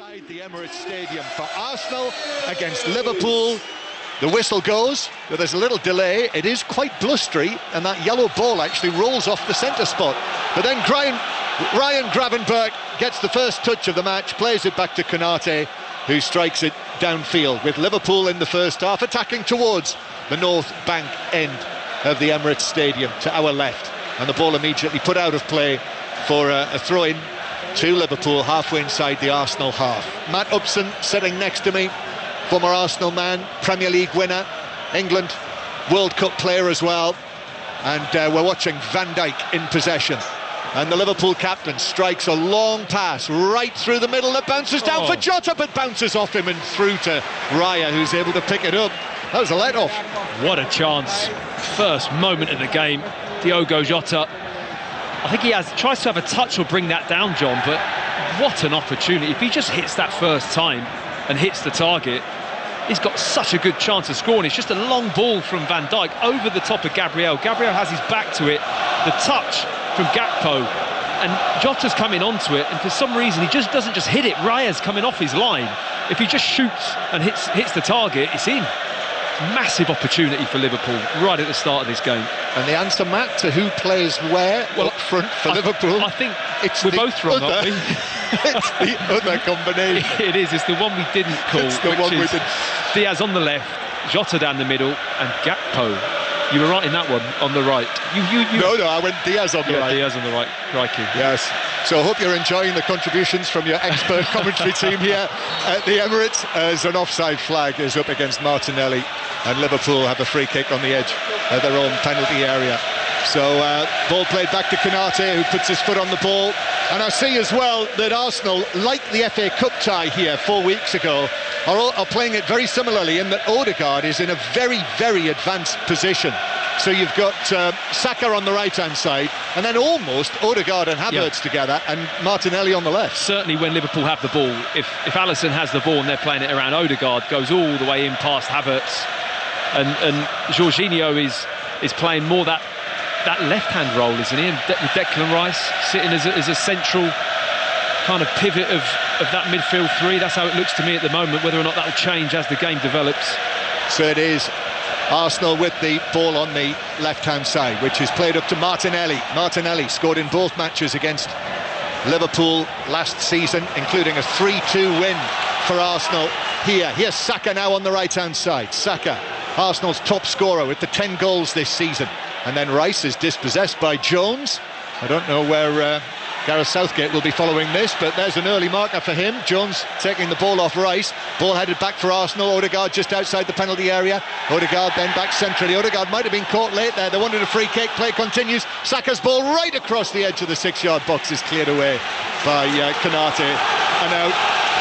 Inside the Emirates Stadium for Arsenal against Liverpool. The whistle goes, but there's a little delay. It is quite blustery, and that yellow ball actually rolls off the centre spot. But then Ryan Gravenberch gets the first touch of the match, plays it back to Konate, who strikes it downfield, with Liverpool in the first half attacking towards the North Bank end of the Emirates Stadium to our left. And the ball immediately put out of play for a throw-in to Liverpool halfway inside the Arsenal half. Matt Upson sitting next to me, former Arsenal man, Premier League winner, England World Cup player as well, and we're watching Van Dijk in possession, and the Liverpool captain strikes a long pass right through the middle that bounces down for Jota, but bounces off him and through to Raya, who's able to pick it up. That was a let-off. What a chance. First moment of the game, Diogo Jota, I think he tries to have a touch or bring that down, John, but what an opportunity. If he just hits that first time and hits the target, he's got such a good chance of scoring. It's just a long ball from Van Dijk over the top of Gabriel. Gabriel has his back to it. The touch from Gakpo, and Jota's coming onto it, and for some reason he just doesn't just hit it. Raya's coming off his line. If he just shoots and hits the target, it's in. Massive opportunity for Liverpool right at the start of this game. And the answer, Matt, to who plays where up front for Liverpool? I think we're both wrong, aren't we? It's the other combination. It is. It's the one we didn't call. It's the one we didn't. Diaz on the left, Jota down the middle, and Gakpo. You were right in that one, on the right. No, I went Diaz on the right. Diaz on the right. Crikey. Yes. So I hope you're enjoying the contributions from your expert commentary team here at the Emirates, as an offside flag is up against Martinelli, and Liverpool have a free kick on the edge of their own penalty area. So ball played back to Konate, who puts his foot on the ball. And I see as well that Arsenal, like the FA Cup tie here 4 weeks ago, are playing it very similarly, in that Odegaard is in a very, very advanced position. So you've got Saka on the right-hand side, and then almost Odegaard and Havertz together, and Martinelli on the left. Certainly when Liverpool have the ball, if Alisson has the ball and they're playing it around, Odegaard goes all the way in past Havertz, and Jorginho is playing more that left-hand role, isn't he? And with Declan Rice sitting as a central kind of pivot of that midfield three. That's how it looks to me at the moment. Whether or not that will change as the game develops. So it is Arsenal with the ball on the left-hand side, which is played up to Martinelli. Martinelli scored in both matches against Liverpool last season, including a 3-2 win for Arsenal here. Here's Saka now on the right-hand side. Saka, Arsenal's top scorer with the 10 goals this season. And then Rice is dispossessed by Jones. I don't know where Gareth Southgate will be following this, but there's an early marker for him. Jones taking the ball off Rice. Ball headed back for Arsenal. Odegaard just outside the penalty area. Odegaard then back centrally. Odegaard might have been caught late there. They wanted a free kick. Play continues. Saka's ball right across the edge of the 6-yard box is cleared away by Konate. And out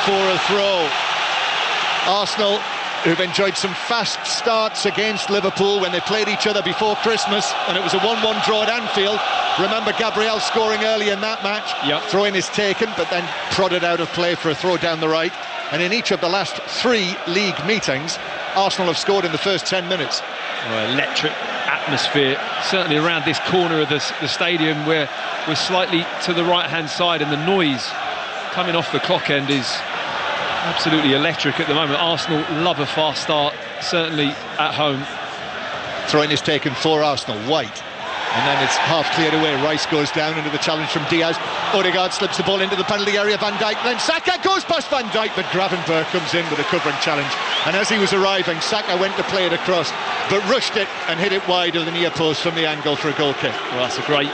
for a throw. Arsenal, who've enjoyed some fast starts against Liverpool when they played each other before Christmas, and it was a 1-1 draw at Anfield. Remember Gabriel scoring early in that match. Yep. Throw-in is taken, but then prodded out of play for a throw down the right. And in each of the last 3 league meetings, Arsenal have scored in the first 10 minutes. Well, electric atmosphere, certainly around this corner of the stadium, where we're slightly to the right-hand side, and the noise coming off the clock end is absolutely electric at the moment. Arsenal love a fast start, certainly at home. Throw-in is taken for Arsenal. White. And then it's half cleared away. Rice goes down into the challenge from Diaz. Odegaard slips the ball into the penalty area. Van Dijk, then Saka goes past Van Dijk, but Gravenberch comes in with a covering challenge. And as he was arriving, Saka went to play it across, but rushed it and hit it wide of the near post from the angle for a goal kick. Well, that's a great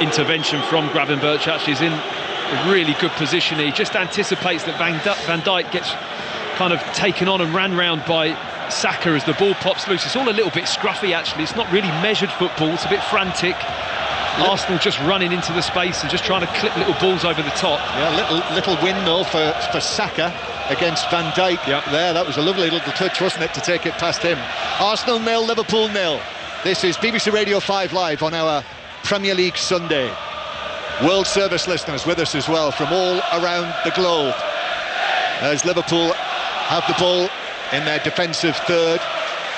intervention from Gravenberch. Actually, he's in a really good position. He just anticipates that Van Dijk gets kind of taken on and ran round by Saka as the ball pops loose. It's all a little bit scruffy, actually. It's not really measured football. It's a bit frantic. Arsenal just running into the space and just trying to clip little balls over the top. Yeah, little win though for Saka against Van Dijk. Yep. There, that was a lovely little touch, wasn't it, to take it past him. Arsenal 0, Liverpool 0. This is BBC Radio 5 Live on our Premier League Sunday. World Service listeners with us as well from all around the globe, as Liverpool have the ball in their defensive third.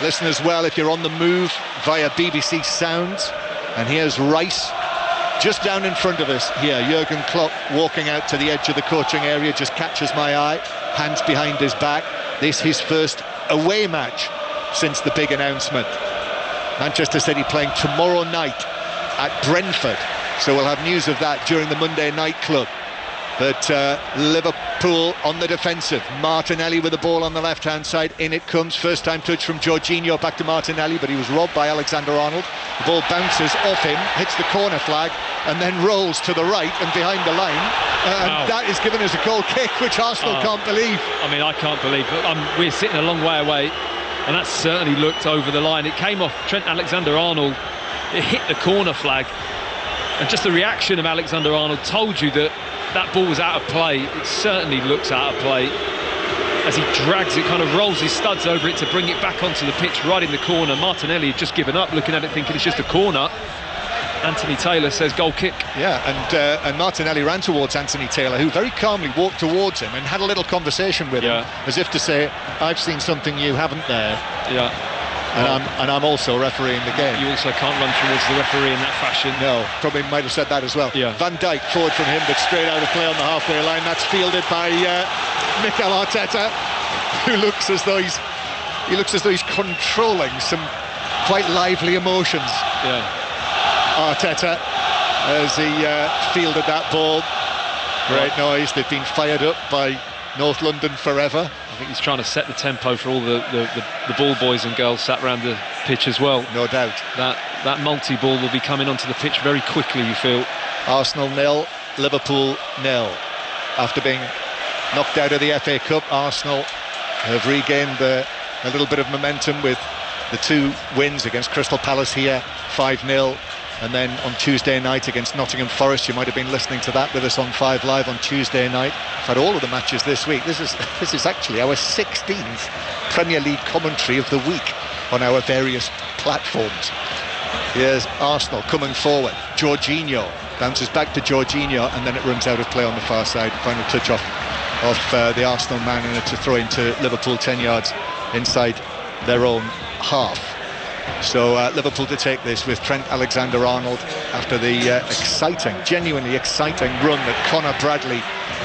Listen as well if you're on the move via BBC Sounds. And here's Rice just down in front of us here, Jurgen Klopp walking out to the edge of the coaching area, just catches my eye, hands behind his back. This his first away match since the big announcement. Manchester City playing tomorrow night at Brentford, so we'll have news of that during the Monday Night Club. But Liverpool on the defensive. Martinelli with the ball on the left-hand side. In it comes. First time touch from Jorginho back to Martinelli, but he was robbed by Alexander-Arnold. The ball bounces off him, hits the corner flag, and then rolls to the right and behind the line. And that is given as a goal kick, which Arsenal can't believe. I mean, I can't believe it. We're sitting a long way away, and that certainly looked over the line. It came off Trent Alexander-Arnold. It hit the corner flag. And just the reaction of Alexander-Arnold told you that that ball was out of play. It certainly looks out of play. As he drags it, kind of rolls his studs over it to bring it back onto the pitch right in the corner. Martinelli had just given up, looking at it thinking it's just a corner. Anthony Taylor says goal kick. Yeah, and Martinelli ran towards Anthony Taylor, who very calmly walked towards him and had a little conversation with him, as if to say, I've seen something you haven't there. Yeah. And I'm also refereeing the game. You also can't run towards the referee in that fashion. No, probably might have said that as well. Yeah. Van Dijk forward from him, but straight out of play on the halfway line. That's fielded by Mikel Arteta, who looks as though he's controlling some quite lively emotions. Yeah. Arteta, as he fielded that ball. Great noise. They've been fired up by North London forever. I think he's trying to set the tempo for all the ball boys and girls sat around the pitch as well. No doubt. That multi-ball will be coming onto the pitch very quickly, you feel. Arsenal 0, Liverpool 0. After being knocked out of the FA Cup, Arsenal have regained a little bit of momentum with the 2 wins against Crystal Palace here, 5-0. And then on Tuesday night against Nottingham Forest, you might have been listening to that with us on 5 Live on Tuesday night. We've had all of the matches this week. This is actually our 16th Premier League commentary of the week on our various platforms. Here's Arsenal coming forward. Jorginho bounces back to Jorginho, and then it runs out of play on the far side. Final touch off the Arsenal man, and it's a throw into Liverpool 10 yards inside their own half. So Liverpool to take this with Trent Alexander-Arnold after the genuinely exciting run that Conor Bradley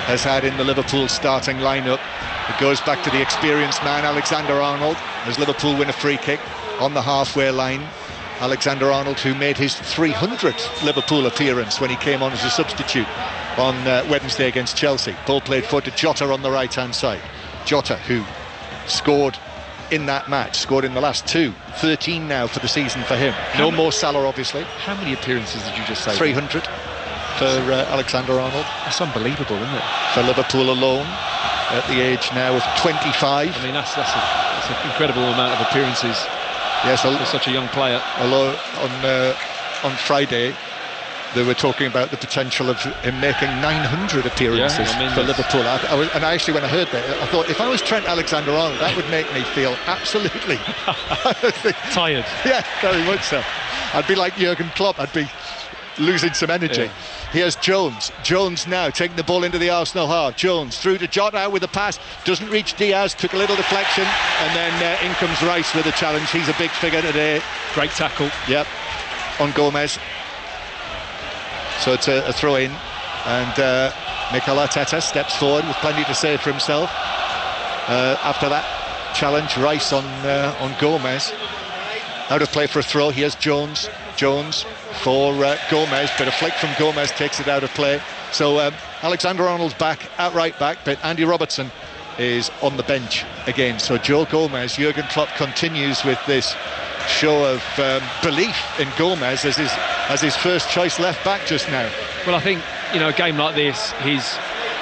has had in the Liverpool starting lineup. It goes back to the experienced man, Alexander-Arnold, as Liverpool win a free kick on the halfway line. Alexander-Arnold, who made his 300th Liverpool appearance when he came on as a substitute on Wednesday against Chelsea. Ball played forward to Jota on the right-hand side. Jota, who scored in that match, scored in the last 2, 13 now for the season for him. No more Salah, obviously. How many appearances did you just say? 300 for Alexander-Arnold. That's unbelievable, isn't it? For Liverpool alone, at the age now of 25. I mean, that's an incredible amount of appearances. Yes, for such a young player. Although on Friday they were talking about the potential of him making 900 appearances for Liverpool. And I actually, when I heard that, I thought, if I was Trent Alexander-Arnold, that would make me feel absolutely tired. Yeah, very much so. I'd be like Jurgen Klopp. I'd be losing some energy. Yeah. Here's Jones. Jones now taking the ball into the Arsenal half. Jones through to Jota with a pass. Doesn't reach Diaz. Took a little deflection. And then in comes Rice with a challenge. He's a big figure today. Great tackle. Yep. On Gomez. So it's a throw in. And Mikel Arteta steps forward with plenty to say for himself. After that challenge, Rice on Gomez. Out of play for a throw. Here's Jones. Jones for Gomez, but a flick from Gomez takes it out of play. So Alexander-Arnold's back at right back, but Andy Robertson is on the bench again. So Joe Gomez, Jurgen Klopp continues with this show of belief in Gomez as his first choice left back just now. Well, I think, a game like this, he's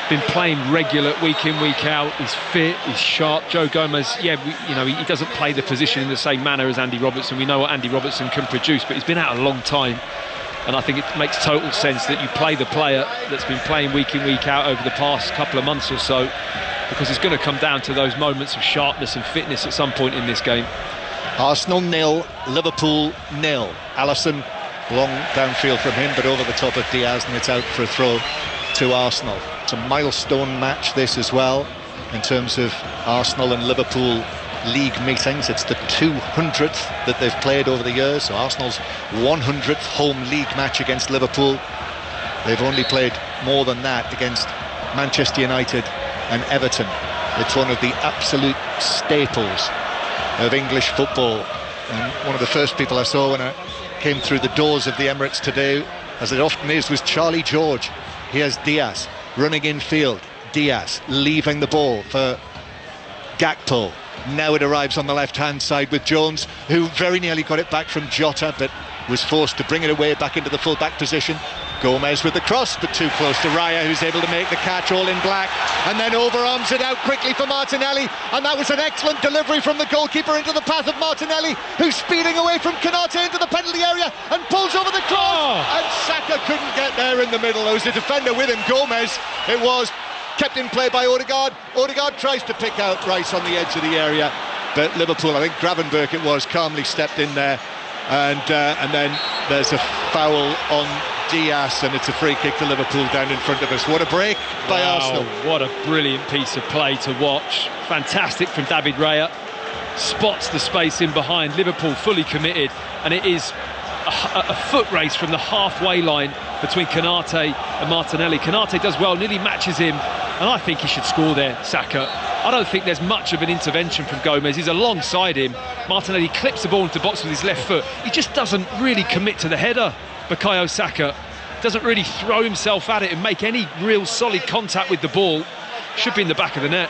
been playing regular week in, week out. He's fit, he's sharp. Joe Gomez, he doesn't play the position in the same manner as Andy Robertson. We know what Andy Robertson can produce, but he's been out a long time. And I think it makes total sense that you play the player that's been playing week in, week out over the past couple of months or so, because it's going to come down to those moments of sharpness and fitness at some point in this game. Arsenal 0, Liverpool 0. Alisson long downfield from him, but over the top of Diaz, and it's out for a throw to Arsenal. It's a milestone match, this as well, in terms of Arsenal and Liverpool league meetings. It's the 200th that they've played over the years, so Arsenal's 100th home league match against Liverpool. They've only played more than that against Manchester United and Everton. It's one of the absolute staples of English football, and one of the first people I saw when I came through the doors of the Emirates today, as it often is, was Charlie George. Here's Diaz running infield. Diaz leaving the ball for Gakpo. Now it arrives on the left-hand side with Jones, who very nearly got it back from Jota, but was forced to bring it away back into the full-back position. Gomez with the cross, but too close to Raya, who's able to make the catch, all in black, and then overarms it out quickly for Martinelli, and that was an excellent delivery from the goalkeeper into the path of Martinelli, who's speeding away from Konate into the penalty area and pulls over the cross, and Saka couldn't get there in the middle. There was a defender with him, Gomez, it was, kept in play by Odegaard. Odegaard tries to pick out Rice on the edge of the area, but Liverpool, I think Gravenberch it was, calmly stepped in there, and then there's a foul on Diaz, and it's a free kick to Liverpool down in front of us. What a break by Arsenal. What a brilliant piece of play to watch. Fantastic from David Raya. Spots the space in behind. Liverpool fully committed, and it is a foot race from the halfway line between Konate and Martinelli. Konate does well, nearly matches him, and I think he should score there, Saka. I don't think there's much of an intervention from Gomez. He's alongside him. Martinelli clips the ball into the box with his left foot. He just doesn't really commit to the header. Bukayo Saka doesn't really throw himself at it and make any real solid contact with the ball. Should be in the back of the net.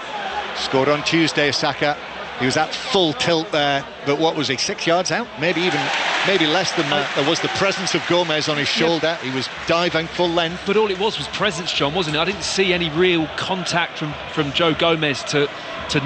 Scored on Tuesday, Saka. He was at full tilt there, but what was he, 6 yards out? Maybe less than that. There was the presence of Gomez on his shoulder. He was diving full length. But all it was presence, John, wasn't it? I didn't see any real contact from Joe Gomez to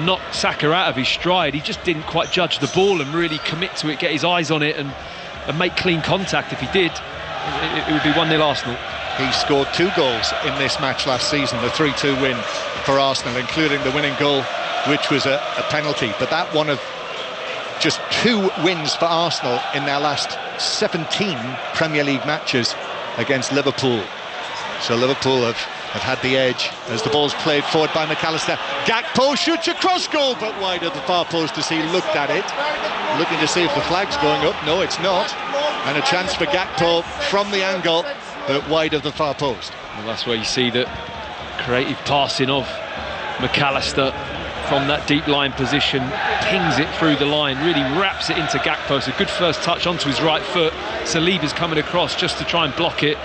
knock Saka out of his stride. He just didn't quite judge the ball and really commit to it, get his eyes on it and make clean contact. If he did, it would be 1-0 Arsenal. He scored 2 goals in this match last season, the 3-2 win for Arsenal, including the winning goal, which was a penalty. But that one of just 2 wins for Arsenal in their last 17 Premier League matches against Liverpool. So Liverpool have had the edge as the ball's played forward by McAllister. Gakpo shoots a cross goal, but wide of the far post as he looked at it, looking to see if the flag's going up. No, it's not. And a chance for Gakpo from the angle, but wide of the far post. Well, that's where you see that creative passing of McAllister from that deep line position, pings it through the line, really wraps it into Gakpo. It's a good first touch onto his right foot. Saliba's coming across just to try and block it.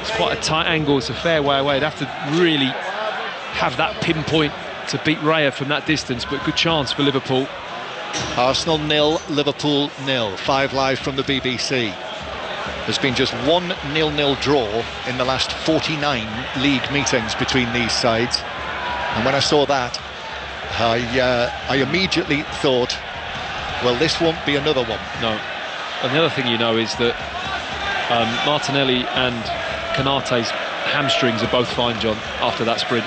It's quite a tight angle, it's a fair way away. They'd have to really have that pinpoint to beat Raya from that distance, but good chance for Liverpool. Arsenal 0, Liverpool 0. 5 live from the BBC. There's been just 1 0-0 draw in the last 49 league meetings between these sides, and when I saw that, I immediately thought, well, this won't be another one. No. And the other thing you know is that Martinelli and Konate's hamstrings are both fine, John, after that sprint.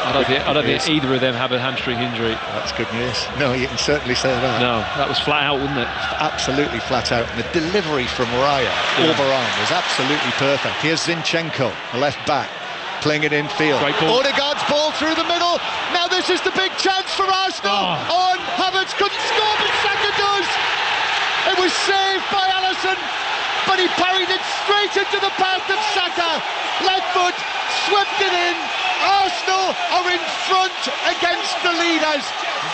I don't think either of them have a hamstring injury. That's good news. No, you can certainly say that. No, that was flat out, wasn't it? Absolutely flat out. And the delivery from Raya, overarm, was absolutely perfect. Here's Zinchenko, the left back, playing it infield. Great ball. Odegaard's ball through the middle. Now this is the big chance for Arsenal. Oh, and Havertz couldn't score, but Saka does. It was saved by Alisson, but he parried it straight into the path of Saka. Left foot, swept it in. Arsenal are in front against the leaders.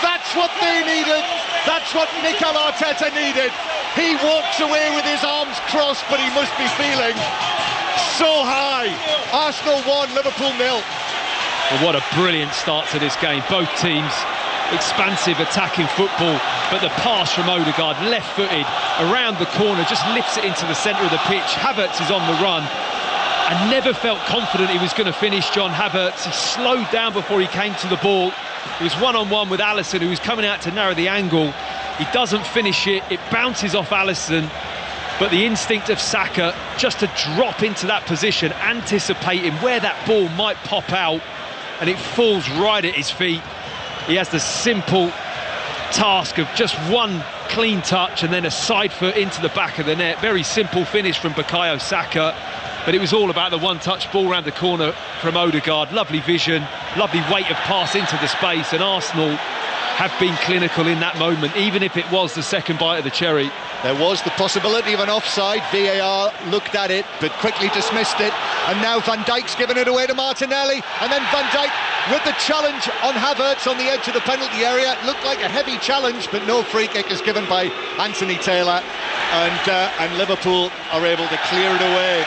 That's what they needed. That's what Mikel Arteta needed. He walks away with his arms crossed, but he must be feeling so high. Arsenal 1, Liverpool 0. Well, what a brilliant start to this game. Both teams expansive attacking football, but the pass from Odegaard, left-footed, around the corner, just lifts it into the centre of the pitch. Havertz is on the run. I never felt confident he was going to finish, John Havertz. He slowed down before he came to the ball. He was one-on-one with Alisson, who was coming out to narrow the angle. He doesn't finish it. It bounces off Alisson. But the instinct of Saka, just to drop into that position, anticipating where that ball might pop out, and it falls right at his feet. He has the simple task of just one clean touch and then a side foot into the back of the net. Very simple finish from Bukayo Saka. But it was all about the one-touch ball round the corner from Odegaard. Lovely vision, lovely weight of pass into the space, and Arsenal have been clinical in that moment, even if it was the second bite of the cherry. There was the possibility of an offside. VAR looked at it, but quickly dismissed it. And now Van Dijk's given it away to Martinelli. And then Van Dijk with the challenge on Havertz on the edge of the penalty area. It looked like a heavy challenge, but no free kick is given by Anthony Taylor. And Liverpool are able to clear it away.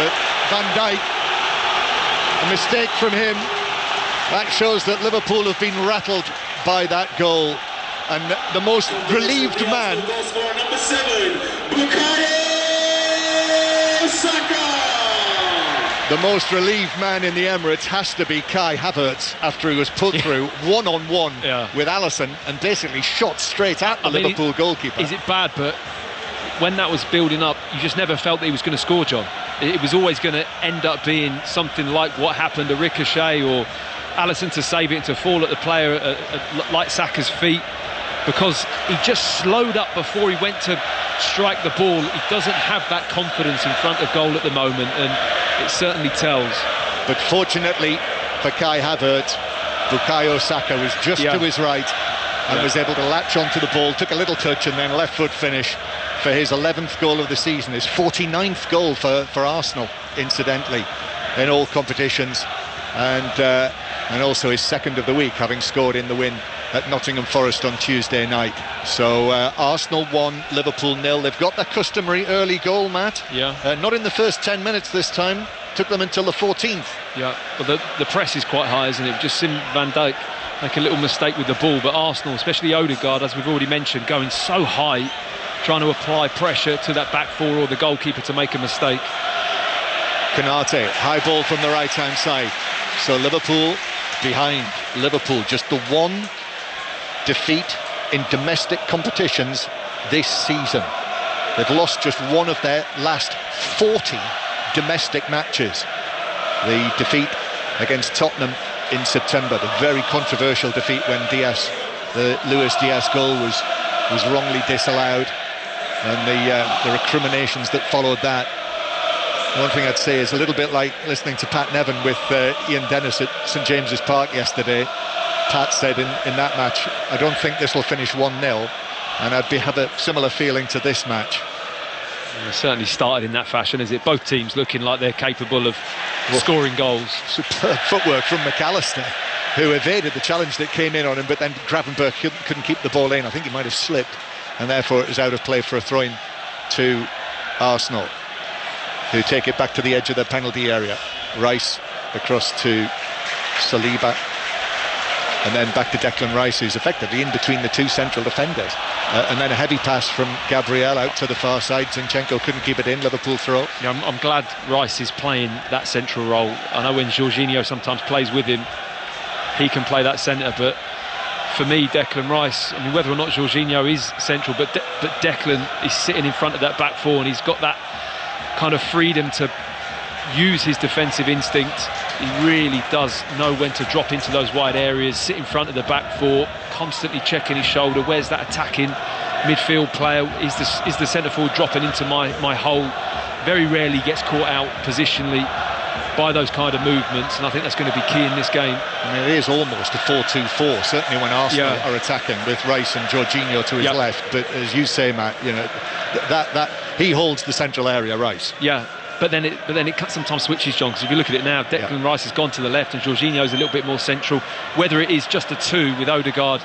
But Van Dijk, a mistake from him. That shows that Liverpool have been rattled by that goal. And the most relieved man, the most relieved man in the Emirates has to be Kai Havertz, after he was put through one-on-one with Alisson and basically shot straight at the Liverpool goalkeeper. Is it bad? But when that was building up, you just never felt that he was going to score, John. It was always going to end up being something like what happened, a ricochet, or Alisson to save it and to fall at the player at like Saka's feet, because he just slowed up before he went to strike the ball. He doesn't have that confidence in front of goal at the moment, and it certainly tells. But fortunately for Kai Havertz, Bukayo Saka was just to his right and was able to latch onto the ball, took a little touch and then left foot finish for his 11th goal of the season, his 49th goal for Arsenal, incidentally, in all competitions, and also his second of the week, having scored in the win at Nottingham Forest on Tuesday night. So Arsenal 1, Liverpool 0. They've got their customary early goal, Matt. Not in the first 10 minutes this time. Took them until the 14th. But the press is quite high, isn't it? We've just seen Van Dijk make a little mistake with the ball, but Arsenal, especially Odegaard, as we've already mentioned, going so high, trying to apply pressure to that back four or the goalkeeper to make a mistake. Konate, high ball from the right-hand side. So Liverpool behind. Liverpool, just the one defeat in domestic competitions this season. They've lost just one of their last 40 domestic matches. The defeat against Tottenham in September, the very controversial defeat when the Luis Diaz goal was wrongly disallowed, and the recriminations that followed that. One thing I'd say is a little bit like listening to Pat Nevin with Ian Dennis at St James's Park yesterday. Pat said in that match, I don't think this will finish 1-0, and I'd have a similar feeling to this match. It certainly started in that fashion, is it? Both teams looking like they're capable of scoring goals. Superb footwork from McAllister, who evaded the challenge that came in on him, but then Gravenberch couldn't keep the ball in. I think he might have slipped, and therefore it was out of play for a throw-in to Arsenal, who take it back to the edge of their penalty area. Rice across to Saliba, and then back to Declan Rice, who's effectively in between the two central defenders. And then a heavy pass from Gabriel out to the far side. Zinchenko couldn't keep it in. Liverpool throw. I'm glad Rice is playing that central role. I know when Jorginho sometimes plays with him, he can play that centre, but for me, Declan Rice, I mean, whether or not Jorginho is central, but Declan is sitting in front of that back four, and he's got that kind of freedom to use his defensive instinct. He really does know when to drop into those wide areas, sit in front of the back four, constantly checking his shoulder. Where's that attacking midfield player? Is the centre forward dropping into my hole? Very rarely gets caught out positionally by those kind of movements, and I think that's going to be key in this game. I mean, it is almost a 4-2-4, certainly when Arsenal are attacking, with Rice and Jorginho to his left. But as you say, Matt, you know, that he holds the central area, Rice. But then it sometimes switches, John, because if you look at it now, Declan Rice has gone to the left and Jorginho's a little bit more central. Whether it is just a 2 with Odegaard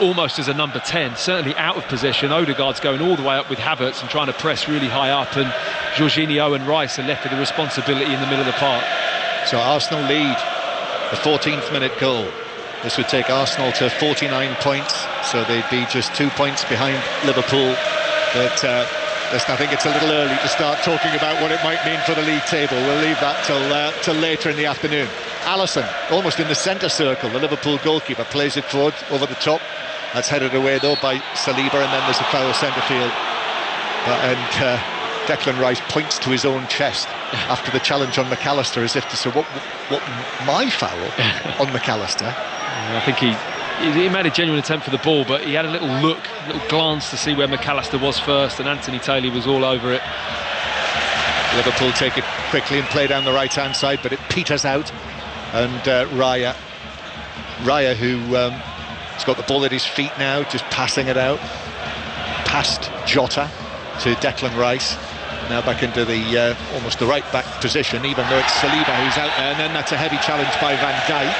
almost as a number 10, certainly out of possession, Odegaard's going all the way up with Havertz and trying to press really high up, and Jorginho and Rice are left with the responsibility in the middle of the park. So Arsenal lead, the 14th minute goal. This would take Arsenal to 49 points, so they'd be just 2 points behind Liverpool. But I think it's a little early to start talking about what it might mean for the league table. We'll leave that till later in the afternoon. Alisson, almost in the centre circle, the Liverpool goalkeeper, plays it forward over the top. That's headed away though by Saliba, and then there's a foul centre field. And Declan Rice points to his own chest after the challenge on McAllister, as if to say, what my foul on McAllister? I think he made a genuine attempt for the ball, but he had a little glance to see where McAllister was first, and Anthony Taylor was all over it. Liverpool take it quickly and play down the right-hand side, but it peters out, and Raya, who He's got the ball at his feet now, just passing it out past Jota to Declan Rice. Now back into the almost the right back position, even though it's Saliba who's out there. And then that's a heavy challenge by Van Dijk,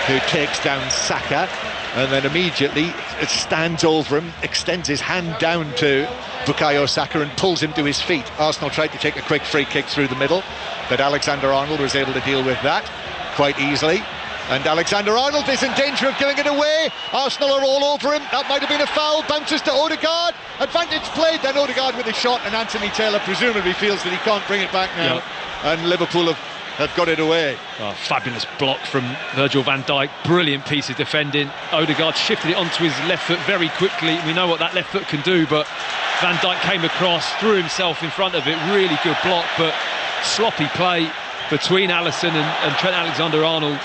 who takes down Saka, and then immediately it stands over him, extends his hand down to Bukayo Saka and pulls him to his feet. Arsenal tried to take a quick free kick through the middle, but Alexander-Arnold was able to deal with that quite easily. And Alexander-Arnold is in danger of giving it away. Arsenal are all over him. That might have been a foul. Bounces to Odegaard. Advantage played. Then Odegaard with a shot, and Anthony Taylor presumably feels that he can't bring it back now. Yep. And Liverpool have got it away. Oh, fabulous block from Virgil van Dijk. Brilliant piece of defending. Odegaard shifted it onto his left foot very quickly. We know what that left foot can do, but Van Dijk came across, threw himself in front of it. Really good block, but sloppy play between Alisson and Trent Alexander-Arnold.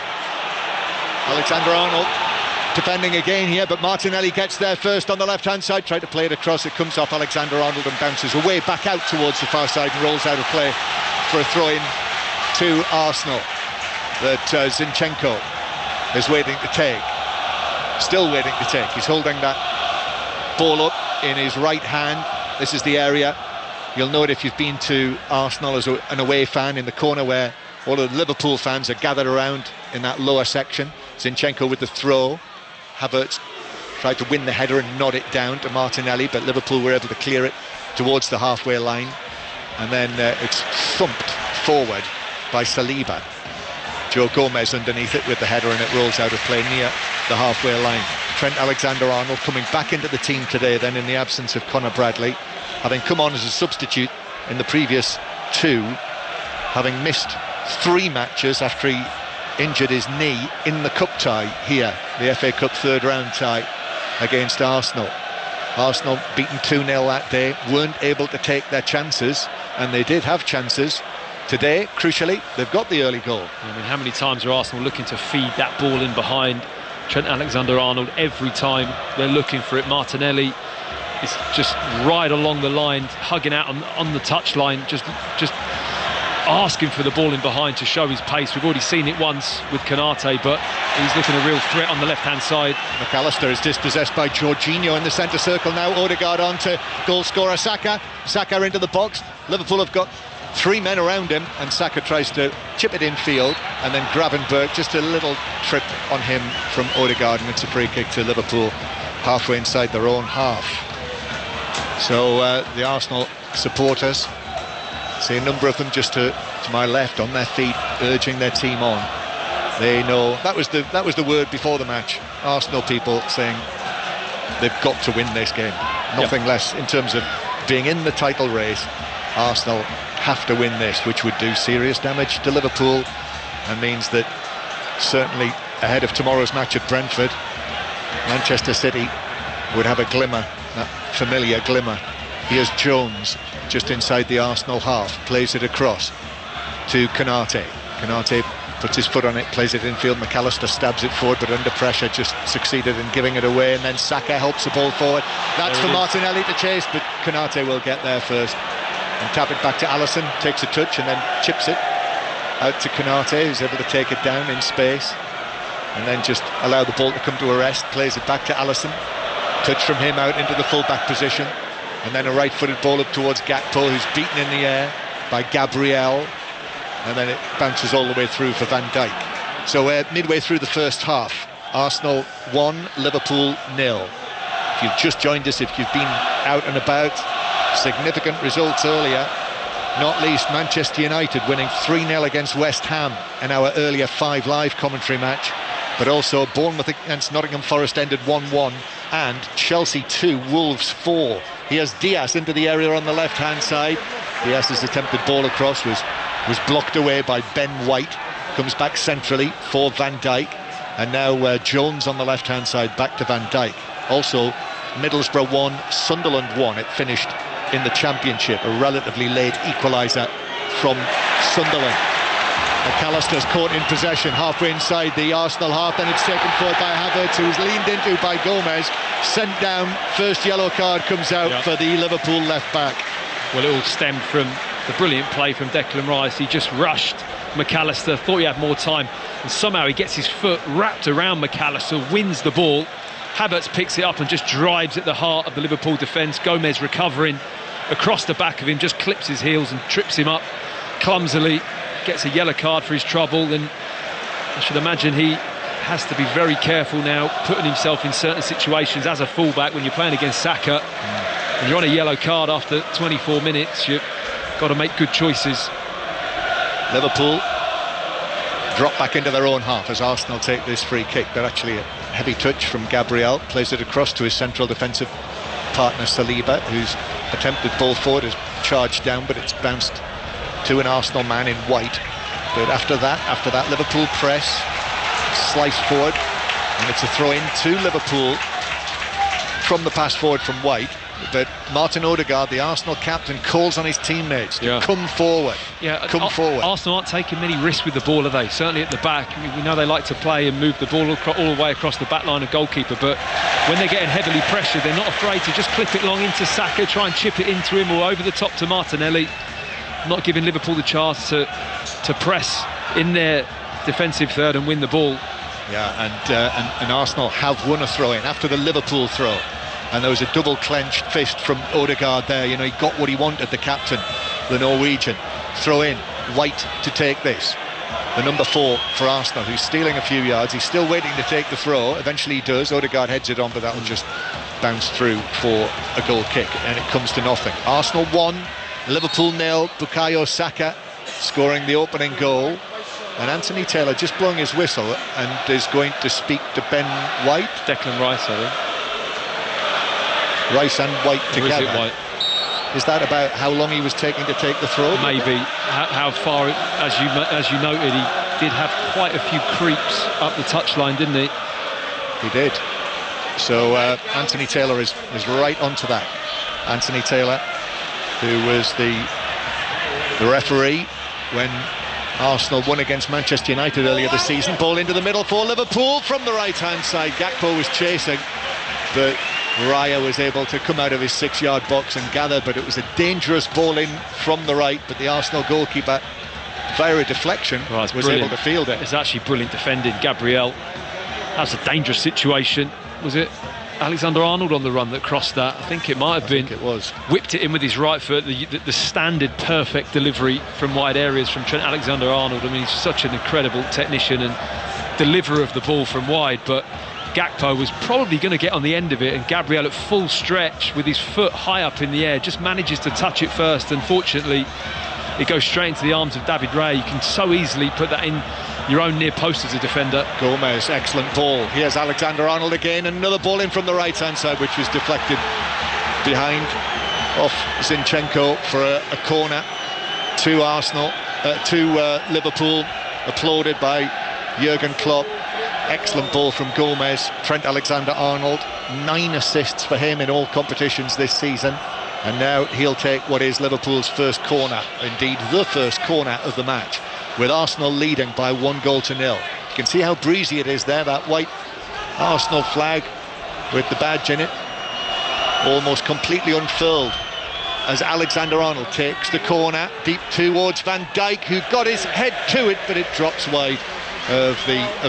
Alexander-Arnold defending again here, but Martinelli gets there first on the left-hand side, tried to play it across, it comes off Alexander-Arnold and bounces away back out towards the far side and rolls out of play for a throw-in to Arsenal that Zinchenko is waiting to take, still waiting to take. He's holding that ball up in his right hand. This is the area, you'll know it if you've been to Arsenal as an away fan, in the corner where all of the Liverpool fans are gathered around in that lower section. Zinchenko with the throw. Havertz tried to win the header and nod it down to Martinelli, but Liverpool were able to clear it towards the halfway line, and then it's thumped forward by Saliba. Joe Gomez underneath it with the header, and it rolls out of play near the halfway line. Trent Alexander-Arnold coming back into the team today then, in the absence of Conor Bradley, having come on as a substitute in the previous two, having missed 3 matches after he injured his knee in the cup tie here, the FA Cup third round tie against Arsenal. Arsenal beaten 2-0 that day, weren't able to take their chances, and they did have chances. Today, crucially, they've got the early goal. I mean, how many times are Arsenal looking to feed that ball in behind Trent Alexander-Arnold? Every time they're looking for it. Martinelli is just right along the line, hugging out on the touchline, just asking for the ball in behind to show his pace. We've already seen it once with Konate, but he's looking a real threat on the left-hand side. McAllister is dispossessed by Jorginho in the centre circle now. Odegaard on to goal scorer Saka. Saka into the box. Liverpool have got 3 men around him, and Saka tries to chip it infield, and then Gravenberch, just a little trip on him from Odegaard, and it's a free kick to Liverpool halfway inside their own half. So the Arsenal supporters, see a number of them just to my left on their feet, urging their team on. They know that was the word before the match. Arsenal people saying they've got to win this game, nothing less in terms of being in the title race. Arsenal have to win this, which would do serious damage to Liverpool, and means that certainly ahead of tomorrow's match at Brentford, Manchester City would have a glimmer, that familiar glimmer. Here's Jones just inside the Arsenal half, plays it across to Konate. Konate puts his foot on it, plays it infield. McAllister stabs it forward, but under pressure just succeeded in giving it away, and then Saka helps the ball forward. That's for Martinelli to chase, but Konate will get there first and tap it back to Alisson, takes a touch and then chips it out to Konate, who's able to take it down in space and then just allow the ball to come to a rest. Plays it back to Alisson, touch from him out into the full-back position, and then a right-footed ball up towards Gakpo, who's beaten in the air by Gabriel, and then it bounces all the way through for Van Dijk. So midway through the first half, Arsenal 1, Liverpool 0. If you've just joined us, if you've been out and about, significant results earlier, not least Manchester United winning 3-0 against West Ham in our earlier 5 Live commentary match, but also Bournemouth against Nottingham Forest ended 1-1, and Chelsea 2, Wolves 4. Here's Diaz into the area on the left-hand side. Diaz's attempted ball across was blocked away by Ben White. Comes back centrally for Van Dijk, and now Jones on the left-hand side, back to Van Dijk. Also, Middlesbrough 1, Sunderland 1. It finished in the Championship, a relatively late equaliser from Sunderland. McAllister's caught in possession halfway inside the Arsenal half, then it's taken forward by Havertz, who's leaned into by Gomez, sent down. First yellow card comes out for the Liverpool left back. Well, it all stemmed from the brilliant play from Declan Rice. He just rushed McAllister, thought he had more time, and somehow he gets his foot wrapped around McAllister, wins the ball, Havertz picks it up and just drives at the heart of the Liverpool defence. Gomez recovering across the back of him, just clips his heels and trips him up clumsily, gets a yellow card for his trouble. And I should imagine he has to be very careful now, putting himself in certain situations as a fullback when you're playing against Saka. And you're on a yellow card after 24 minutes, you've got to make good choices. Liverpool drop back into their own half as Arsenal take this free kick. But actually a heavy touch from Gabriel, plays it across to his central defensive partner Saliba, who's attempted ball forward, has charged down, but it's bounced to an Arsenal man in White. But after that Liverpool press, slice forward, and it's a throw in to Liverpool from the pass forward from White. But Martin Odegaard, the Arsenal captain, calls on his teammates to come forward. Come forward. Arsenal aren't taking many risks with the ball, are they? Certainly at the back. I mean, we know they like to play and move the ball all the way across the back line of goalkeeper, but when they're getting heavily pressured, they're not afraid to just clip it long into Saka, try and chip it into him or over the top to Martinelli, not giving Liverpool the chance to press in their defensive third and win the ball. And Arsenal have won a throw-in after the Liverpool throw. And there was a double clenched fist from Odegaard there. You know, he got what he wanted, the captain, the Norwegian. Throw in, White to take this. The number 4 for Arsenal, who's stealing a few yards. He's still waiting to take the throw. Eventually he does. Odegaard heads it on, but that'll just bounce through for a goal kick, and it comes to nothing. Arsenal 1, Liverpool 0. Bukayo Saka scoring the opening goal. And Anthony Taylor just blowing his whistle and is going to speak to Ben White. Declan Rice, I think. Rice and White together. Is it White? Is that about how long he was taking to take the throw? Maybe. How far, as you noted, he did have quite a few creeps up the touchline, didn't he? He did. So Anthony Taylor is right onto that. Anthony Taylor, who was the referee when Arsenal won against Manchester United earlier this season. Ball into the middle for Liverpool from the right-hand side. Gakpo was chasing, but Raya was able to come out of his 6-yard box and gather, but it was a dangerous ball in from the right, but the Arsenal goalkeeper, via a deflection, was able to field it. It's actually brilliant defending. Gabriel, that's a dangerous situation. Was it Alexander-Arnold on the run that crossed that? I think it might have been. It was. Whipped it in with his right foot, the standard perfect delivery from wide areas from Trent Alexander-Arnold. I mean, he's such an incredible technician and deliverer of the ball from wide, but Gakpo was probably going to get on the end of it, and Gabriel at full stretch with his foot high up in the air just manages to touch it first. Unfortunately, it goes straight into the arms of David Raya. You can so easily put that in your own near post as a defender. Gomez, excellent ball. Here's Alexander-Arnold again, another ball in from the right-hand side, which was deflected behind off Zinchenko for a corner to Arsenal, to Liverpool, applauded by Jurgen Klopp. Excellent ball from Gomez. Trent Alexander-Arnold, 9 assists for him in all competitions this season, and now he'll take what is Liverpool's first corner, indeed the first corner of the match, with Arsenal leading by 1-0. You can see how breezy it is there, that white Arsenal flag with the badge in it, almost completely unfurled as Alexander-Arnold takes the corner deep towards Van Dijk, who got his head to it, but it drops wide of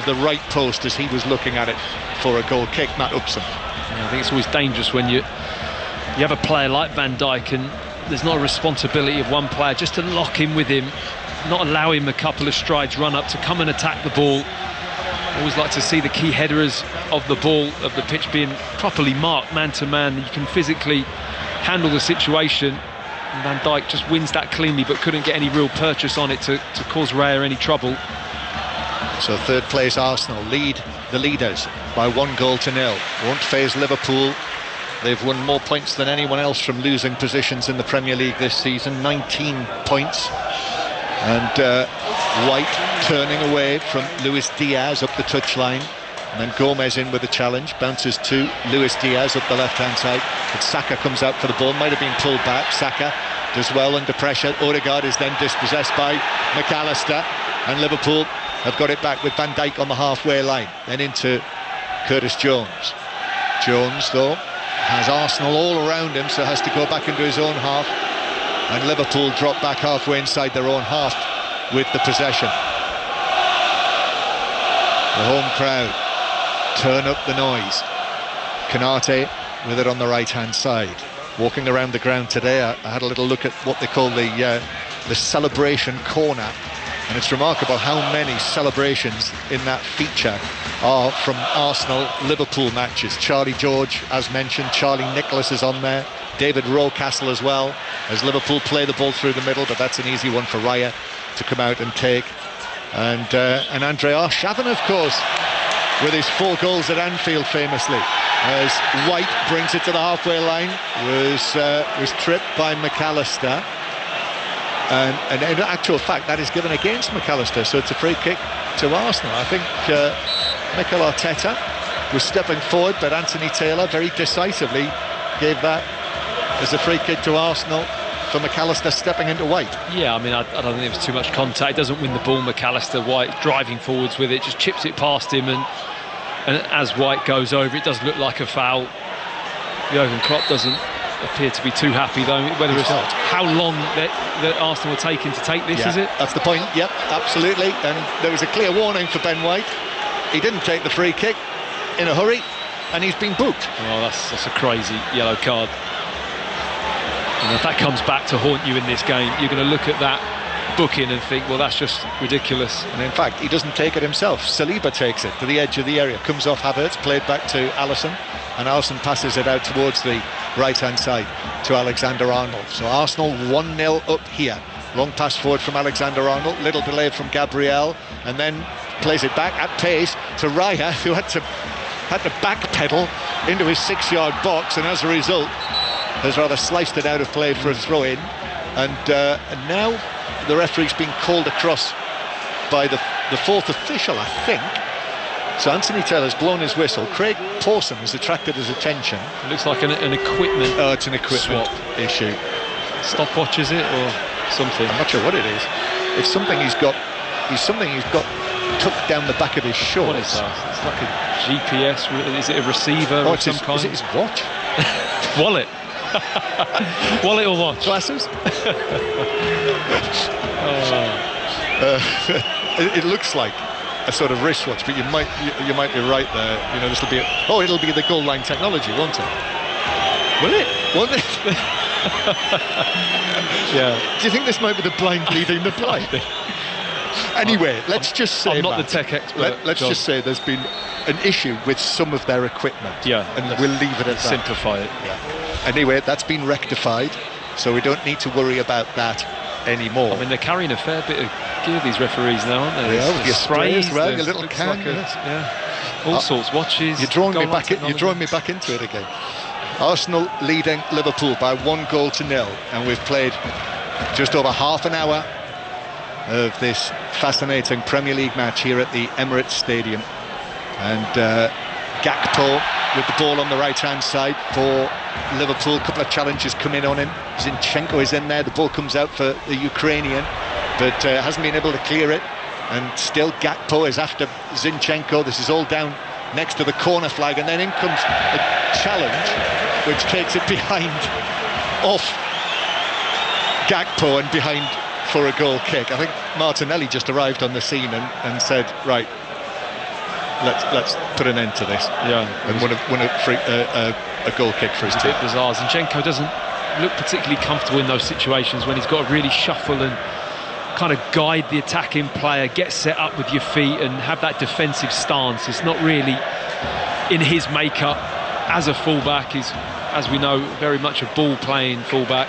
the right post as he was looking at it for a goal kick. Matt Upson. I think it's always dangerous when you have a player like Van Dijk and there's not a responsibility of one player just to lock in with him, not allow him a couple of strides run up to come and attack the ball. Always like to see the key headers of the ball, of the pitch, being properly marked man to man. You can physically handle the situation. And Van Dijk just wins that cleanly but couldn't get any real purchase on it to cause Raya any trouble. So third place Arsenal lead the leaders by 1-0. Won't faze Liverpool. They've won more points than anyone else from losing positions in the Premier League this season, 19 points. And White turning away from Luis Diaz up the touchline, and then Gomez in with the challenge, bounces to Luis Diaz up the left-hand side, but Saka comes out for the ball, might have been pulled back. Saka does well under pressure. Odegaard is then dispossessed by McAllister, and Liverpool have got it back with Van Dijk on the halfway line, then into Curtis Jones. Jones, though, has Arsenal all around him, so has to go back into his own half, and Liverpool drop back halfway inside their own half with the possession. The home crowd turn up the noise Canate with it on the right-hand side. Walking around the ground today, I had a little look at what they call the celebration corner, and it's remarkable how many celebrations in that feature are from Arsenal-Liverpool matches. Charlie George, as mentioned, Charlie Nicholas is on there, David Rocastle as well, as Liverpool play the ball through the middle, but that's an easy one for Raya to come out and take. And Andrei Arshavin, of course, with his 4 goals at Anfield famously, as White brings it to the halfway line, was tripped by McAllister, and in actual fact that is given against McAllister, so it's a free kick to Arsenal. I think Mikel Arteta was stepping forward, but Anthony Taylor very decisively gave that as a free kick to Arsenal for McAllister stepping into White. Yeah, I mean, I don't think there was too much contact. He doesn't win the ball, McAllister. White driving forwards with it, just chips it past him, and as White goes over, it does look like a foul. Jurgen Klopp doesn't appear to be too happy, though. Whether it's how long that Arsenal were taking to take this, yeah, is it? That's the point, yep, absolutely. And there was a clear warning for Ben White. He didn't take the free kick in a hurry, and he's been booked. Oh, that's a crazy yellow card. And if that comes back to haunt you in this game, you're going to look at that booking and think, well, that's just ridiculous. And in fact, he doesn't take it himself. Saliba takes it to the edge of the area, comes off Havertz, played back to Alisson, and Alisson passes it out towards the right-hand side to Alexander-Arnold. So Arsenal 1-0 up here. Long pass forward from Alexander-Arnold, little delay from Gabriel, and then plays it back at pace to Raya, who had to backpedal into his 6-yard box, and as a result has rather sliced it out of play for a throw-in. And now the referee's been called across by the 4th official, I think. So Anthony Taylor's blown his whistle. Craig Pawson has attracted his attention. It looks like an equipment. Oh, it's an equipment swap issue. Stopwatch, is it, or something? I'm not sure what it is. It's something he's got tucked down the back of his shorts. What is that? It's like a GPS. Is it a receiver of some kind? Is it his watch? Wallet. Wallet or watch? Glasses? It looks like a sort of wristwatch, but you might be right there. You know, it'll be the goal line technology, won't it? Will it? Won't it? Yeah. Do you think this might be the blind leading the blind? Anyway, let's just say, I'm not the tech expert. Let's just say there's been an issue with some of their equipment. Yeah. And we'll leave it at that. Simplify it. Yeah. Anyway, that's been rectified, so we don't need to worry about that anymore. I mean, they're carrying a fair bit of gear, these referees now, aren't they? Yeah, with your spray as well, your little can. Like yeah. All sorts, watches. You're drawing me back into it again. Arsenal leading Liverpool by 1-0, and we've played just over half an hour of this fascinating Premier League match here at the Emirates Stadium. And Gakpo with the ball on the right-hand side for Liverpool. A couple of challenges come in on him. Zinchenko is in there. The ball comes out for the Ukrainian, but hasn't been able to clear it. And still Gakpo is after Zinchenko. This is all down next to the corner flag, and then in comes a challenge which takes it behind, off Gakpo and behind for a goal kick. I think Martinelli just arrived on the scene and said, right, let's put an end to this. Yeah, and win a goal kick for his team. A bit bizarre. Zinchenko doesn't look particularly comfortable in those situations when he's got to really shuffle and kind of guide the attacking player, get set up with your feet and have that defensive stance. It's not really in his makeup as a fullback. He's, as we know, very much a ball-playing fullback.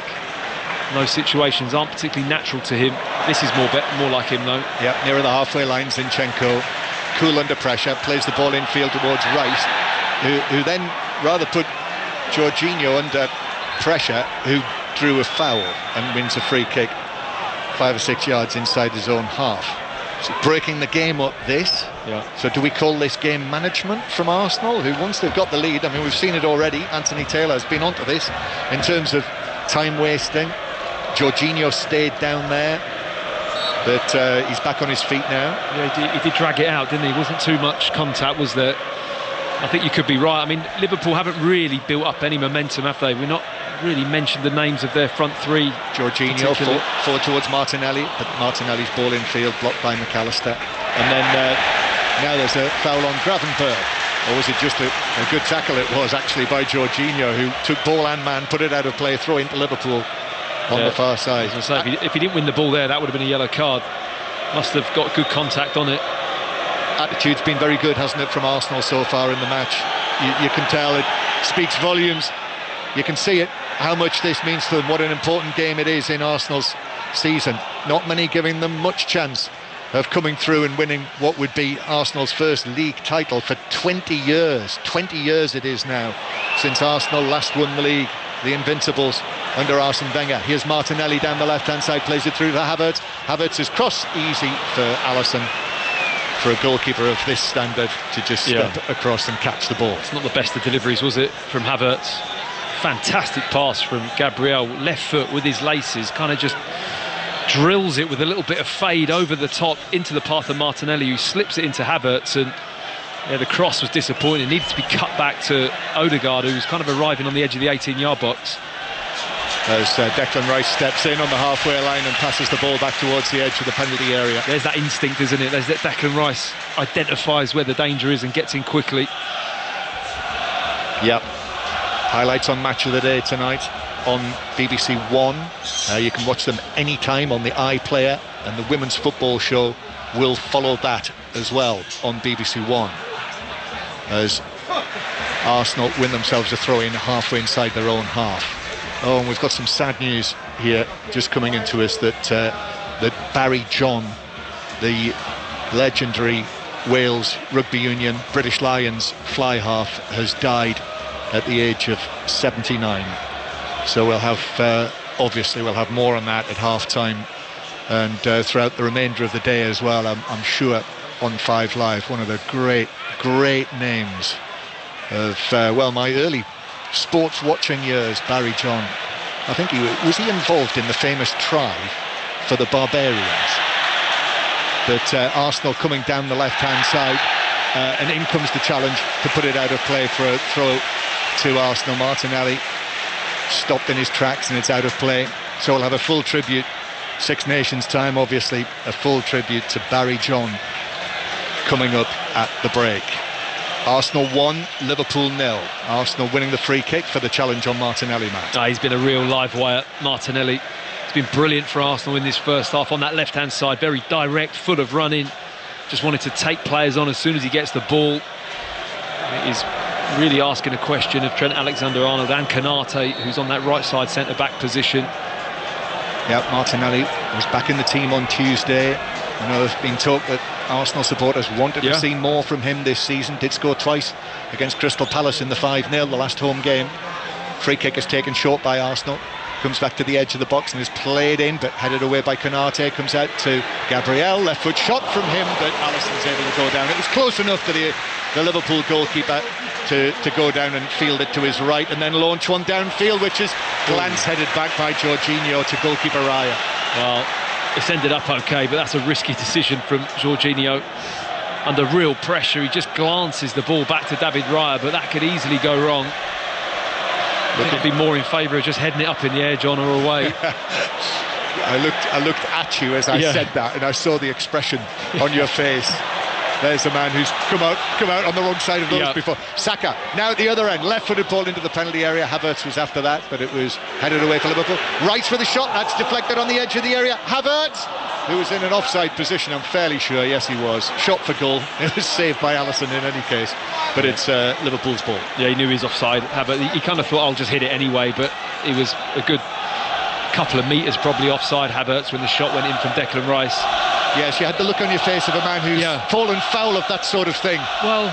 Those situations aren't particularly natural to him. This is more like him, though. Yeah, nearer the halfway line, Zinchenko, cool under pressure, plays the ball infield towards Rice, who then rather put Jorginho under pressure, who drew a foul and wins a free kick 5 or 6 yards inside his own half. So breaking the game up this. Yeah. So do we call this game management from Arsenal, who once they've got the lead, I mean, we've seen it already, Anthony Taylor has been onto this in terms of time wasting. Jorginho stayed down there, but he's back on his feet now. Yeah, he did drag it out, didn't he? Wasn't too much contact, was there? I think you could be right. I mean, Liverpool haven't really built up any momentum, have they? We've not really mentioned the names of their front three. Jorginho forward towards Martinelli, but Martinelli's ball in field blocked by McAllister. And then now there's a foul on Gravenberg. Or was it just A good tackle it was actually by Jorginho, who took ball and man, put it out of play, throw into Liverpool on the far side. I was gonna say, if he didn't win the ball there, that would have been a yellow card. Must have got good contact on it. Attitude's been very good, hasn't it, from Arsenal so far in the match. You can tell it speaks volumes. You can see it, how much this means to them, what an important game it is in Arsenal's season. Not many giving them much chance of coming through and winning what would be Arsenal's first league title for 20 years. 20 years it is now since Arsenal last won the league, the Invincibles, under Arsene Wenger. Here's Martinelli down the left-hand side, plays it through to Havertz. Havertz's cross, easy for Alisson. For a goalkeeper of this standard to just step across and catch the ball. It's not the best of deliveries, was it, from Havertz? Fantastic pass from Gabriel, left foot with his laces, kind of just drills it with a little bit of fade over the top into the path of Martinelli, who slips it into Havertz, and the cross was disappointing. It needed to be cut back to Odegaard, who was kind of arriving on the edge of the 18-yard box. As Declan Rice steps in on the halfway line and passes the ball back towards the edge of the penalty area. There's that instinct, isn't it? There's that Declan Rice identifies where the danger is and gets in quickly. Yep. Highlights on Match of the Day tonight on BBC One. You can watch them anytime on the iPlayer, and the Women's Football Show will follow that as well on BBC One, as Arsenal win themselves a throw-in halfway inside their own half. Oh, and we've got some sad news here just coming into us that Barry John, the legendary Wales Rugby Union British Lions fly half, has died at the age of 79. So we'll have, obviously we'll have more on that at half-time and throughout the remainder of the day as well, I'm sure, on 5 Live. One of the great names of, well, my early sports watching years, Barry John. I think was he involved in the famous try for the Barbarians? But Arsenal coming down the left-hand side, and in comes the challenge to put it out of play for a throw to Arsenal. Martinelli stopped in his tracks and it's out of play. So we'll have a full tribute, Six Nations time, obviously, a full tribute to Barry John coming up at the break. Arsenal 1, Liverpool 0. Arsenal winning the free kick for the challenge on Martinelli, Matt. He's been a real live wire, Martinelli. It's been brilliant for Arsenal in this first half on that left-hand side, very direct, full of running. Just wanted to take players on as soon as he gets the ball. He's really asking a question of Trent Alexander-Arnold and Konate, who's on that right side centre-back position. Yeah, Martinelli was back in the team on Tuesday. I know there's been talk that Arsenal supporters wanted to see more from him this season. Did score twice against Crystal Palace in the 5-0, the last home game. Free kick is taken short by Arsenal. Comes back to the edge of the box and is played in, but headed away by Konate. Comes out to Gabriel, left foot shot from him, but Alisson's able to go down. It was close enough for the Liverpool goalkeeper to go down and field it to his right, and then launch one downfield, which is glance headed back by Jorginho to goalkeeper Raya. Well, it's ended up okay, but that's a risky decision from Jorginho. Under real pressure, he just glances the ball back to David Raya, but that could easily go wrong. It'd be more in favour of just heading it up in the air, John, or away. I looked at you as I said that, and I saw the expression on your face. There's a man who's come out on the wrong side of those before. Saka, now at the other end, left-footed ball into the penalty area. Havertz was after that, but it was headed away for Liverpool. Right for the shot, that's deflected on the edge of the area. Havertz, who was in an offside position, I'm fairly sure, yes he was. Shot for goal, it was saved by Alisson in any case, but it's Liverpool's ball. Yeah, he knew he was offside, Havertz. He kind of thought, I'll just hit it anyway, but he was a good couple of metres probably offside, Havertz, when the shot went in from Declan Rice. Yes, you had the look on your face of a man who's fallen foul of that sort of thing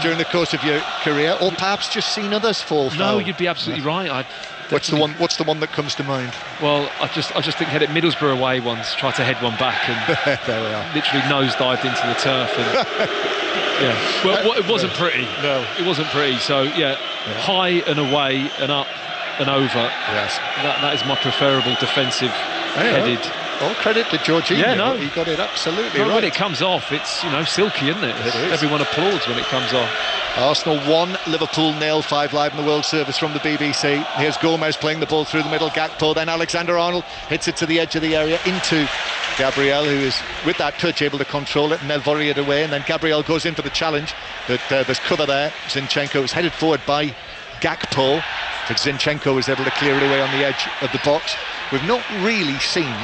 during the course of your career, or perhaps just seen others fall foul. No, you'd be absolutely right. What's the one that comes to mind? Well, I just think had it Middlesbrough away once, tried to head one back and there we are. Literally nosedived into the turf. And, well, it wasn't pretty. No, it wasn't pretty. So high and away and up and over. Yes, that is my preferable defensive headed. All credit to Jorginho. He got it absolutely right. When it comes off, it's silky, isn't it? It is. Everyone applauds when it comes off. Arsenal 1, Liverpool 0, 5 live in the World Service from the BBC. Here's Gomez playing the ball through the middle, Gakpo, then Alexander-Arnold hits it to the edge of the area into Gabriel, who is, with that touch, able to control it, and they'll volley it away, and then Gabriel goes in for the challenge, but there's cover there. Zinchenko is headed forward by Gakpo, but Zinchenko is able to clear it away on the edge of the box. We've not really seen,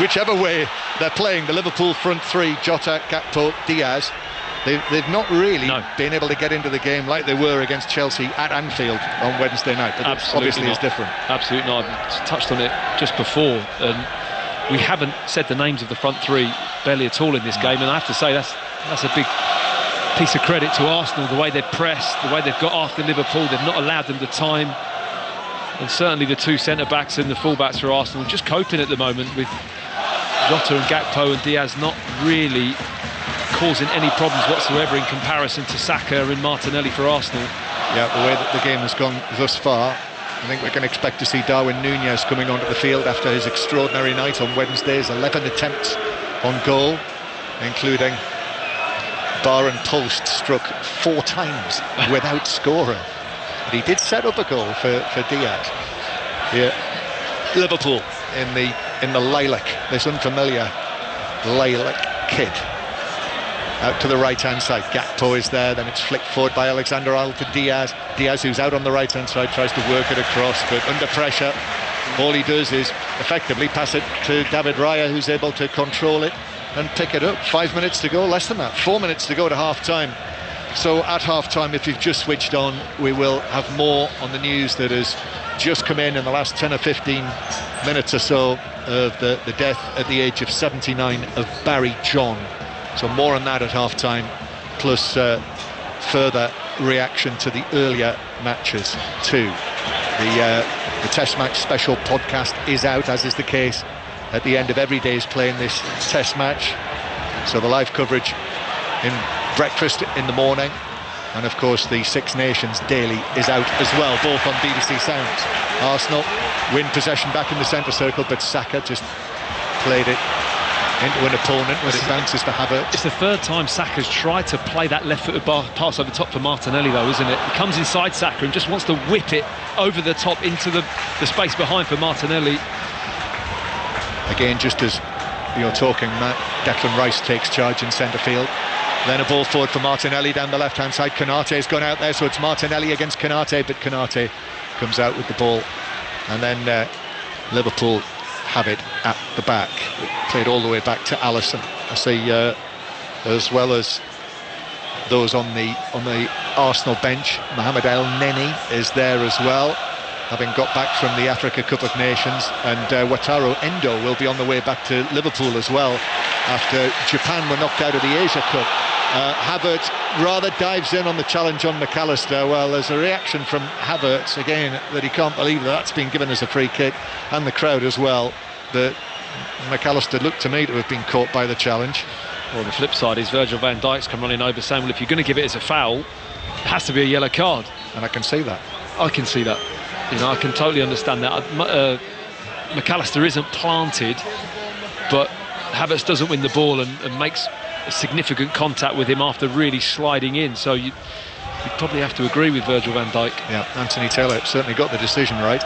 whichever way they're playing, the Liverpool front three, Jota, Gakpo, Diaz, they've not really been able to get into the game like they were against Chelsea at Anfield on Wednesday night, but obviously it's different. Absolutely not. I touched on it just before, and we haven't said the names of the front three barely at all in this game, and I have to say that's a big piece of credit to Arsenal, the way they've pressed, the way they've got after Liverpool. They've not allowed them the time, and certainly the two centre-backs and the full-backs for Arsenal just coping at the moment with Jota and Gakpo and Diaz not really causing any problems whatsoever in comparison to Saka and Martinelli for Arsenal. Yeah, the way that the game has gone thus far, I think we can expect to see Darwin Núñez coming onto the field after his extraordinary night on Wednesday's 11 attempts on goal, including bar and post struck 4 times without scoring. But he did set up a goal for Diaz. Yeah, Liverpool in the lilac, this unfamiliar lilac kit. Out to the right-hand side, Gakpo is there, then it's flicked forward by Alexander-Arnold to Diaz. Diaz, who's out on the right-hand side, tries to work it across, but under pressure, all he does is effectively pass it to David Raya, who's able to control it and pick it up. 5 minutes to go, less than that, 4 minutes to go to half-time. So at half-time, if you've just switched on, we will have more on the news that has just come in the last 10 or 15 minutes or so of the death at the age of 79 of Barry John. So more on that at half-time, plus further reaction to the earlier matches too. The Test Match special podcast is out, as is the case at the end of every day's play in this Test Match. So the live coverage in breakfast in the morning, and of course the Six Nations Daily is out as well, both on BBC Sounds. Arsenal win possession back in the centre circle, but Saka just played it into an opponent as it bounces for Havertz. It's the third time Saka's tried to play that left-footed pass over the top for Martinelli, though, isn't it? He comes inside Saka and just wants to whip it over the top into the space behind for Martinelli. Again, just as you're talking, Matt, Declan Rice takes charge in centre field. Then a ball forward for Martinelli down the left-hand side. Konate's gone out there, so it's Martinelli against Konate, but Konate comes out with the ball. And then Liverpool have it at the back. It played all the way back to Alisson. I see, as well as those on the Arsenal bench, Mohamed El Neni is there as well, having got back from the Africa Cup of Nations, and Wataru Endo will be on the way back to Liverpool as well after Japan were knocked out of the Asia Cup. Havertz rather dives in on the challenge on McAllister. Well, there's a reaction from Havertz again that he can't believe that's been given as a free kick, and the crowd as well, that McAllister looked to me to have been caught by the challenge. Well, the flip side is Virgil van Dijk's come running over saying, well, if you're going to give it as a foul, it has to be a yellow card. And I can see that. I can see that. You know, I can totally understand that. McAllister isn't planted, but Havertz doesn't win the ball and makes a significant contact with him after really sliding in. So you'd probably have to agree with Virgil van Dijk. Yeah, Anthony Taylor certainly got the decision right,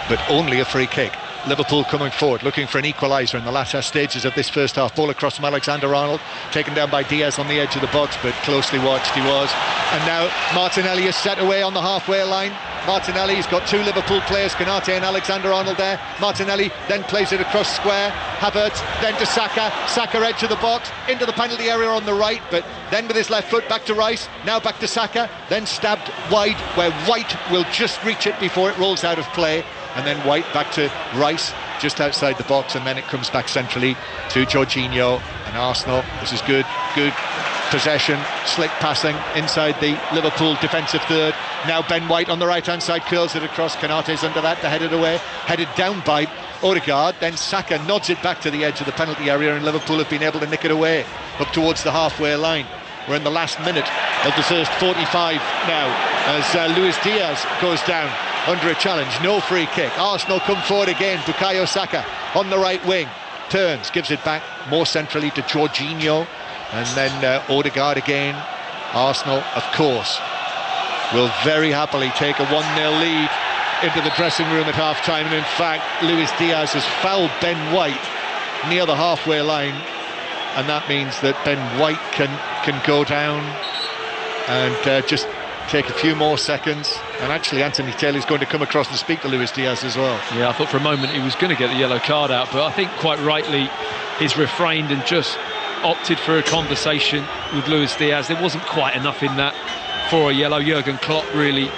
but only a free kick. Liverpool coming forward, looking for an equaliser in the latter stages of this first half. Ball across from Alexander-Arnold, taken down by Diaz on the edge of the box, but closely watched he was. And now Martinelli is set away on the halfway line. Martinelli's got two Liverpool players, Konate and Alexander-Arnold there. Martinelli then plays it across square. Havertz then to Saka. Saka edge of the box, into the penalty area on the right, but then with his left foot back to Rice. Now back to Saka, then stabbed wide, where White will just reach it before it rolls out of play. And then White back to Rice, just outside the box, and then it comes back centrally to Jorginho and Arsenal. This is good possession, slick passing inside the Liverpool defensive third. Now Ben White on the right-hand side curls it across. Konate's under that to head it away, headed down by Odegaard. Then Saka nods it back to the edge of the penalty area, and Liverpool have been able to nick it away up towards the halfway line. We're in the last minute of the first 45 now, as Luis Diaz goes down under a challenge. No free kick. Arsenal come forward again. Bukayo Saka on the right wing, turns, gives it back more centrally to Jorginho, and then Odegaard again Arsenal, of course, will very happily take a 1-0 lead into the dressing room at half-time, and in fact Luis Diaz has fouled Ben White near the halfway line, and that means that Ben White can go down and just take a few more seconds. And actually Anthony Taylor's going to come across and speak to Luis Diaz as well. Yeah, I thought for a moment he was going to get the yellow card out, but I think quite rightly he's refrained and just opted for a conversation with Luis Diaz. There wasn't quite enough in that for a yellow. Jurgen Klopp really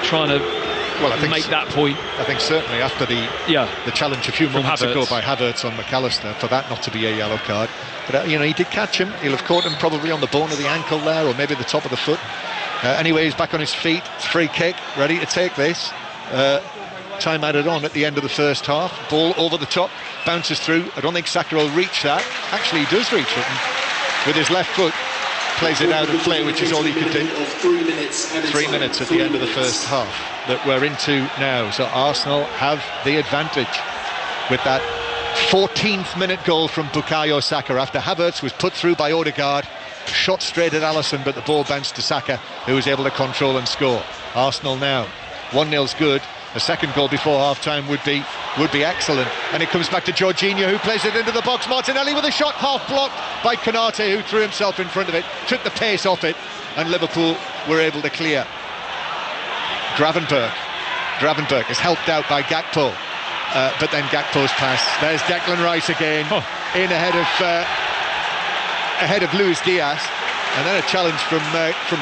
trying to make that point. I think certainly after the challenge a few moments ago by Havertz on McAllister, for that not to be a yellow card. But he did catch him. He'll have caught him probably on the bone of the ankle there, or maybe the top of the foot. Anyway, he's back on his feet. Free kick, ready to take this. Time added on at the end of the first half. Ball over the top, bounces through. I don't think Saka will reach that. Actually, he does reach it. And with his left foot, plays it out of play, which is all he could do. 3 minutes at the end of the first half that we're into now. So Arsenal have the advantage with that 14th minute goal from Bukayo Saka after Havertz was put through by Odegaard. Shot straight at Alisson, but the ball bounced to Saka, who was able to control and score. Arsenal now 1-0's good. A second goal before half-time would be excellent. And it comes back to Jorginho, who plays it into the box. Martinelli with a shot, half blocked by Konate, who threw himself in front of it, took the pace off it, and Liverpool were able to clear. Gravenberch is helped out by Gakpo, but then Gakpo's pass. There's Declan Rice again, in ahead of Luis Diaz, and then a challenge from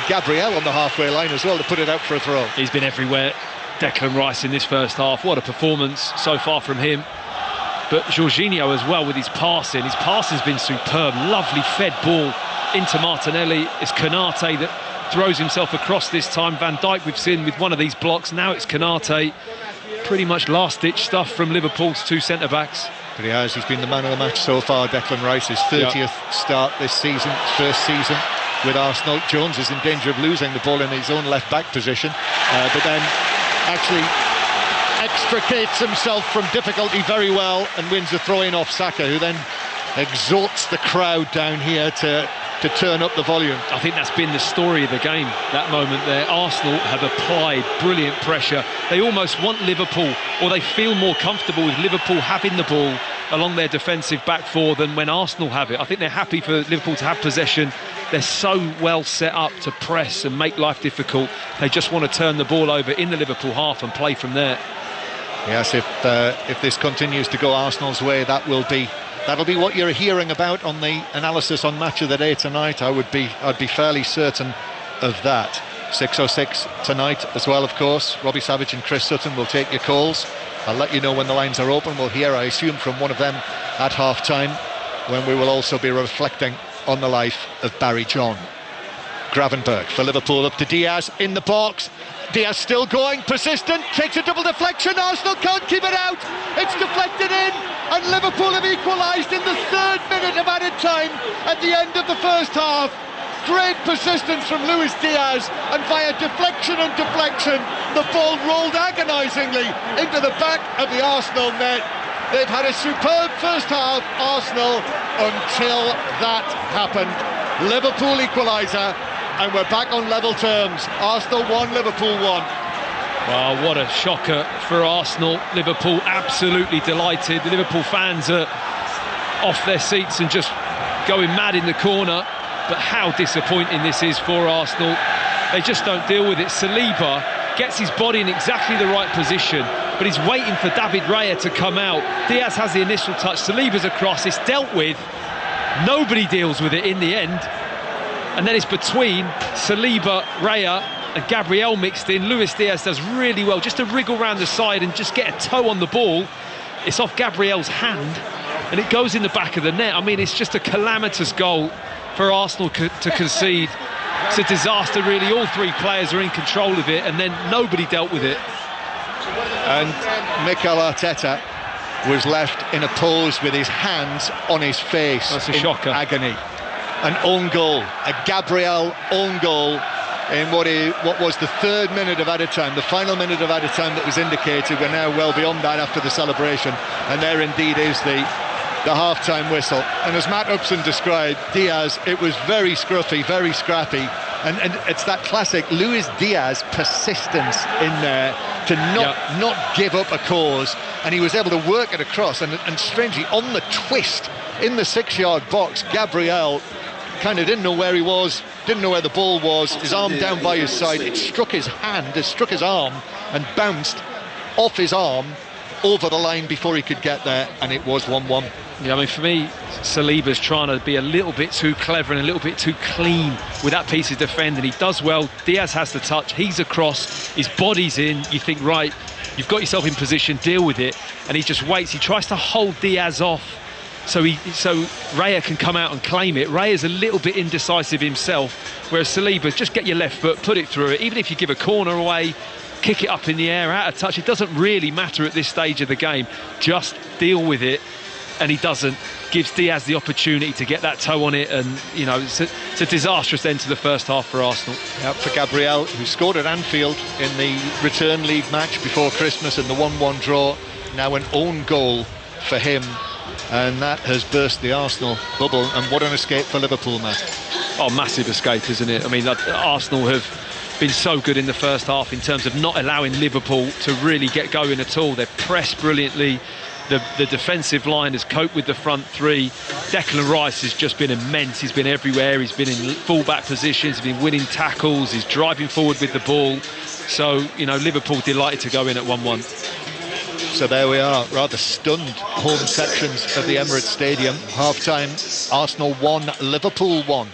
Gabriel on the halfway line as well to put it out for a throw. He's been everywhere, Declan Rice, in this first half. What a performance so far from him. But Jorginho as well with his passing. His passing's been superb. Lovely fed ball into Martinelli. It's Konate that throws himself across this time. Van Dijk we've seen with one of these blocks. Now it's Konate. Pretty much last-ditch stuff from Liverpool's two centre-backs. But he's been the man of the match so far. Declan Rice, his 30th start this season, first season with Arsenal. Jones is in danger of losing the ball in his own left-back position, but then actually extricates himself from difficulty very well and wins the throw-in off Saka, who then exhorts the crowd down here to turn up the volume. I think that's been the story of the game, that moment there. Arsenal have applied brilliant pressure. They almost want Liverpool, or they feel more comfortable with Liverpool having the ball along their defensive back four than when Arsenal have it. I think they're happy for Liverpool to have possession. They're so well set up to press and make life difficult. They just want to turn the ball over in the Liverpool half and play from there. Yes, if this continues to go Arsenal's way, that'll be what you're hearing about on the analysis on Match of the Day tonight. I'd be fairly certain of that. 6:06 tonight as well, of course. Robbie Savage and Chris Sutton will take your calls. I'll let you know when the lines are open. We'll hear, I assume, from one of them at half-time, when we will also be reflecting on the life of Barry John. Gravenberch for Liverpool, up to Diaz in the box. Diaz still going, persistent, takes a double deflection. Arsenal can't keep it out. It's deflected in, and Liverpool have equalised in the 3rd minute of added time at the end of the first half. Great persistence from Luis Diaz, and via deflection and deflection, the ball rolled agonisingly into the back of the Arsenal net. They've had a superb first half, Arsenal, until that happened. Liverpool equaliser, and we're back on level terms. Arsenal 1, Liverpool 1. Wow, what a shocker for Arsenal. Liverpool absolutely delighted. The Liverpool fans are off their seats and just going mad in the corner. But how disappointing this is for Arsenal. They just don't deal with it. Saliba gets his body in exactly the right position, but he's waiting for David Raya to come out. Diaz has the initial touch. Saliba's across. It's dealt with. Nobody deals with it in the end. And then it's between Saliba, Raya and Gabriel mixed in. Luis Diaz does really well just to wriggle round the side and just get a toe on the ball. It's off Gabriel's hand and it goes in the back of the net. I mean, it's just a calamitous goal for Arsenal to concede. It's a disaster, really. All three players are in control of it, and then nobody dealt with it. And Mikel Arteta was left in a pose with his hands on his face. That's a shocker. Agony. An own goal, a Gabriel own goal in what was the 3rd minute of added time, the final minute of added time that was indicated. We're now well beyond that after the celebration, and there indeed is the the half-time whistle. And as Matt Upson described, Diaz, it was very scruffy, very scrappy. And it's that classic Luis Diaz persistence in there to not give up a cause. And he was able to work it across. And strangely, on the twist in the 6-yard box, Gabriel kind of didn't know where he was, didn't know where the ball was, his arm down by his side. It struck his hand, it struck his arm and bounced off his arm over the line before he could get there, and it was 1-1. Yeah, I mean, for me, Saliba's trying to be a little bit too clever and a little bit too clean with that piece of defending. He does well. Diaz has the touch. He's across. His body's in. You think, right, you've got yourself in position, deal with it. And he just waits. He tries to hold Diaz off so Raya can come out and claim it. Raya's a little bit indecisive himself, whereas Saliba, just get your left foot, put it through it. Even if you give a corner away, kick it up in the air, out of touch, it doesn't really matter at this stage of the game. Just deal with it. And he doesn't. Gives Diaz the opportunity to get that toe on it, and you know, it's a disastrous end to the first half for Arsenal. Yeah, for Gabriel, who scored at Anfield in the return league match before Christmas in the 1-1 draw, now an own goal for him, and that has burst the Arsenal bubble. And what an escape for Liverpool, Matt. Oh, massive escape, isn't it? I mean, Arsenal have been so good in the first half in terms of not allowing Liverpool to really get going at all. They've pressed brilliantly. The defensive line has coped with the front three. Declan Rice has just been immense. He's been everywhere. He's been in full-back positions. He's been winning tackles. He's driving forward with the ball. So, you know, Liverpool delighted to go in at 1-1. So there we are, rather stunned home sections of the Emirates Stadium. Half-time, Arsenal 1, Liverpool 1.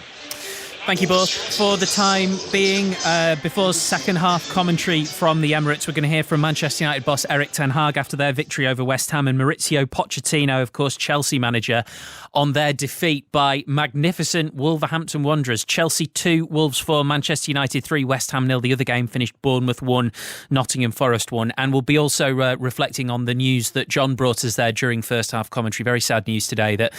Thank you both. For the time being, before second half commentary from the Emirates, we're going to hear from Manchester United boss Erik ten Hag after their victory over West Ham, and Maurizio Pochettino, of course, Chelsea manager, on their defeat by magnificent Wolverhampton Wanderers. Chelsea 2, Wolves 4, Manchester United 3, West Ham 0. The other game finished Bournemouth 1, Nottingham Forest 1. And we'll be also reflecting on the news that John brought us there during first half commentary. Very sad news today that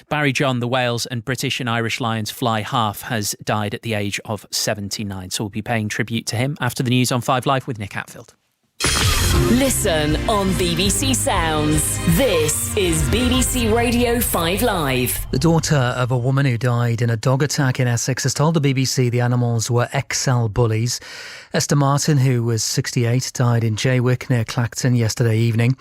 Barry John, the Wales and British and Irish Lions fly half, has died at the age of 79. So we'll be paying tribute to him after the news on 5 Live with Nick Hatfield. Listen on BBC Sounds. This is BBC Radio 5 Live. The daughter of a woman who died in a dog attack in Essex has told the BBC the animals were XL bullies. Esther Martin, who was 68, died in Jaywick near Clacton yesterday evening.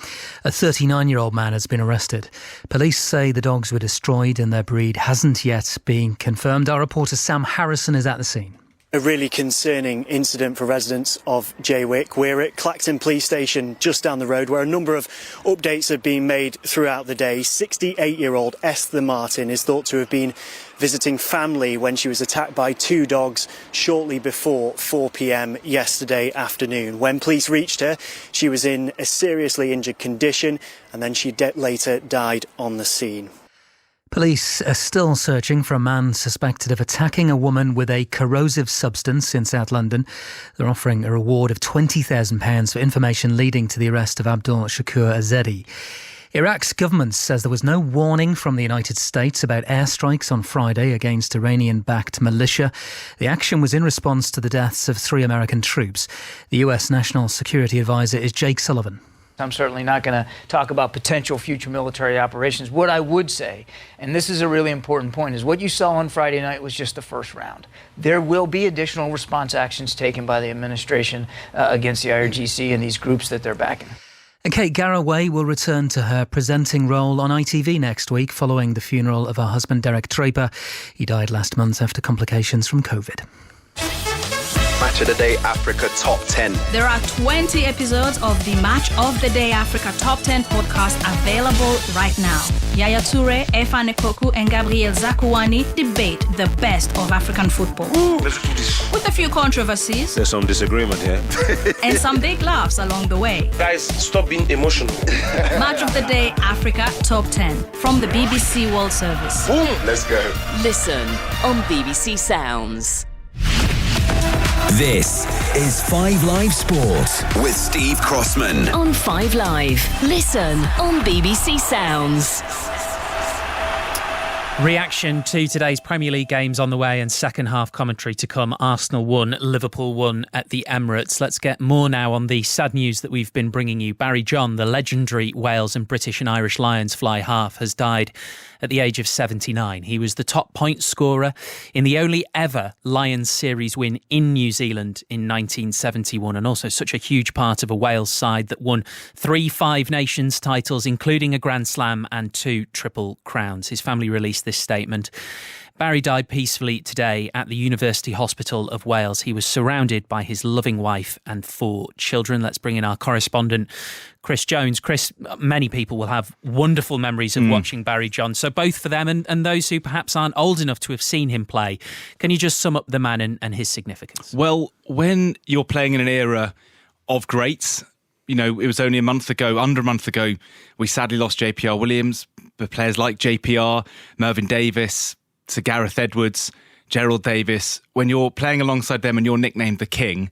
A 39-year-old man has been arrested. Police say the dogs were destroyed and their breed hasn't yet been confirmed. Our reporter Sam Harrison is at the scene. A really concerning incident for residents of Jaywick. We're at Clacton Police Station just down the road, where a number of updates have been made throughout the day. 68-year-old Esther Martin is thought to have been visiting family when she was attacked by 2 dogs shortly before 4 p.m. yesterday afternoon. When police reached her, she was in a seriously injured condition, and then she later died on the scene. Police are still searching for a man suspected of attacking a woman with a corrosive substance in South London. They're offering a reward of £20,000 for information leading to the arrest of Abdul Shakur Azedi. Iraq's government says there was no warning from the United States about airstrikes on Friday against Iranian-backed militia. The action was in response to the deaths of 3 American troops. The US National Security Advisor is Jake Sullivan. I'm certainly not going to talk about potential future military operations. What I would say, and this is a really important point, is what you saw on Friday night was just the first round. There will be additional response actions taken by the administration against the IRGC and these groups that they're backing. And Kate Garraway will return to her presenting role on ITV next week following the funeral of her husband Derek Draper. He died last month after complications from COVID. Match of the Day Africa Top 10. There are 20 episodes of the Match of the Day Africa Top 10 podcast available right now. Yaya Toure, Efa Nekoku and Gabriel Zakuani debate the best of African football. Let's do this. With a few controversies. There's some disagreement here. And some big laughs along the way. Guys, stop being emotional. Match of the Day Africa Top 10 from the BBC World Service. Boom, let's go. Listen on BBC Sounds. This is 5 Live Sport with Steve Crossman. On 5 Live. Listen on BBC Sounds. Reaction to today's Premier League games on the way and second half commentary to come. Arsenal won, Liverpool won at the Emirates. Let's get more now on the sad news that we've been bringing you. Barry John, the legendary Wales and British and Irish Lions fly half, has died at the age of 79. He was the top point scorer in the only ever Lions series win in New Zealand in 1971, and also such a huge part of a Wales side that won 3 Five Nations titles, including a Grand Slam and 2 Triple Crowns. His family released this statement. Barry died peacefully today at the University Hospital of Wales. He was surrounded by his loving wife and 4 children. Let's bring in our correspondent, Chris Jones. Chris, many people will have wonderful memories of watching Barry John. So both for them and those who perhaps aren't old enough to have seen him play, can you just sum up the man and his significance? Well, when you're playing in an era of greats, you know, it was only under a month ago, we sadly lost JPR Williams, but players like JPR, Mervyn Davies, Sir Gareth Edwards, Gerald Davis. When you're playing alongside them and you're nicknamed the King,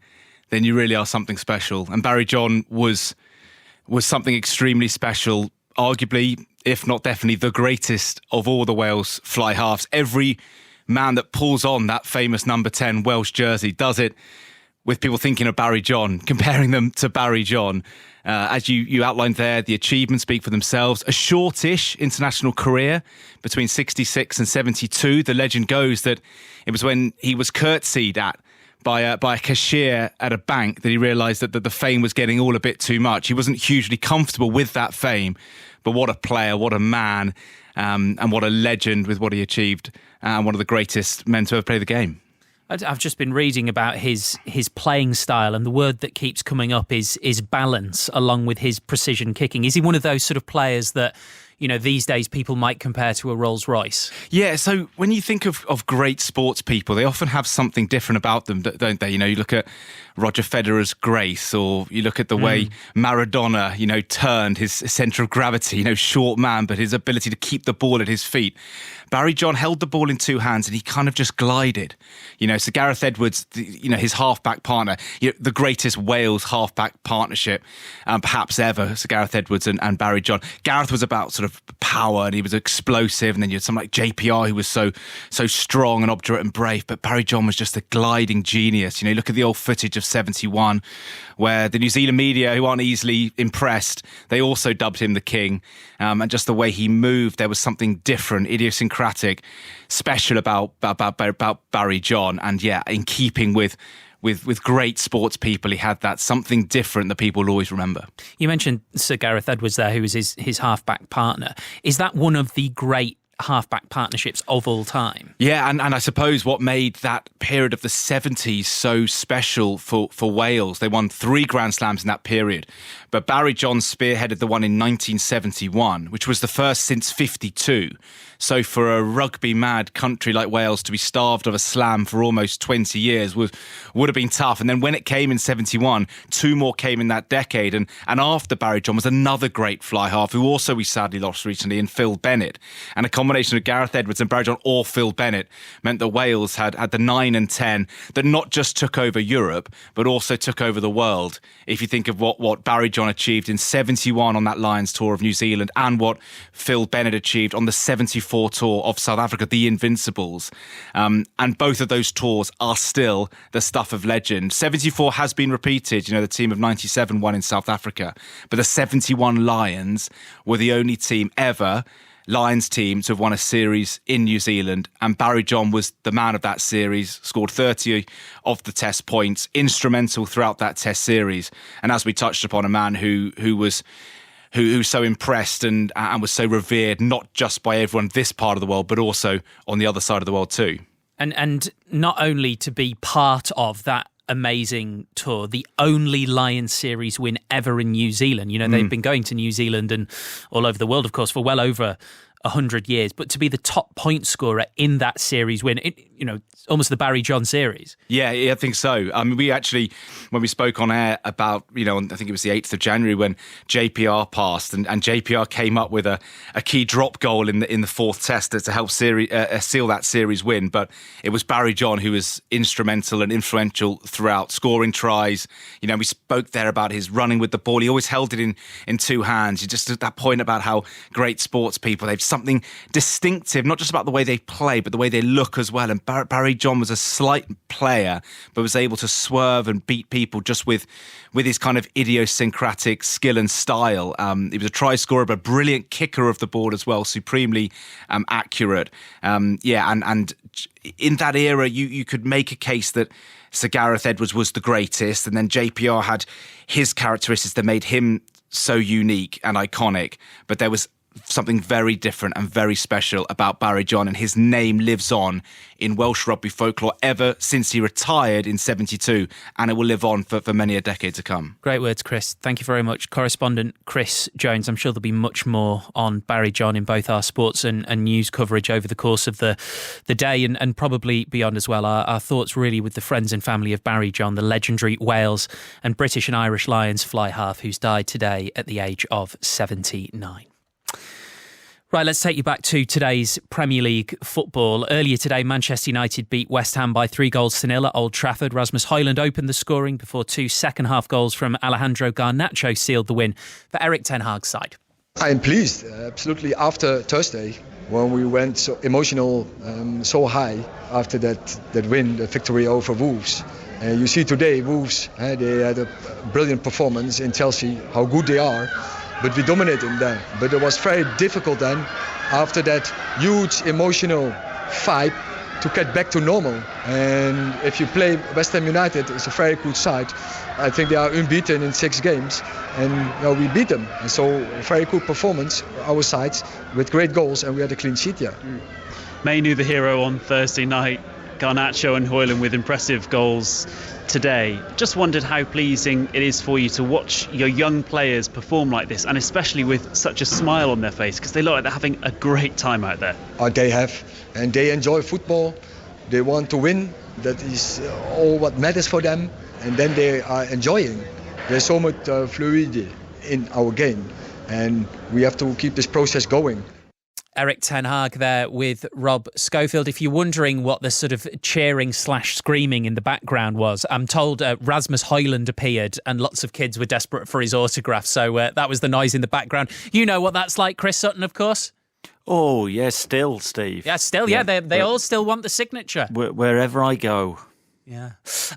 then you really are something special. And Barry John was something extremely special, arguably, if not definitely, the greatest of all the Wales fly halves. Every man that pulls on that famous number 10 Welsh jersey does it with people thinking of Barry John, comparing them to Barry John. As you outlined there, the achievements speak for themselves. A shortish international career between 66 and 72. The legend goes that it was when he was curtsied at by a cashier at a bank that he realised that the fame was getting all a bit too much. He wasn't hugely comfortable with that fame, but what a player, what a man, and what a legend with what he achieved, and one of the greatest men to ever play the game. I've just been reading about his playing style, and the word that keeps coming up is balance, along with his precision kicking. Is he one of those sort of players that, you know, these days people might compare to a Rolls Royce? Yeah, so when you think of great sports people, they often have something different about them, don't they? You know, you look at Roger Federer's grace, or you look at the way Maradona, you know, turned his centre of gravity, you know, short man, but his ability to keep the ball at his feet. Barry John held the ball in 2 hands and he kind of just glided. You know, Sir Gareth Edwards, you know, his half-back partner, you know, the greatest Wales half-back partnership perhaps ever, Sir Gareth Edwards and Barry John. Gareth was about sort of power and he was explosive, and then you had someone like JPR who was so strong and obdurate and brave, but Barry John was just a gliding genius. You know, look at the old footage of 71 where the New Zealand media, who aren't easily impressed, they also dubbed him the King, and just the way he moved, there was something different, idiosyncratic, special about Barry John. And yeah, in keeping with great sports people, he had that something different that people will always remember. You mentioned Sir Gareth Edwards there, who was his half-back partner. Is that one of the great half-back partnerships of all time? Yeah, and I suppose what made that period of the 70s so special for Wales, they won 3 Grand Slams in that period, but Barry John spearheaded the one in 1971, which was the first since 52. So for a rugby-mad country like Wales to be starved of a slam for almost 20 years would have been tough. And then when it came in 71, 2 more came in that decade. And after Barry John was another great fly-half, who also we sadly lost recently, in Phil Bennett. And a combination of Gareth Edwards and Barry John or Phil Bennett meant that Wales had the 9 and 10 that not just took over Europe, but also took over the world. If you think of what Barry John achieved in 71 on that Lions tour of New Zealand, and what Phil Bennett achieved on the 74 tour of South Africa, the Invincibles. And both of those tours are still the stuff of legend. 74 has been repeated. You know, the team of 97 won in South Africa, but the 71 Lions were the only team ever, Lions team, to have won a series in New Zealand. And Barry John was the man of that series, scored 30 of the test points, instrumental throughout that test series. And as we touched upon, a man who's so impressed and was so revered, not just by everyone this part of the world, but also on the other side of the world too. And not only to be part of that amazing tour, the only Lions series win ever in New Zealand. You know, they've been going to New Zealand and all over the world, of course, for well over 100 years, but to be the top point scorer in that series win, almost the Barry John series. Yeah, I think so. I mean, we actually, when we spoke on air about, I think it was the 8th of January when JPR passed, and JPR came up with a key drop goal in the fourth test to help seal that series win. But it was Barry John who was instrumental and influential throughout, scoring tries. We spoke there about his running with the ball. He always held it in two hands. You just at that point about how great sports people, they've something distinctive, not just about the way they play, but the way they look as well. And Barry John was a slight player, but was able to swerve and beat people just with his kind of idiosyncratic skill and style. He was a try scorer, but a brilliant kicker of the ball as well, supremely accurate. And in that era, you could make a case that Sir Gareth Edwards was the greatest, and then JPR had his characteristics that made him so unique and iconic. But there was something very different and very special about Barry John, and his name lives on in Welsh rugby folklore ever since he retired in 72, and it will live on for many a decade to come. Great words, Chris. Thank you very much. Correspondent Chris Jones. I'm sure there'll be much more on Barry John in both our sports and news coverage over the course of the day and probably beyond as well. Our thoughts really with the friends and family of Barry John, the legendary Wales and British and Irish Lions fly half who's died today at the age of 79. Right, let's take you back to today's Premier League football. Earlier today, Manchester United beat West Ham by 3-0 at Old Trafford. Rasmus Højlund opened the scoring before two second-half goals from Alejandro Garnacho sealed the win for Erik ten Hag's side. I am pleased, absolutely, after Thursday, when we went so emotional, so high after that win, the victory over Wolves. You see today, Wolves, they had a brilliant performance in Chelsea, how good they are. But we dominated them. But it was very difficult then, after that huge emotional fight, to get back to normal. And if you play West Ham United, it's a very good side. I think they are unbeaten in 6 games, and we beat them. And so a very good performance, our side, with great goals, and we had a clean sheet here. Mainu the hero on Thursday night, Garnacho and Højlund with impressive goals today. Just wondered how pleasing it is for you to watch your young players perform like this, and especially with such a smile on their face, because they look like they're having a great time out there. They have, and they enjoy football. They want to win. That is all what matters for them, and then they are enjoying. There's so much fluidity in our game, and we have to keep this process going. Erik ten Hag there with Rob Schofield. If you're wondering what the sort of cheering/screaming in the background was, I'm told Rasmus Højlund appeared and lots of kids were desperate for his autograph. So that was the noise in the background. You know what that's like, Chris Sutton, of course. Oh, yes, still, Steve. Yeah, still, yeah. They all still want the signature. Wherever I go. Yeah.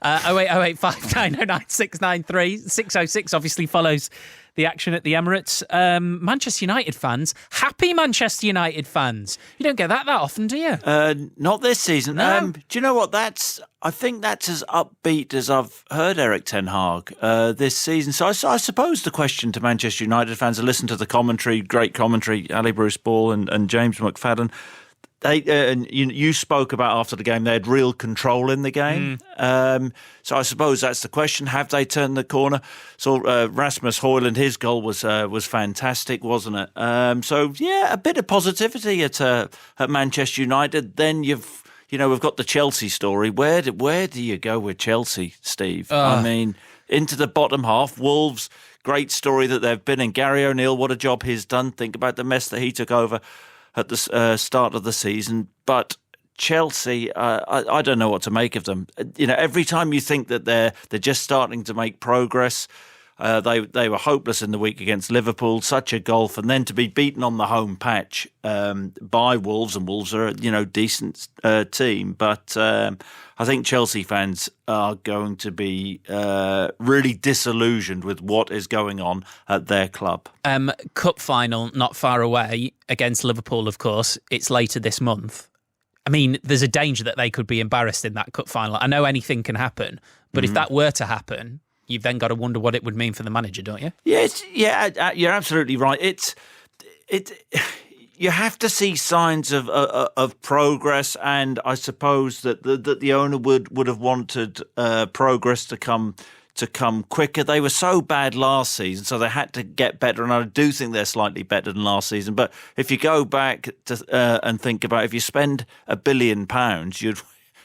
08085 909 693 606 obviously follows the action at the Emirates. Manchester United fans, happy Manchester United fans. You don't get that often, do you? Not this season. No. Do you know what? I think that's as upbeat as I've heard Erik ten Hag this season. So I suppose the question to Manchester United fans, I listened to the commentary, great commentary, Ali Bruce Ball and James McFadden. And you spoke about after the game they had real control in the game. So I suppose that's the question. Have they turned the corner? So Rasmus Højlund, his goal was fantastic, wasn't it? So yeah, a bit of positivity at Manchester United. Then we've got the Chelsea story. Where do you go with Chelsea, Steve? I mean, into the bottom half. Wolves, great story that they've been in. Gary O'Neill, what a job he's done. Think about the mess that he took over at the start of the season. But Chelsea, I don't know what to make of them. Every time you think that they're just starting to make progress, they were hopeless in the week against Liverpool, such a gulf, and then to be beaten on the home patch by Wolves, and Wolves are a decent team, but I think Chelsea fans are going to be really disillusioned with what is going on at their club. Cup final not far away against Liverpool, of course. It's later this month. I mean, there's a danger that they could be embarrassed in that cup final. I know anything can happen, but if that were to happen, you've then got to wonder what it would mean for the manager, don't you? Yeah, you're absolutely right. You have to see signs of progress, and I suppose that the owner would have wanted progress to come quicker. They were so bad last season, so they had to get better, and I do think they're slightly better than last season. But if you go back to and think about, if you spend £1 billion,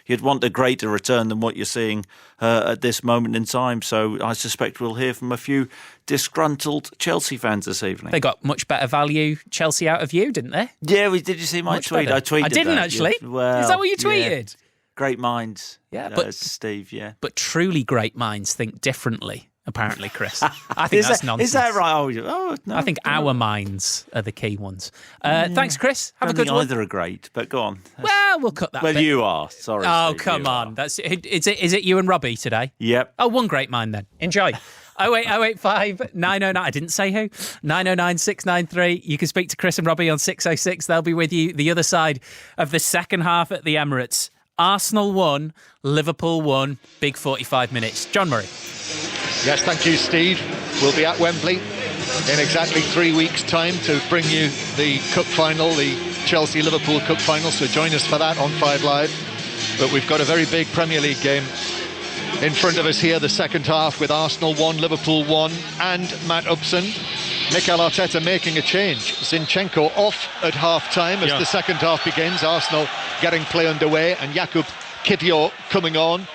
you'd want a greater return than what you're seeing at this moment in time. So I suspect we'll hear from a few disgruntled Chelsea fans this evening. They got much better value Chelsea out of you, didn't they? Yeah, did you see my tweet? Better. I tweeted I didn't that. actually. Well, is that what you tweeted? Yeah. Great minds. Yeah, but Steve, yeah. But truly great minds think differently, apparently, Chris. I think that's nonsense. Is that right? Oh no. I think our minds are the key ones. Thanks, Chris. Have a good one. Either are great, but go on. Well, we'll cut that Well, bit. you are. Sorry, Oh, Steve, come on. Is it you and Robbie today? Yep. Oh, one great mind then. Enjoy. 08085 909. I didn't say who. 909 693. You can speak to Chris and Robbie on 606. They'll be with you the other side of the second half at the Emirates. Arsenal won, Liverpool won. Big 45 minutes. John Murray. Yes, thank you, Steve. We'll be at Wembley in exactly 3 weeks' time to bring you the cup final, the Chelsea-Liverpool cup final. So join us for that on 5 Live. But we've got a very big Premier League game in front of us here, the second half, with Arsenal 1, Liverpool 1, and Matt Upson. Mikel Arteta making a change. Zinchenko off at half-time as the second half begins. Arsenal getting play underway, and Jakub Kiwior coming on.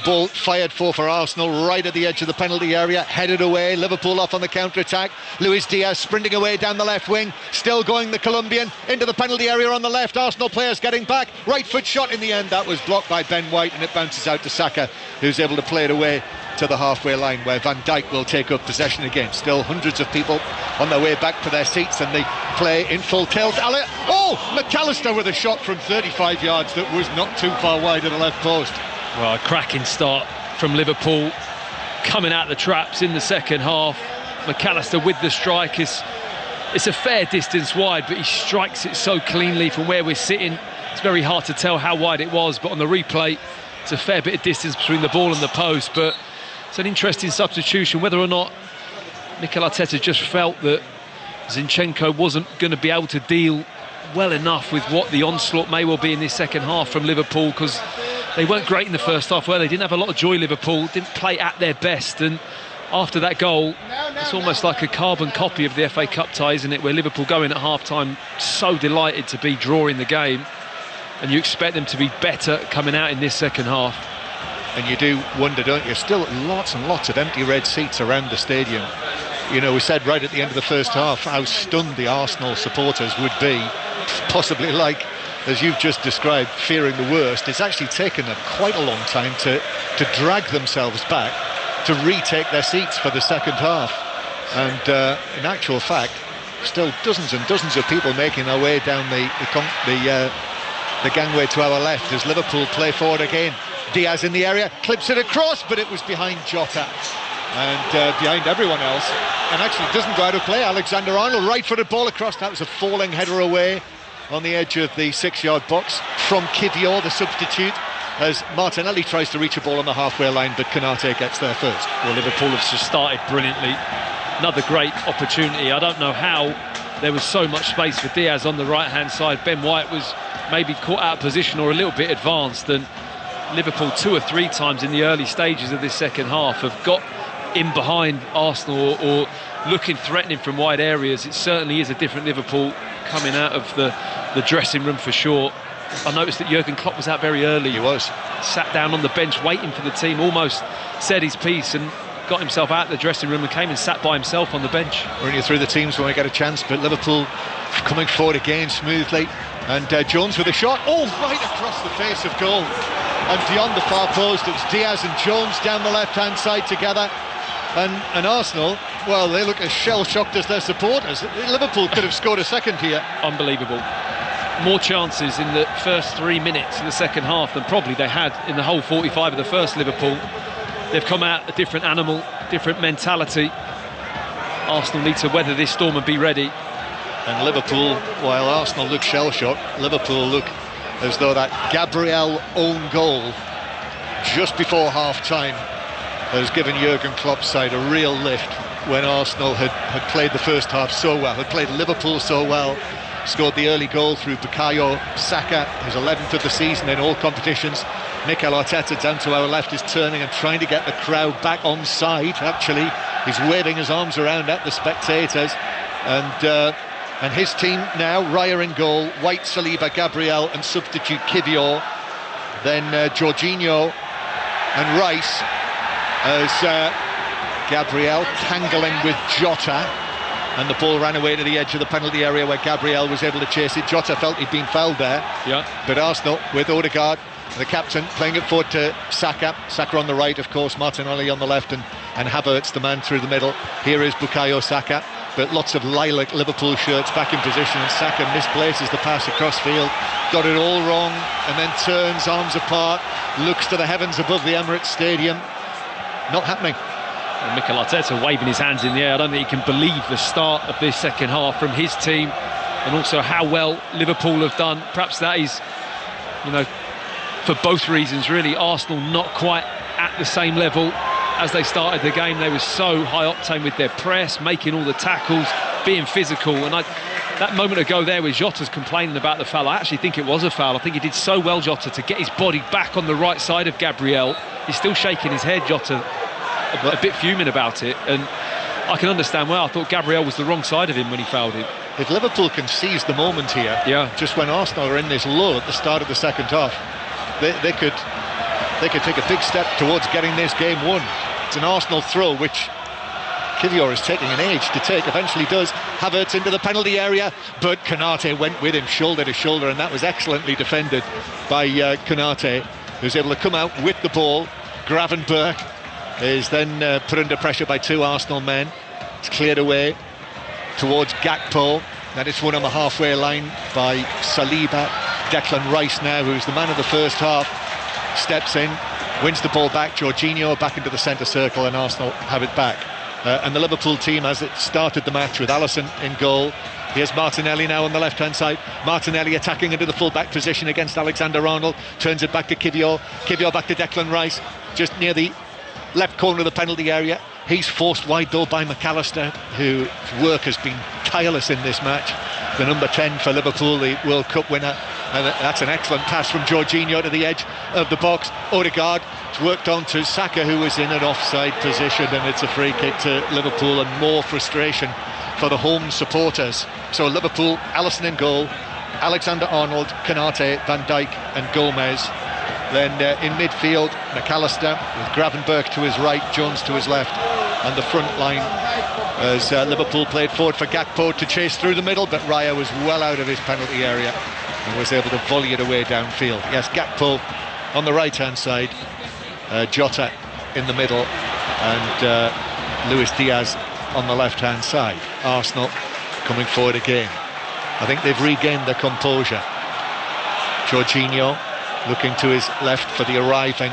Ball fired for Arsenal right at the edge of the penalty area, headed away. Liverpool off on the counter-attack. Luis Diaz sprinting away down the left wing, still going the Colombian into the penalty area on the left. Arsenal players getting back, right foot shot in the end. That was blocked by Ben White, and it bounces out to Saka, who's able to play it away to the halfway line, where Van Dijk will take up possession again. Still hundreds of people on their way back to their seats, and they play in full tilt. McAllister with a shot from 35 yards that was not too far wide of the left post. Well, a cracking start from Liverpool, coming out the traps in the second half. McAllister with the strike. It's a fair distance wide, but he strikes it so cleanly from where we're sitting. It's very hard to tell how wide it was, but on the replay, it's a fair bit of distance between the ball and the post. But it's an interesting substitution, whether or not Mikel Arteta just felt that Zinchenko wasn't going to be able to deal well enough with what the onslaught may well be in this second half from Liverpool, because they weren't great in the first half. Well, they didn't have a lot of joy, Liverpool, didn't play at their best, and after that goal, it's almost like a carbon copy of the FA Cup tie, isn't it, where Liverpool go in at half-time so delighted to be drawing the game, and you expect them to be better coming out in this second half. And you do wonder, don't you? Still lots and lots of empty red seats around the stadium. You know, we said right at the end of the first half how stunned the Arsenal supporters would be, possibly like, as you've just described, fearing the worst. It's actually taken them quite a long time to drag themselves back to retake their seats for the second half. And in actual fact, still dozens and dozens of people making their way down the gangway to our left as Liverpool play forward again. Diaz in the area, clips it across, but it was behind Jota and behind everyone else, and actually doesn't go out of play. Alexander-Arnold, right-footed ball across. That was a falling header away on the edge of the 6-yard box from Kiwior, the substitute, as Martinelli tries to reach a ball on the halfway line, but Konate gets there first. Well, Liverpool have just started brilliantly. Another great opportunity. I don't know how there was so much space for Diaz on the right-hand side. Ben White was maybe caught out of position or a little bit advanced, and Liverpool 2 or 3 times in the early stages of this second half have got in behind Arsenal or looking threatening from wide areas. It certainly is a different Liverpool coming out of the dressing room for sure. I noticed that Jurgen Klopp was out very early. He was. Sat down on the bench waiting for the team, almost said his piece and got himself out of the dressing room and came and sat by himself on the bench. We're only through the teams when we get a chance, but Liverpool coming forward again smoothly, and Jones with a shot, right across the face of goal and beyond the far post. It's Diaz and Jones down the left-hand side together, and Arsenal, well, they look as shell-shocked as their supporters. Liverpool could have scored a second here. Unbelievable. More chances in the first 3 minutes of the second half than probably they had in the whole 45 of the first Liverpool. They've come out a different animal, different mentality. Arsenal need to weather this storm and be ready. And Liverpool, while Arsenal look shell-shocked, Liverpool look as though that Gabriel own goal just before half-time has given Jurgen Klopp's side a real lift when Arsenal had played the first half so well, had played Liverpool so well, scored the early goal through Bukayo Saka, his 11th of the season in all competitions. Mikel Arteta down to our left is turning and trying to get the crowd back on side. Actually, he's waving his arms around at the spectators, and his team now, Raya in goal, White, Saliba, Gabriel and substitute Kiwior. then Jorginho and Rice, as Gabriel tangling with Jota, and the ball ran away to the edge of the penalty area where Gabriel was able to chase it. Jota felt he'd been fouled there, but Arsenal with Odegaard, the captain, playing it forward to Saka on the right, of course, Martinelli on the left, and Havertz the man through the middle. Here is Bukayo Saka, but lots of lilac Liverpool shirts back in position, and Saka misplaces the pass across field, got it all wrong, and then turns, arms apart, looks to the heavens above the Emirates Stadium. Not happening. And Mikel Arteta waving his hands in the air. I don't think he can believe the start of this second half from his team, and also how well Liverpool have done. Perhaps that is, for both reasons really. Arsenal not quite at the same level as they started the game. They were so high octane with their press, making all the tackles, being physical. And that moment ago there where Jota's complaining about the foul, I actually think it was a foul. I think he did so well, Jota, to get his body back on the right side of Gabriel. He's still shaking his head, Jota, a bit fuming about it, and I can understand why. I thought Gabriel was the wrong side of him when he fouled him. If Liverpool can seize the moment here, just when Arsenal are in this lull at the start of the second half, they could take a big step towards getting this game won. It's an Arsenal throw which Kivior is taking an age to take, eventually does. Havertz into the penalty area, but Konate went with him shoulder to shoulder, and that was excellently defended by Konate, who's able to come out with the ball. Gravenberch is then put under pressure by two Arsenal men. It's cleared away towards Gakpo. Then it's won on the halfway line by Saliba. Declan Rice now, who's the man of the first half, steps in, wins the ball back. Jorginho back into the centre circle, and Arsenal have it back. And the Liverpool team, as it started the match with Alisson in goal. Here's Martinelli now on the left-hand side. Martinelli attacking into the full-back position against Alexander-Arnold. Turns it back to Kivior. Kivior back to Declan Rice, just near the left corner of the penalty area. He's forced wide though by McAllister, whose work has been tireless in this match. The number 10 for Liverpool, the World Cup winner. And that's an excellent pass from Jorginho to the edge of the box. Odegaard, it's worked on to Saka, who was in an offside position, and it's a free kick to Liverpool, and more frustration for the home supporters. So Liverpool, Alisson in goal, Alexander-Arnold, Konate, Van Dijk and Gomez. Then in midfield, McAllister with Gravenberch to his right, Jones to his left, and the front line as Liverpool played forward for Gakpo to chase through the middle, but Raya was well out of his penalty area and was able to volley it away downfield. Yes, Gakpo on the right-hand side, Jota in the middle, and Luis Diaz on the left-hand side. Arsenal coming forward again. I think they've regained their composure. Jorginho looking to his left for the arriving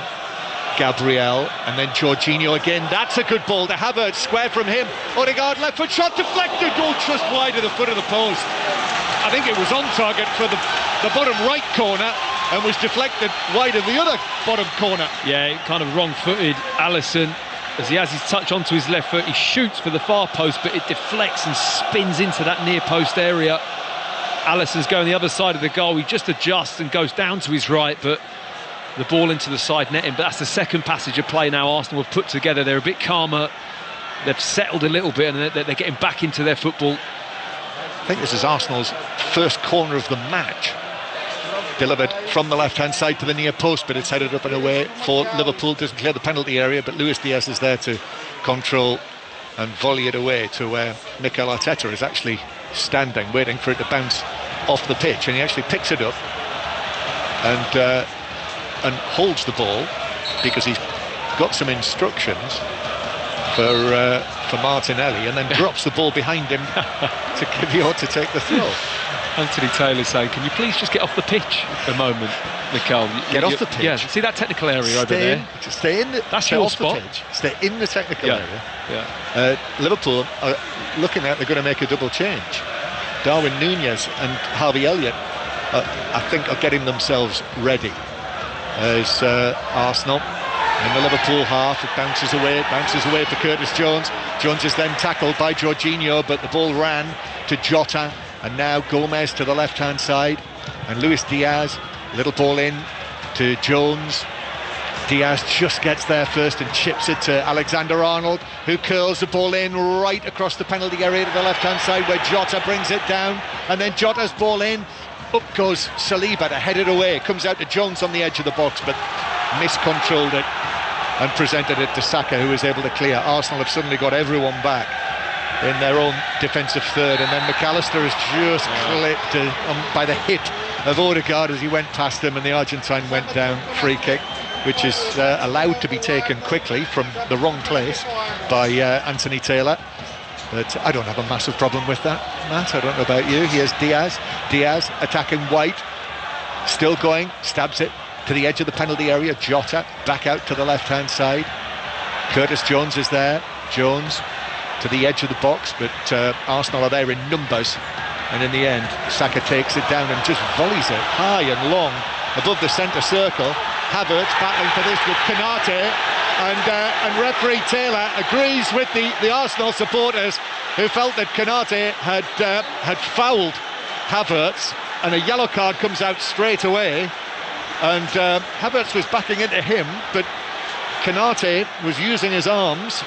Gabriel, and then Jorginho again. That's a good ball to Havertz, square from him. Odegaard left foot shot deflected, just wide of the foot of the post. I think it was on target for the bottom right corner and was deflected wide of the other bottom corner. Yeah, kind of wrong-footed. Alisson, as he has his touch onto his left foot, he shoots for the far post, but it deflects and spins into that near post area. Alisson's going the other side of the goal. He just adjusts and goes down to his right, but the ball into the side netting. But that's the second passage of play now Arsenal have put together. They're a bit calmer, they've settled a little bit, and they're getting back into their football. I think this is Arsenal's first corner of the match, delivered from the left-hand side to the near post, but it's headed up and away for Liverpool. Doesn't clear the penalty area, but Luis Diaz is there to control and volley it away to where Mikel Arteta is actually standing, waiting for it to bounce off the pitch, and he actually picks it up and holds the ball because he's got some instructions for Martinelli, and then drops the ball behind him to Kivior to take the throw. Anthony Taylor saying, can you please just get off the pitch a moment, Mikel? Get off the pitch? Yeah, see that technical area over there? Stay in. That's your spot. Stay in the technical area. Yeah. Liverpool are looking at, they're going to make a double change. Darwin Núñez and Harvey Elliott, I think, are getting themselves ready. As Arsenal in the Liverpool half, it bounces away for Curtis Jones. Jones is then tackled by Jorginho, but the ball ran to Jota, and now Gomez to the left-hand side, and Luis Diaz, little ball in to Jones. Diaz just gets there first and chips it to Alexander-Arnold, who curls the ball in right across the penalty area to the left-hand side, where Jota brings it down, and then Jota's ball in. Up goes Saliba to head it away. Comes out to Jones on the edge of the box, but miscontrolled it and presented it to Saka, who was able to clear. Arsenal have suddenly got everyone back in their own defensive third, and then McAllister is just clipped by the hit of Odegaard as he went past him, and the Argentine went down. Free kick, which is allowed to be taken quickly from the wrong place by Anthony Taylor. But I don't have a massive problem with that, Matt. I don't know about you. Here's Diaz. Diaz attacking White. Still going, stabs it to the edge of the penalty area. Jota back out to the left-hand side. Curtis Jones is there. Jones to the edge of the box, but Arsenal are there in numbers. And in the end, Saka takes it down and just volleys it high and long above the centre circle. Havertz battling for this with Konate, and referee Taylor agrees with the Arsenal supporters who felt that Konate had fouled Havertz, and a yellow card comes out straight away. And Havertz was backing into him, but Konate was using his arms,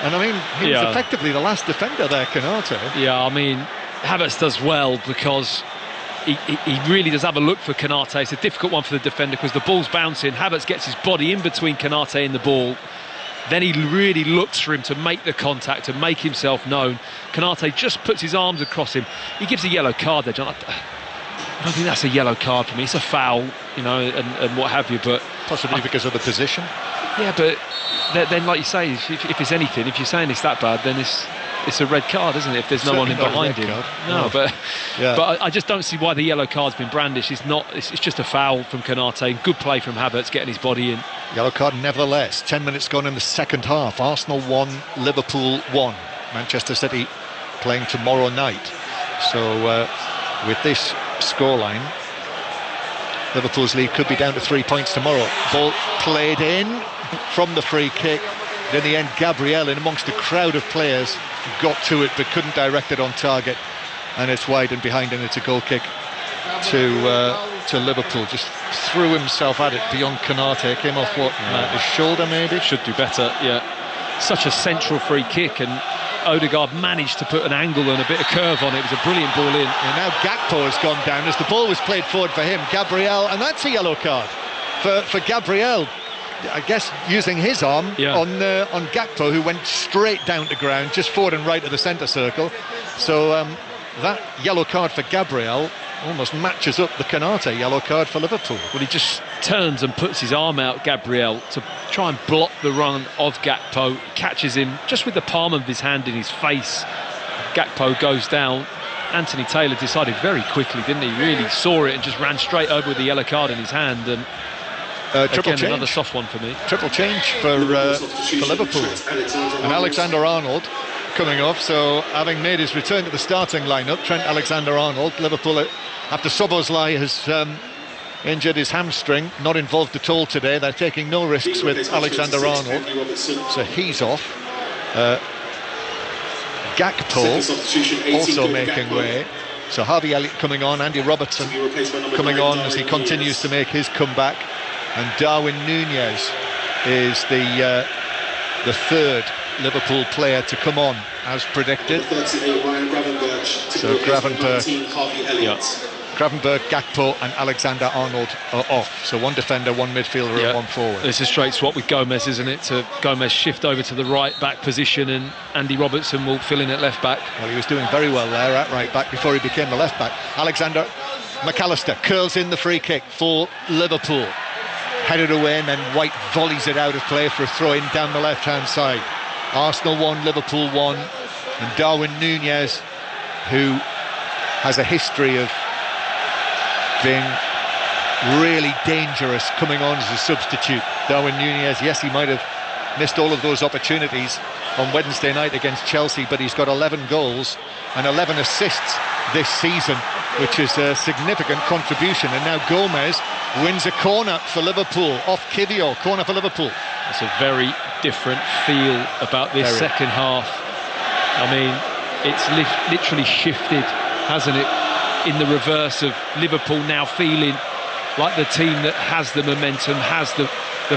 and I mean, he was effectively the last defender there, Konate. Yeah, I mean, Havertz does well because he really does have a look for Konate. It's a difficult one for the defender because the ball's bouncing. Havertz gets his body in between Konate and the ball. Then he really looks for him to make the contact, to make himself known. Konate just puts his arms across him. He gives a yellow card there, John. I don't think that's a yellow card for me. It's a foul, you know, and what have you. But possibly because of the position. Yeah, but then like you say, if it's anything, if you're saying it's that bad, then it's a red card, isn't it? If there's no one in behind him. No, but I just don't see why the yellow card's been brandished. It's just a foul from Konate. Good play from Havertz getting his body in. Yellow card nevertheless. 10 minutes gone in the second half. Arsenal 1, Liverpool 1. Manchester City playing tomorrow night. So with this scoreline, Liverpool's lead could be down to 3 points tomorrow. Ball played in from the free kick. In the end, Gabriel, in amongst a crowd of players, got to it but couldn't direct it on target, and it's wide and behind, and it's a goal kick to Liverpool. Just threw himself at it beyond Konate. Came off his shoulder, maybe. Should do better. Yeah, such a central free kick, and Odegaard managed to put an angle and a bit of curve on it. It was a brilliant ball in. And now Gakpo has gone down as the ball was played forward for him. Gabriel, and that's a yellow card for Gabriel. I guess using his arm on Gakpo, who went straight down to ground, just forward and right of the centre circle. So that yellow card for Gabriel almost matches up the Konate yellow card for Liverpool. Well, he just turns and puts his arm out, Gabriel, to try and block the run of Gakpo. Catches him just with the palm of his hand in his face. Gakpo goes down. Anthony Taylor decided very quickly, didn't he? Really saw it and just ran straight over with the yellow card in his hand. And triple again, change. another soft one for me. Triple change for Liverpool. And Alexander-Arnold coming off, so having made his return to the starting lineup, Trent Alexander-Arnold. Liverpool, after Szoboszlai has injured his hamstring, not involved at all today. They're taking no risks with Alexander-Arnold, so he's off. Gakpo also making way. So Harvey Elliott coming on, Andy Robertson coming on as he continues to make his comeback, and Darwin Núñez is the third Liverpool player to come on as predicted. So Gravenberch, Gakpo and Alexander-Arnold are off. So one defender, one midfielder and one forward. It's a straight swap with Gomez, isn't it? To Gomez shift over to the right back position, and Andy Robertson will fill in at left back. Well, he was doing very well there at right back before he became the left back. McAllister curls in the free kick for Liverpool. Headed away, and then White volleys it out of play for a throw-in down the left-hand side. Arsenal 1, Liverpool 1, and Darwin Núñez, who has a history of being really dangerous coming on as a substitute. Darwin Núñez, yes, he might have missed all of those opportunities on Wednesday night against Chelsea, but he's got 11 goals and 11 assists this season, which is a significant contribution. And now Gomez wins a corner for Liverpool, off Kivio, corner for Liverpool. It's a very different feel about this second half. I mean, it's literally shifted, hasn't it, in the reverse of Liverpool now feeling like the team that has the momentum, has the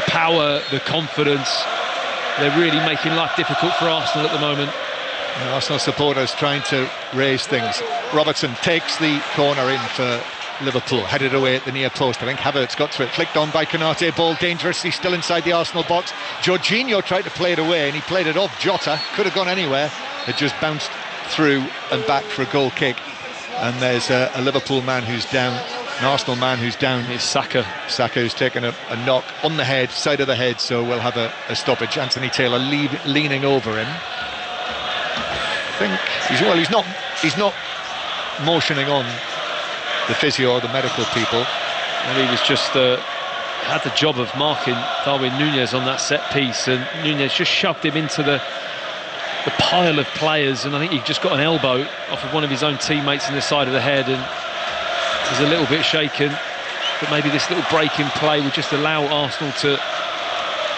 power, the confidence. They're really making life difficult for Arsenal at the moment. And Arsenal supporters trying to raise things. Robertson takes the corner in for Liverpool, headed away at the near post. I think Havertz got to it, flicked on by Konate, ball dangerously still inside the Arsenal box. Jorginho tried to play it away and he played it off Jota, could have gone anywhere. It just bounced through and back for a goal kick. And there's a Liverpool man who's down, an Arsenal man who's down. It's Saka. Saka who's taken a knock on the head, side of the head, so we'll have a stoppage. Anthony Taylor leaning over him. I think he's not motioning on the physio or the medical people. And he was just had the job of marking Darwin Núñez on that set piece, and Núñez just shoved him into the pile of players, and I think he just got an elbow off of one of his own teammates in the side of the head and was a little bit shaken. But maybe this little break in play would just allow Arsenal to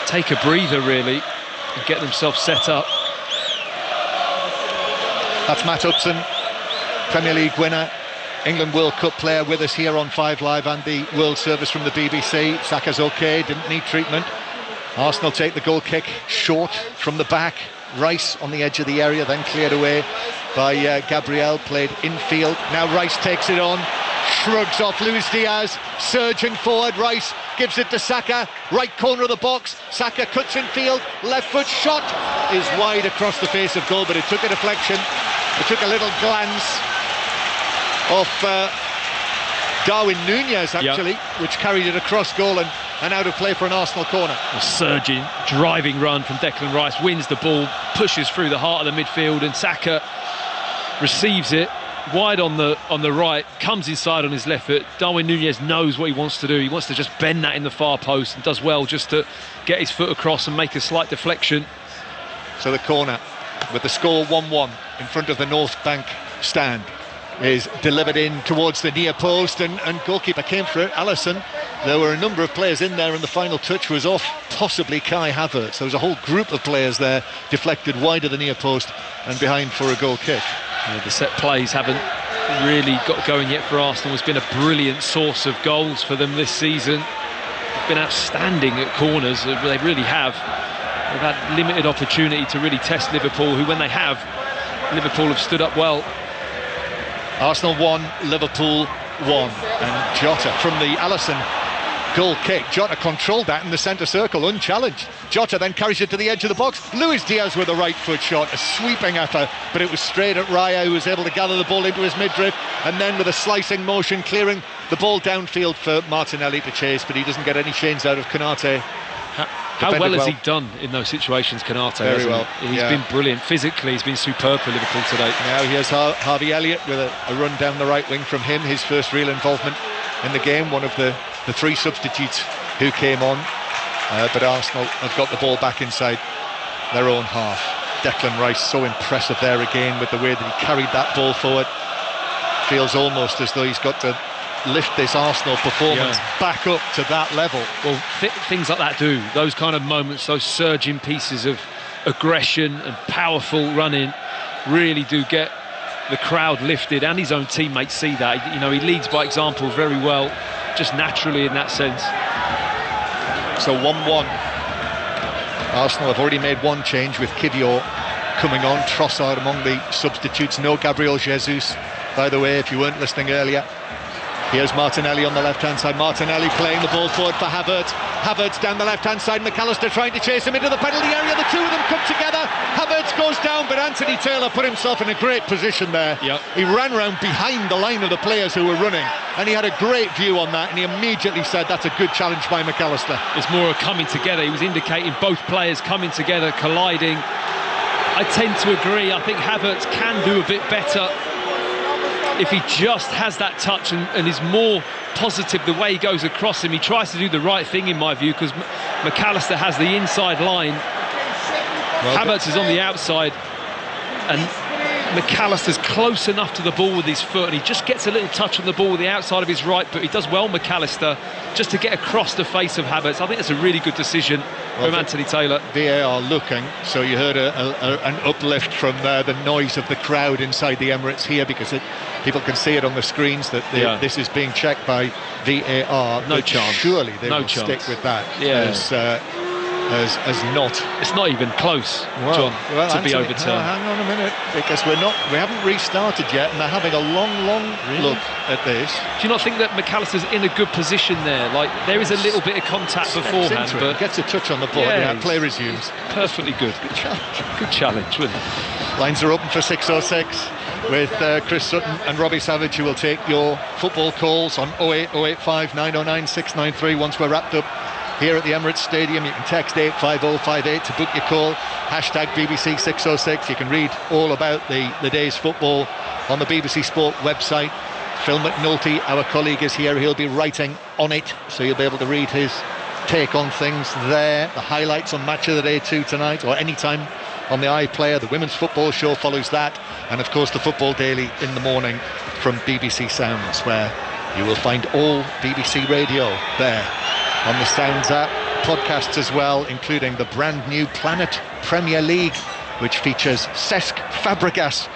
take a breather really and get themselves set up. That's Matt Upson, Premier League winner, England World Cup player, with us here on 5 Live and the World Service from the BBC. Saka's okay, didn't need treatment. Arsenal take the goal kick short from the back. Rice on the edge of the area, then cleared away by Gabriel, played infield. Now Rice takes it on, shrugs off Luis Diaz, surging forward. Rice gives it to Saka, right corner of the box. Saka cuts in field, left foot shot is wide across the face of goal, but it took a deflection. It took a little glance off Darwin Núñez actually, which carried it across goal and out of play for an Arsenal corner. A surging, driving run from Declan Rice, wins the ball, pushes through the heart of the midfield, and Saka receives it wide on the right, comes inside on his left foot. Darwin Núñez knows what he wants to do. He wants to just bend that in the far post, and does well just to get his foot across and make a slight deflection. So the corner, with the score 1-1 in front of the North Bank stand, is delivered in towards the near post, and goalkeeper came for it, Alisson. There were a number of players in there, and the final touch was off possibly Kai Havertz. There was a whole group of players there, deflected wide of the near post and behind for a goal kick. The set plays haven't really got going yet for Arsenal. It's been a brilliant source of goals for them this season. They've been outstanding at corners, they really have. They've had limited opportunity to really test Liverpool, who when they have, Liverpool have stood up well. Arsenal 1, Liverpool 1, and Jota from the Alisson goal kick. Jota controlled that in the centre circle, unchallenged. Jota then carries it to the edge of the box. Luis Diaz with a right foot shot, a sweeping effort, but it was straight at Raya, who was able to gather the ball into his midriff, and then with a slicing motion, clearing the ball downfield for Martinelli to chase, but he doesn't get any chains out of Konate. How well has he done in those situations, Konate? Very well. He's been brilliant. Physically, he's been superb for Liverpool today. Now here's Harvey Elliott with a run down the right wing from him, his first real involvement in the game, one of the three substitutes who came on. But Arsenal have got the ball back inside their own half. Declan Rice, so impressive there again with the way that he carried that ball forward. Feels almost as though he's got to lift this Arsenal performance back up to that level. Well, things like that do. Those kind of moments, those surging pieces of aggression and powerful running really do get the crowd lifted, and his own teammates see that. You know, he leads by example very well, just naturally in that sense. So 1-1. Arsenal have already made one change with Kivior coming on. Trossard among the substitutes. No Gabriel Jesus, by the way, if you weren't listening earlier. Here's Martinelli on the left-hand side. Martinelli playing the ball forward for Havertz. Havertz down the left-hand side. McAllister trying to chase him into the penalty area. The two of them come together. Havertz goes down, but Anthony Taylor put himself in a great position there. He ran round behind the line of the players who were running, and he had a great view on that, and he immediately said that's a good challenge by McAllister. It's more a coming together. He was indicating both players coming together, colliding. I tend to agree. I think Havertz can do a bit better if he just has that touch and is more positive the way he goes across him. He tries to do the right thing in my view, because McAllister has the inside line. Havertz is on the outside, and McAllister's close enough to the ball with his foot, and he just gets a little touch on the ball with the outside of his right foot. He does well, McAllister, just to get across the face of Havertz. I think that's a really good decision from Anthony Taylor. VAR looking, so you heard an uplift from the noise of the crowd inside the Emirates here, because people can see it on the screens that this is being checked by VAR. No chance. Surely they will stick with that. Yeah. as not. It's not even close, John, to be overturned. Hang on a minute, because we haven't restarted yet, and they're having a long look at this. Do you not think that McAllister's in a good position there? Like, there is a little bit of contact beforehand, but gets a touch on the ball. Play resumes. Perfectly good. Good challenge, wasn't it? Lines are open for 606 with Chris Sutton and Robbie Savage, who will take your football calls on 08085 909 693 once we're wrapped up here at the Emirates Stadium. You can text 85058 to book your call, hashtag BBC 606. You can read all about the day's football on the BBC Sport website. Phil McNulty, our colleague, is here. He'll be writing on it, so you'll be able to read his take on things there. The highlights on Match of the Day 2 tonight, or anytime on the iPlayer. The Women's Football Show follows that, and of course the Football Daily in the morning from BBC Sounds, where you will find all BBC Radio there on the Sounds app. Podcasts as well, including the brand new Planet Premier League, which features Cesc Fabregas,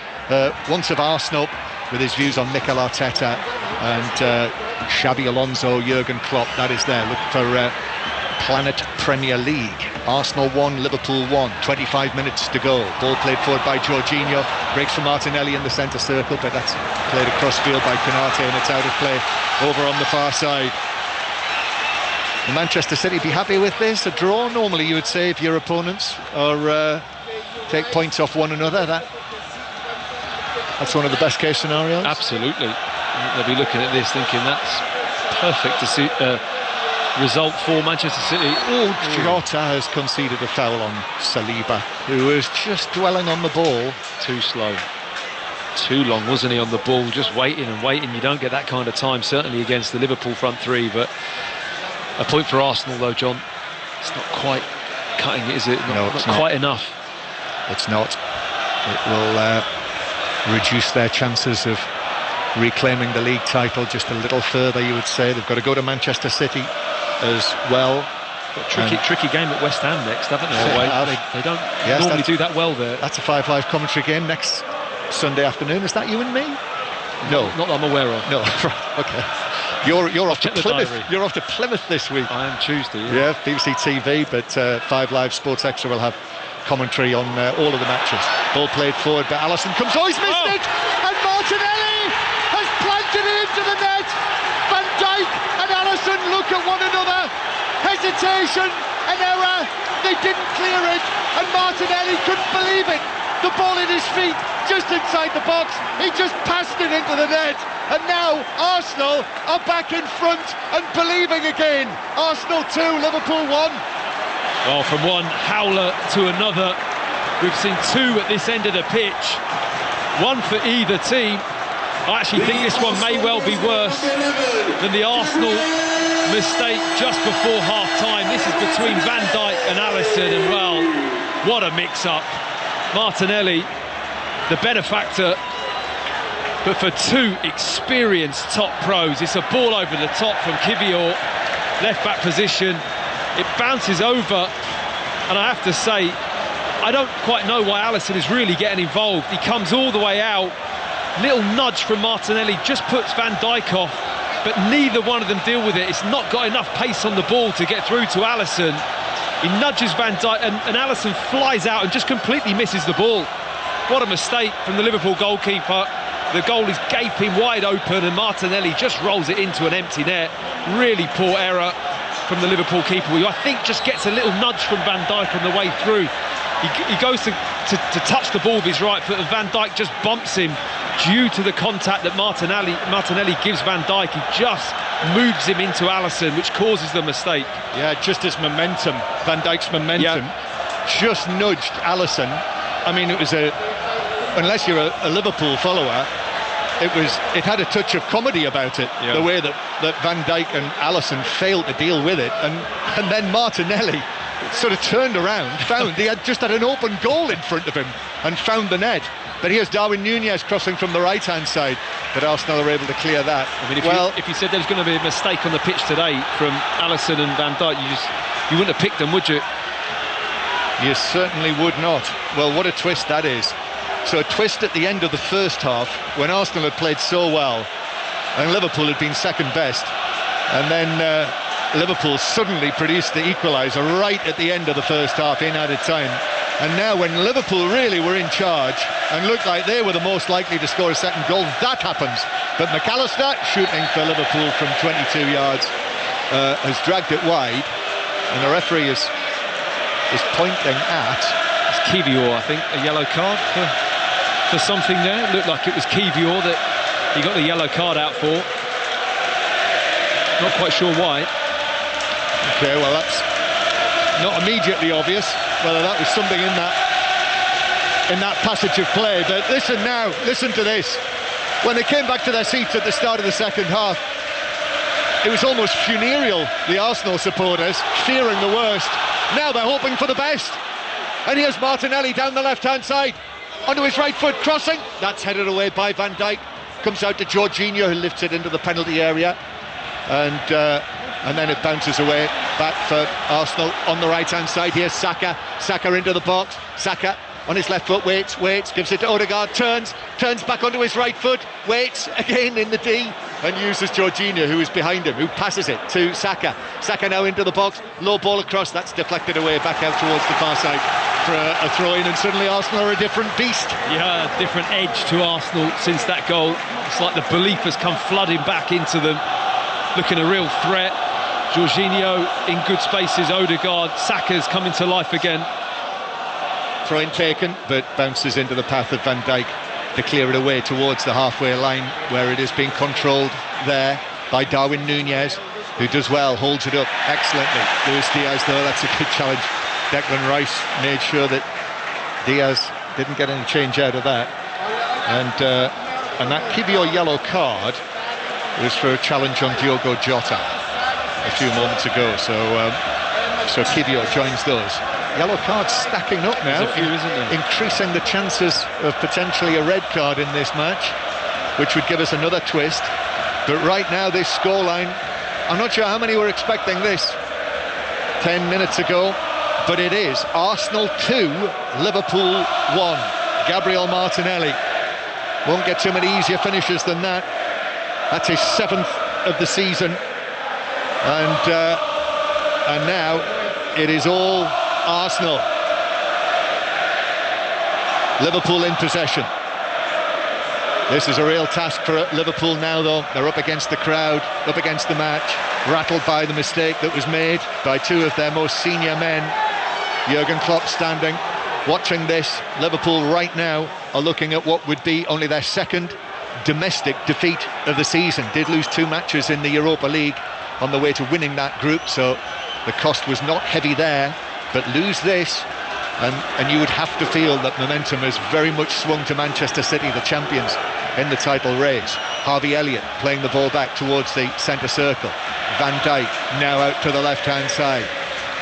once of Arsenal, with his views on Mikel Arteta, and Xabi Alonso, Jurgen Klopp. That is there. Look for Planet Premier League. Arsenal 1, Liverpool 1. 25 minutes to go. Ball played forward by Jorginho. Breaks for Martinelli in the centre circle, but that's played across field by Konate, and it's out of play over on the far side. Will Manchester City be happy with this? A draw, normally you would say, if your opponents or take points off one another. That's one of the best case scenarios. Absolutely. They'll be looking at this thinking that's perfect to see result for Manchester City. Jota has conceded a foul on Saliba, who was just dwelling on the ball. Too slow. Too long, wasn't he, on the ball? Just waiting and waiting. You don't get that kind of time, certainly against the Liverpool front three. But a point for Arsenal, though, John. It's not quite cutting it, is it? Not quite enough. It's not. It will reduce their chances of reclaiming the league title just a little further, you would say. They've got to go to Manchester City as well. Tricky game at West Ham next, haven't they? They don't normally do that well there. That's a 5 Live commentary game next Sunday afternoon. Is that you and me? No, not that I'm aware of. No, right, okay. You're off to Plymouth. You're off to Plymouth this week. I am Tuesday. Yeah, BBC TV, but 5 Live Sports Extra will have commentary on all of the matches. Ball played forward, but Alisson comes. Oh, he's missed it! And Martinelli has planted it into the net. Van Dijk and Alisson look at one another. Hesitation, an error. They didn't clear it, and Martinelli couldn't believe it. The ball in his feet, just inside the box. He just passed it into the net. And now Arsenal are back in front and believing again. Arsenal 2, Liverpool 1. Well, from one howler to another, we've seen 2 at this end of the pitch. 1 for either team. I actually think this one may well be worse than the Arsenal mistake just before half-time. This is between Van Dijk and Alisson, and well, what a mix-up. Martinelli, the benefactor, but for 2 experienced top pros. It's a ball over the top from Kivior, left-back position. It bounces over, and I have to say, I don't quite know why Alisson is really getting involved. He comes all the way out. Little nudge from Martinelli just puts Van Dijk off, but neither one of them deal with it. It's not got enough pace on the ball to get through to Alisson. He nudges Van Dijk, and Alisson flies out and just completely misses the ball. What a mistake from the Liverpool goalkeeper. The goal is gaping wide open, and Martinelli just rolls it into an empty net. Really poor error from the Liverpool keeper, who I think just gets a little nudge from Van Dijk on the way through. He goes to touch the ball with his right foot, and Van Dijk just bumps him due to the contact that Martinelli gives Van Dijk. He just moves him into Alisson, which causes the mistake. Yeah, just his momentum, Van Dijk's momentum, just nudged Alisson. I mean, it was unless you're a Liverpool follower, it had a touch of comedy about it, the way that Van Dijk and Alisson failed to deal with it, and then Martinelli sort of turned around, found he had just had an open goal in front of him and found the net. But here's Darwin Núñez crossing from the right-hand side, but Arsenal are able to clear that. I mean, if you said there was going to be a mistake on the pitch today from Alisson and Van Dijk, you wouldn't have picked them, would you? You certainly would not. Well, what a twist that is. So a twist at the end of the first half, when Arsenal had played so well and Liverpool had been second best, and then Liverpool suddenly produced the equaliser right at the end of the first half in added time. And now when Liverpool really were in charge and looked like they were the most likely to score a second goal, that happens. But McAllister, shooting for Liverpool from 22 yards, has dragged it wide, and the referee is pointing at... It's Kivior, I think, a yellow card for something there. It looked like it was Kivior that he got the yellow card out for. Not quite sure why. Okay, well, that's not immediately obvious whether that was something in that passage of play. But listen to this. When they came back to their seats at the start of the second half, it was almost funereal, the Arsenal supporters, fearing the worst. Now they're hoping for the best. And here's Martinelli down the left-hand side, onto his right foot, crossing. That's headed away by Van Dijk. Comes out to Jorginho, who lifts it into the penalty area. And then it bounces away back for Arsenal on the right-hand side. Here's Saka into the box. Saka on his left foot, waits, gives it to Odegaard, turns back onto his right foot, waits again in the D, and uses Jorginho, who is behind him, who passes it to Saka. Saka now into the box, low ball across, that's deflected away back out towards the far side for a throw-in, and suddenly Arsenal are a different beast. Yeah, different edge to Arsenal since that goal. It's like the belief has come flooding back into them, looking a real threat. Jorginho in good spaces, Odegaard, Saka's coming to life again. Throw-in taken, but bounces into the path of Van Dijk to clear it away towards the halfway line, where it is being controlled there by Darwin Núñez, who does well, holds it up excellently. Luis Diaz, though, that's a good challenge. Declan Rice made sure that Diaz didn't get any change out of that. And that Kivior yellow card was for a challenge on Diogo Jota a few moments ago, so Kivior joins those. Yellow cards stacking up now. There's a few, isn't there? Increasing the chances of potentially a red card in this match, which would give us another twist. But right now, this scoreline, I'm not sure how many were expecting this 10 minutes ago, but it is Arsenal 2, Liverpool 1. Gabriel Martinelli won't get too many easier finishes than that. That's his 7th of the season, and now it is all Arsenal. Liverpool in possession. This is a real task for Liverpool now, though. They're up against the crowd, up against the match, rattled by the mistake that was made by two of their most senior men. Jurgen Klopp standing, watching this. Liverpool right now are looking at what would be only their second domestic defeat of the season. Did lose 2 matches in the Europa League on the way to winning that group, so the cost was not heavy there. But lose this, and you would have to feel that momentum has very much swung to Manchester City, the champions in the title race. Harvey Elliott playing the ball back towards the centre circle. Van Dijk now out to the left-hand side.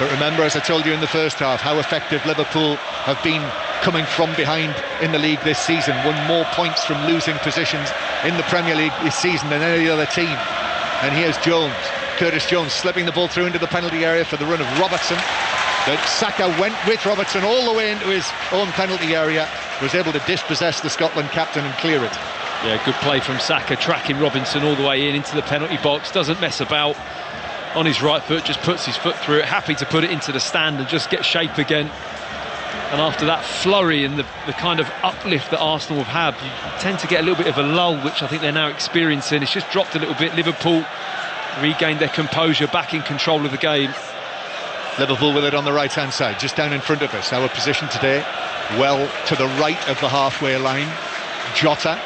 But remember, as I told you in the first half, how effective Liverpool have been coming from behind in the league this season. Won more points from losing positions in the Premier League this season than any other team. And here's Curtis Jones slipping the ball through into the penalty area for the run of Robertson. But Saka went with Robertson all the way into his own penalty area, was able to dispossess the Scotland captain and clear it. Yeah, good play from Saka, tracking Robinson all the way into the penalty box, doesn't mess about on his right foot, just puts his foot through it, happy to put it into the stand and just get shape again. And after that flurry and the kind of uplift that Arsenal have had, you tend to get a little bit of a lull, which I think they're now experiencing. It's just dropped a little bit. Liverpool regained their composure, back in control of the game. Liverpool with it on the right-hand side, just down in front of us. Our position today, well to the right of the halfway line. Jota.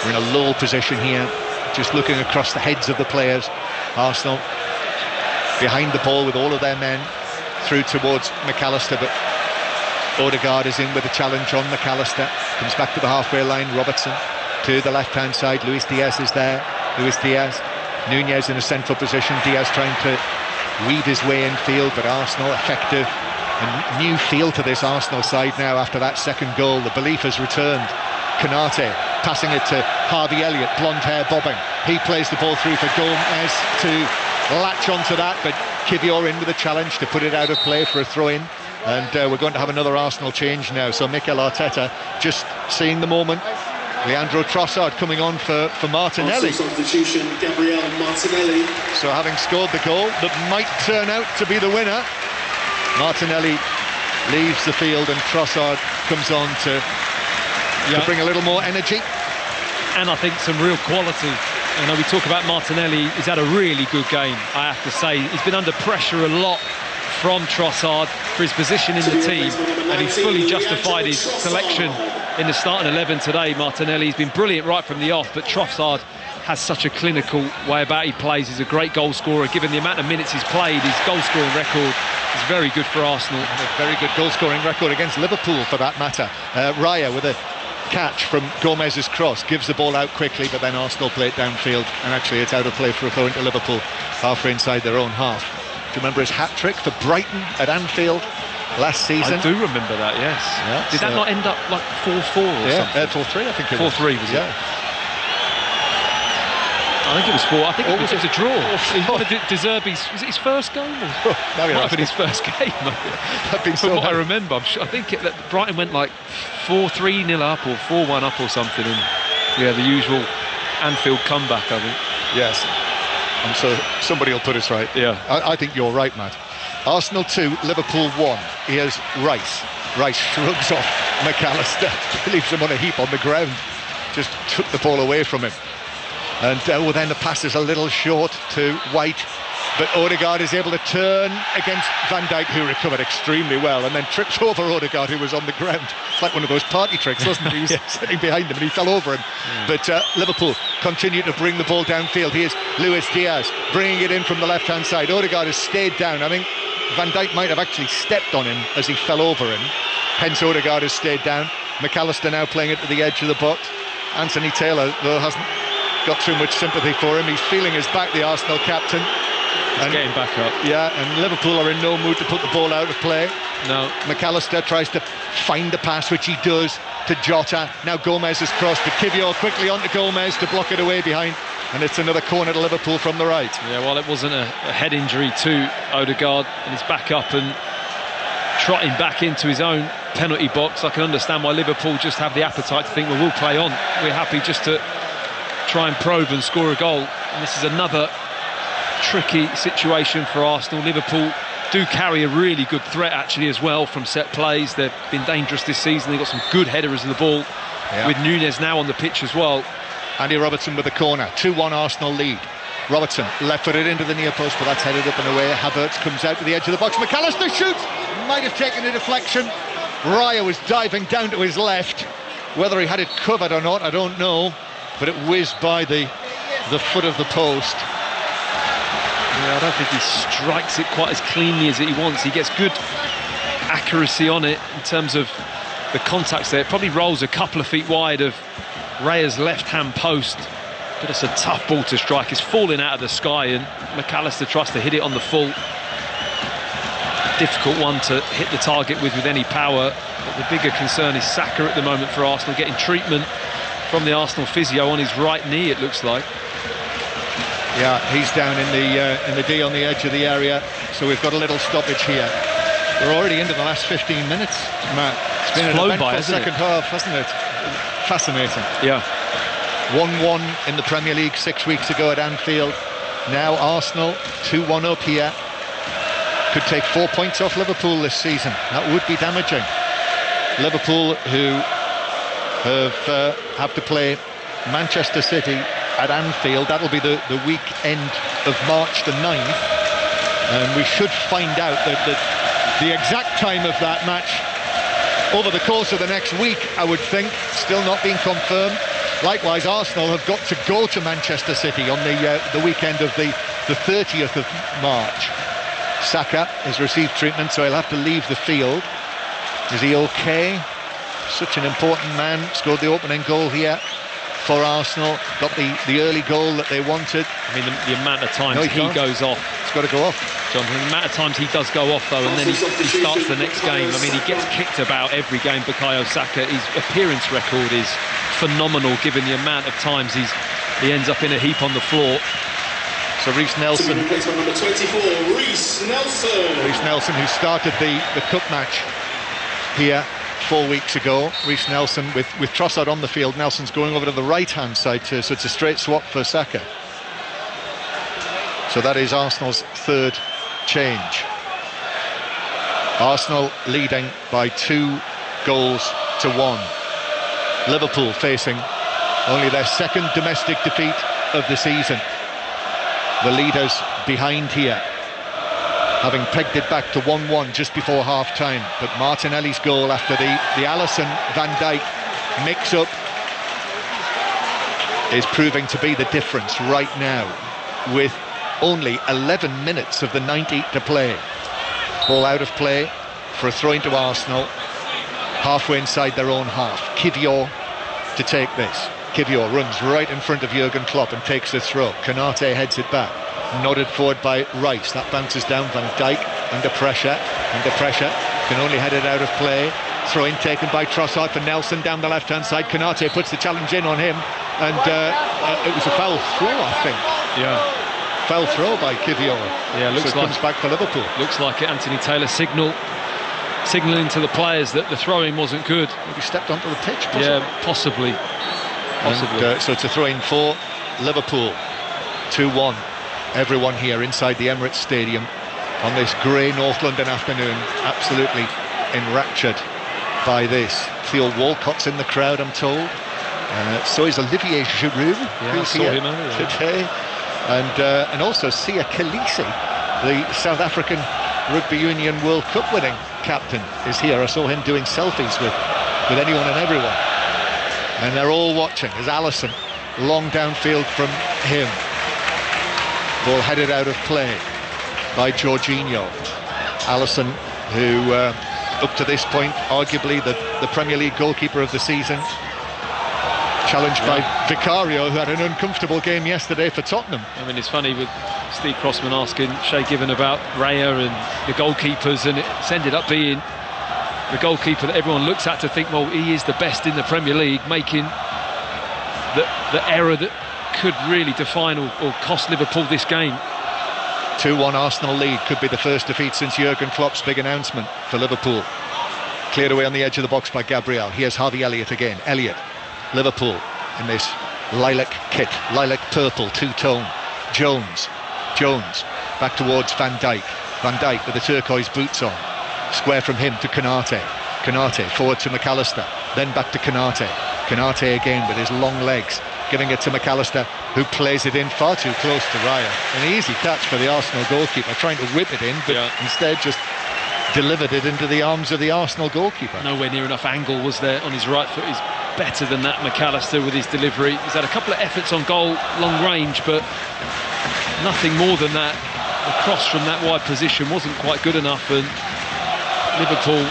We're in a low position here, just looking across the heads of the players. Arsenal behind the ball with all of their men, through towards McAllister, but Odegaard is in with a challenge on McAllister. Comes back to the halfway line. Robertson to the left-hand side. Luis Diaz is there. Núñez in a central position. Diaz trying to weave his way in field, but Arsenal effective. A new feel to this Arsenal side now after that second goal. The belief has returned. Konate passing it to Harvey Elliott, blonde hair bobbing. He plays the ball through for Gomez to latch onto that, but Kivior in with a challenge to put it out of play for a throw-in. And we're going to have another Arsenal change now. So Mikel Arteta just seeing the moment, Leandro Trossard coming on for Martinelli. Substitution, Gabriel Martinelli. So having scored the goal that might turn out to be the winner, Martinelli leaves the field and Trossard comes on to bring a little more energy. And I think some real quality. You know, we talk about Martinelli, he's had a really good game, I have to say. He's been under pressure a lot from Trossard for his position in the team, and he's fully justified his selection in the starting 11 today. Martinelli, he's been brilliant right from the off, but Trossard has such a clinical way about he plays. He's a great goal scorer. Given the amount of minutes he's played, his goal scoring record is very good for Arsenal. And a very good goal scoring record against Liverpool, for that matter. Raya with a catch from Gomez's cross, gives the ball out quickly, but then Arsenal play it downfield, and actually it's out of play for a throw into Liverpool halfway inside their own half. Do you remember his hat-trick for Brighton at Anfield last season? I do remember that, yes. Yeah, did that not end up like 4-4 or something? 4-3 I think it was. 4-3 was it? I think it was 4. I think it was a draw. De Zerbi's, was it his first game? Or? Might have been his first game. From what I remember, I think that Brighton went like 4-3-0 up or 4-1 up or something, and the usual Anfield comeback, I think. Yes. And so somebody will put us right. Yeah. I think you're right, Matt. Arsenal 2, Liverpool 1. Here's Rice. Rice shrugs off McAllister, leaves him on a heap on the ground. Just took the ball away from him. And then the pass is a little short to White, but Odegaard is able to turn against Van Dijk, who recovered extremely well, and then trips over Odegaard, who was on the ground. It's like one of those party tricks, wasn't it? He was sitting behind him and he fell over him. But Liverpool continue to bring the ball downfield. Here's Luis Diaz bringing it in from the left-hand side. Odegaard has stayed down. I think Van Dijk might have actually stepped on him as he fell over him. Hence Odegaard has stayed down. McAllister now playing it to the edge of the box. Anthony Taylor, though, hasn't got too much sympathy for him. He's feeling his back, the Arsenal captain. He's getting back up. Yeah, and Liverpool are in no mood to put the ball out of play. No. McAllister tries to find the pass, which he does to Jota. Now Gomez has crossed to Kivior, quickly onto Gomez to block it away behind. And it's another corner to Liverpool from the right. Yeah, well, it wasn't a head injury to Odegaard, and he's back up and trotting back into his own penalty box. I can understand why Liverpool just have the appetite to think, well, we'll play on. We're happy just to try and probe and score a goal. And this is another tricky situation for Arsenal. Liverpool do carry a really good threat actually as well from set plays. They've been dangerous this season. They've got some good headers of the ball, with Nunez now on the pitch as well. Andy Robertson with the corner. 2-1 Arsenal lead. Robertson left-footed into the near post, but that's headed up and away. Havertz comes out to the edge of the box. McAllister shoots! Might have taken a deflection. Raya was diving down to his left. Whether he had it covered or not, I don't know. But it whizzed by the foot of the post. Yeah, I don't think he strikes it quite as cleanly as he wants. He gets good accuracy on it in terms of the contacts there. It probably rolls a couple of feet wide of Raya's left-hand post. But it's a tough ball to strike. It's falling out of the sky, and McAllister tries to hit it on the full. Difficult one to hit the target with any power. But the bigger concern is Saka at the moment for Arsenal, getting treatment from the Arsenal physio on his right knee, it looks like. Yeah, he's down in the D on the edge of the area, so we've got a little stoppage here. We're already into the last 15 minutes, Matt. It's been an eventful second half, hasn't it? Fascinating. Yeah. 1-1 in the Premier League 6 weeks ago at Anfield. Now Arsenal 2-1 up here. Could take 4 points off Liverpool this season. That would be damaging. Liverpool, who have to play Manchester City at Anfield. That'll be the weekend of March the 9th, and we should find out the exact time of that match over the course of the next week, I would think. Still not being confirmed. Likewise, Arsenal have got to go to Manchester City on the weekend of the 30th of March. Saka has received treatment, so he'll have to leave the field. Is he okay? Such an important man. Scored the opening goal here for Arsenal. Got the early goal that they wanted. I mean, the amount of times he goes off. It's got to go off. Jonathan, the amount of times he does go off, though, and then he starts the next game. I mean, he gets kicked about every game, Bukayo Saka. His appearance record is phenomenal, given the amount of times he ends up in a heap on the floor. So Reece Nelson. Number 24, Reece Nelson. Reece Nelson, who started the cup match here 4 weeks ago. Reece Nelson with Trossard on the field. Nelson's going over to the right-hand side too, so it's a straight swap for Saka. So that is Arsenal's third change. Arsenal leading by 2 goals to 1. Liverpool facing only their second domestic defeat of the season. The leaders behind here, having pegged it back to 1-1 just before half-time. But Martinelli's goal after the Alisson-Van Dijk mix-up is proving to be the difference right now, with only 11 minutes of the 90 to play. Ball out of play for a throw into Arsenal, halfway inside their own half. Kivior to take this. Kivior runs right in front of Jurgen Klopp and takes the throw. Konate heads it back. Nodded forward by Rice. That bounces down. Van Dijk under pressure. Can only head it out of play. Throw in taken by Trossard for Nelson down the left-hand side. Konate puts the challenge in on him, and it was a foul throw, I think. Yeah. Foul throw by Kivior. Yeah, looks so it comes back for Liverpool. Looks like it. Anthony Taylor signalling to the players that the throw-in wasn't good. Maybe stepped onto the pitch, possibly. Yeah, possibly. And, so it's a throw-in for Liverpool. 2-1. Everyone here inside the Emirates Stadium on this grey North London afternoon, absolutely enraptured by this. Theo Walcott's in the crowd, I'm told. So is Olivier Giroud, who's here today. And also Sia Khaleesi, the South African Rugby Union World Cup winning captain, is here. I saw him doing selfies with anyone and everyone. And they're all watching as Alisson, long downfield from him. Ball headed out of play by Jorginho. Alisson, who up to this point, arguably the Premier League goalkeeper of the season, challenged by Vicario, who had an uncomfortable game yesterday for Tottenham. I mean, it's funny with Steve Crossman asking Shay Given about Raya and the goalkeepers, and it's ended up being the goalkeeper that everyone looks at to think, well, he is the best in the Premier League, making the error that could really define or cost Liverpool this game. 2-1 Arsenal lead, could be the first defeat since Jurgen Klopp's big announcement for Liverpool. Cleared away on the edge of the box by Gabriel. Here's Harvey Elliott again. Elliott, Liverpool in this lilac kit, lilac purple two-tone. Jones back towards Van Dijk with the turquoise boots on. Square from him to Konate forward to McAllister, then back to Konate again with his long legs, giving it to McAllister, who plays it in far too close to Raya. An easy catch for the Arsenal goalkeeper, trying to whip it in, but instead just delivered it into the arms of the Arsenal goalkeeper. Nowhere near enough angle was there on his right foot. He's better than that, McAllister, with his delivery. He's had a couple of efforts on goal, long range, but nothing more than that. The cross from that wide position wasn't quite good enough, and Liverpool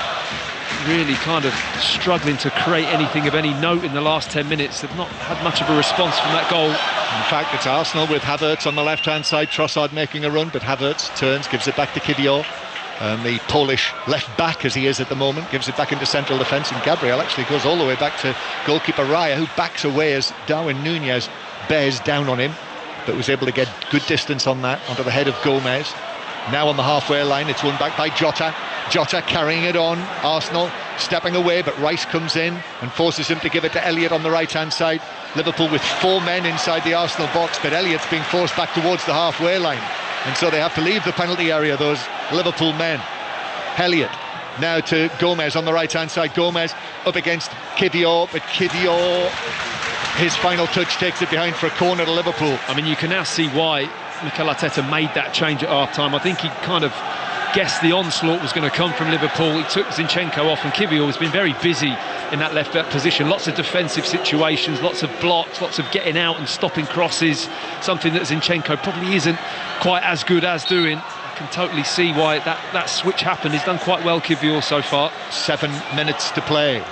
really kind of struggling to create anything of any note in the last 10 minutes. They've not had much of a response from that goal. In fact, it's Arsenal with Havertz on the left-hand side. Trossard making a run, but Havertz turns, gives it back to Kivior. The Polish left back, as he is at the moment, gives it back into central defence, and Gabriel actually goes all the way back to goalkeeper Raya, who backs away as Darwin Núñez bears down on him, but was able to get good distance on that, onto the head of Gomez. Now on the halfway line, it's won back by Jota carrying it on. Arsenal stepping away, but Rice comes in and forces him to give it to Elliott on the right-hand side. Liverpool with 4 men inside the Arsenal box, but Elliott's being forced back towards the halfway line, and so they have to leave the penalty area, those Liverpool men. Elliott now to Gomez on the right-hand side. Gomez up against Kivior, but Kivior, his final touch takes it behind for a corner to Liverpool. I mean, you can now see why Mikel Arteta made that change at half-time. I think he kind of guessed the onslaught was going to come from Liverpool. He took Zinchenko off, and Kivior has been very busy in that left-back position. Lots of defensive situations, lots of blocks, lots of getting out and stopping crosses, something that Zinchenko probably isn't quite as good as doing. I can totally see why that switch happened. He's done quite well, Kivior, so far. 7 minutes to play.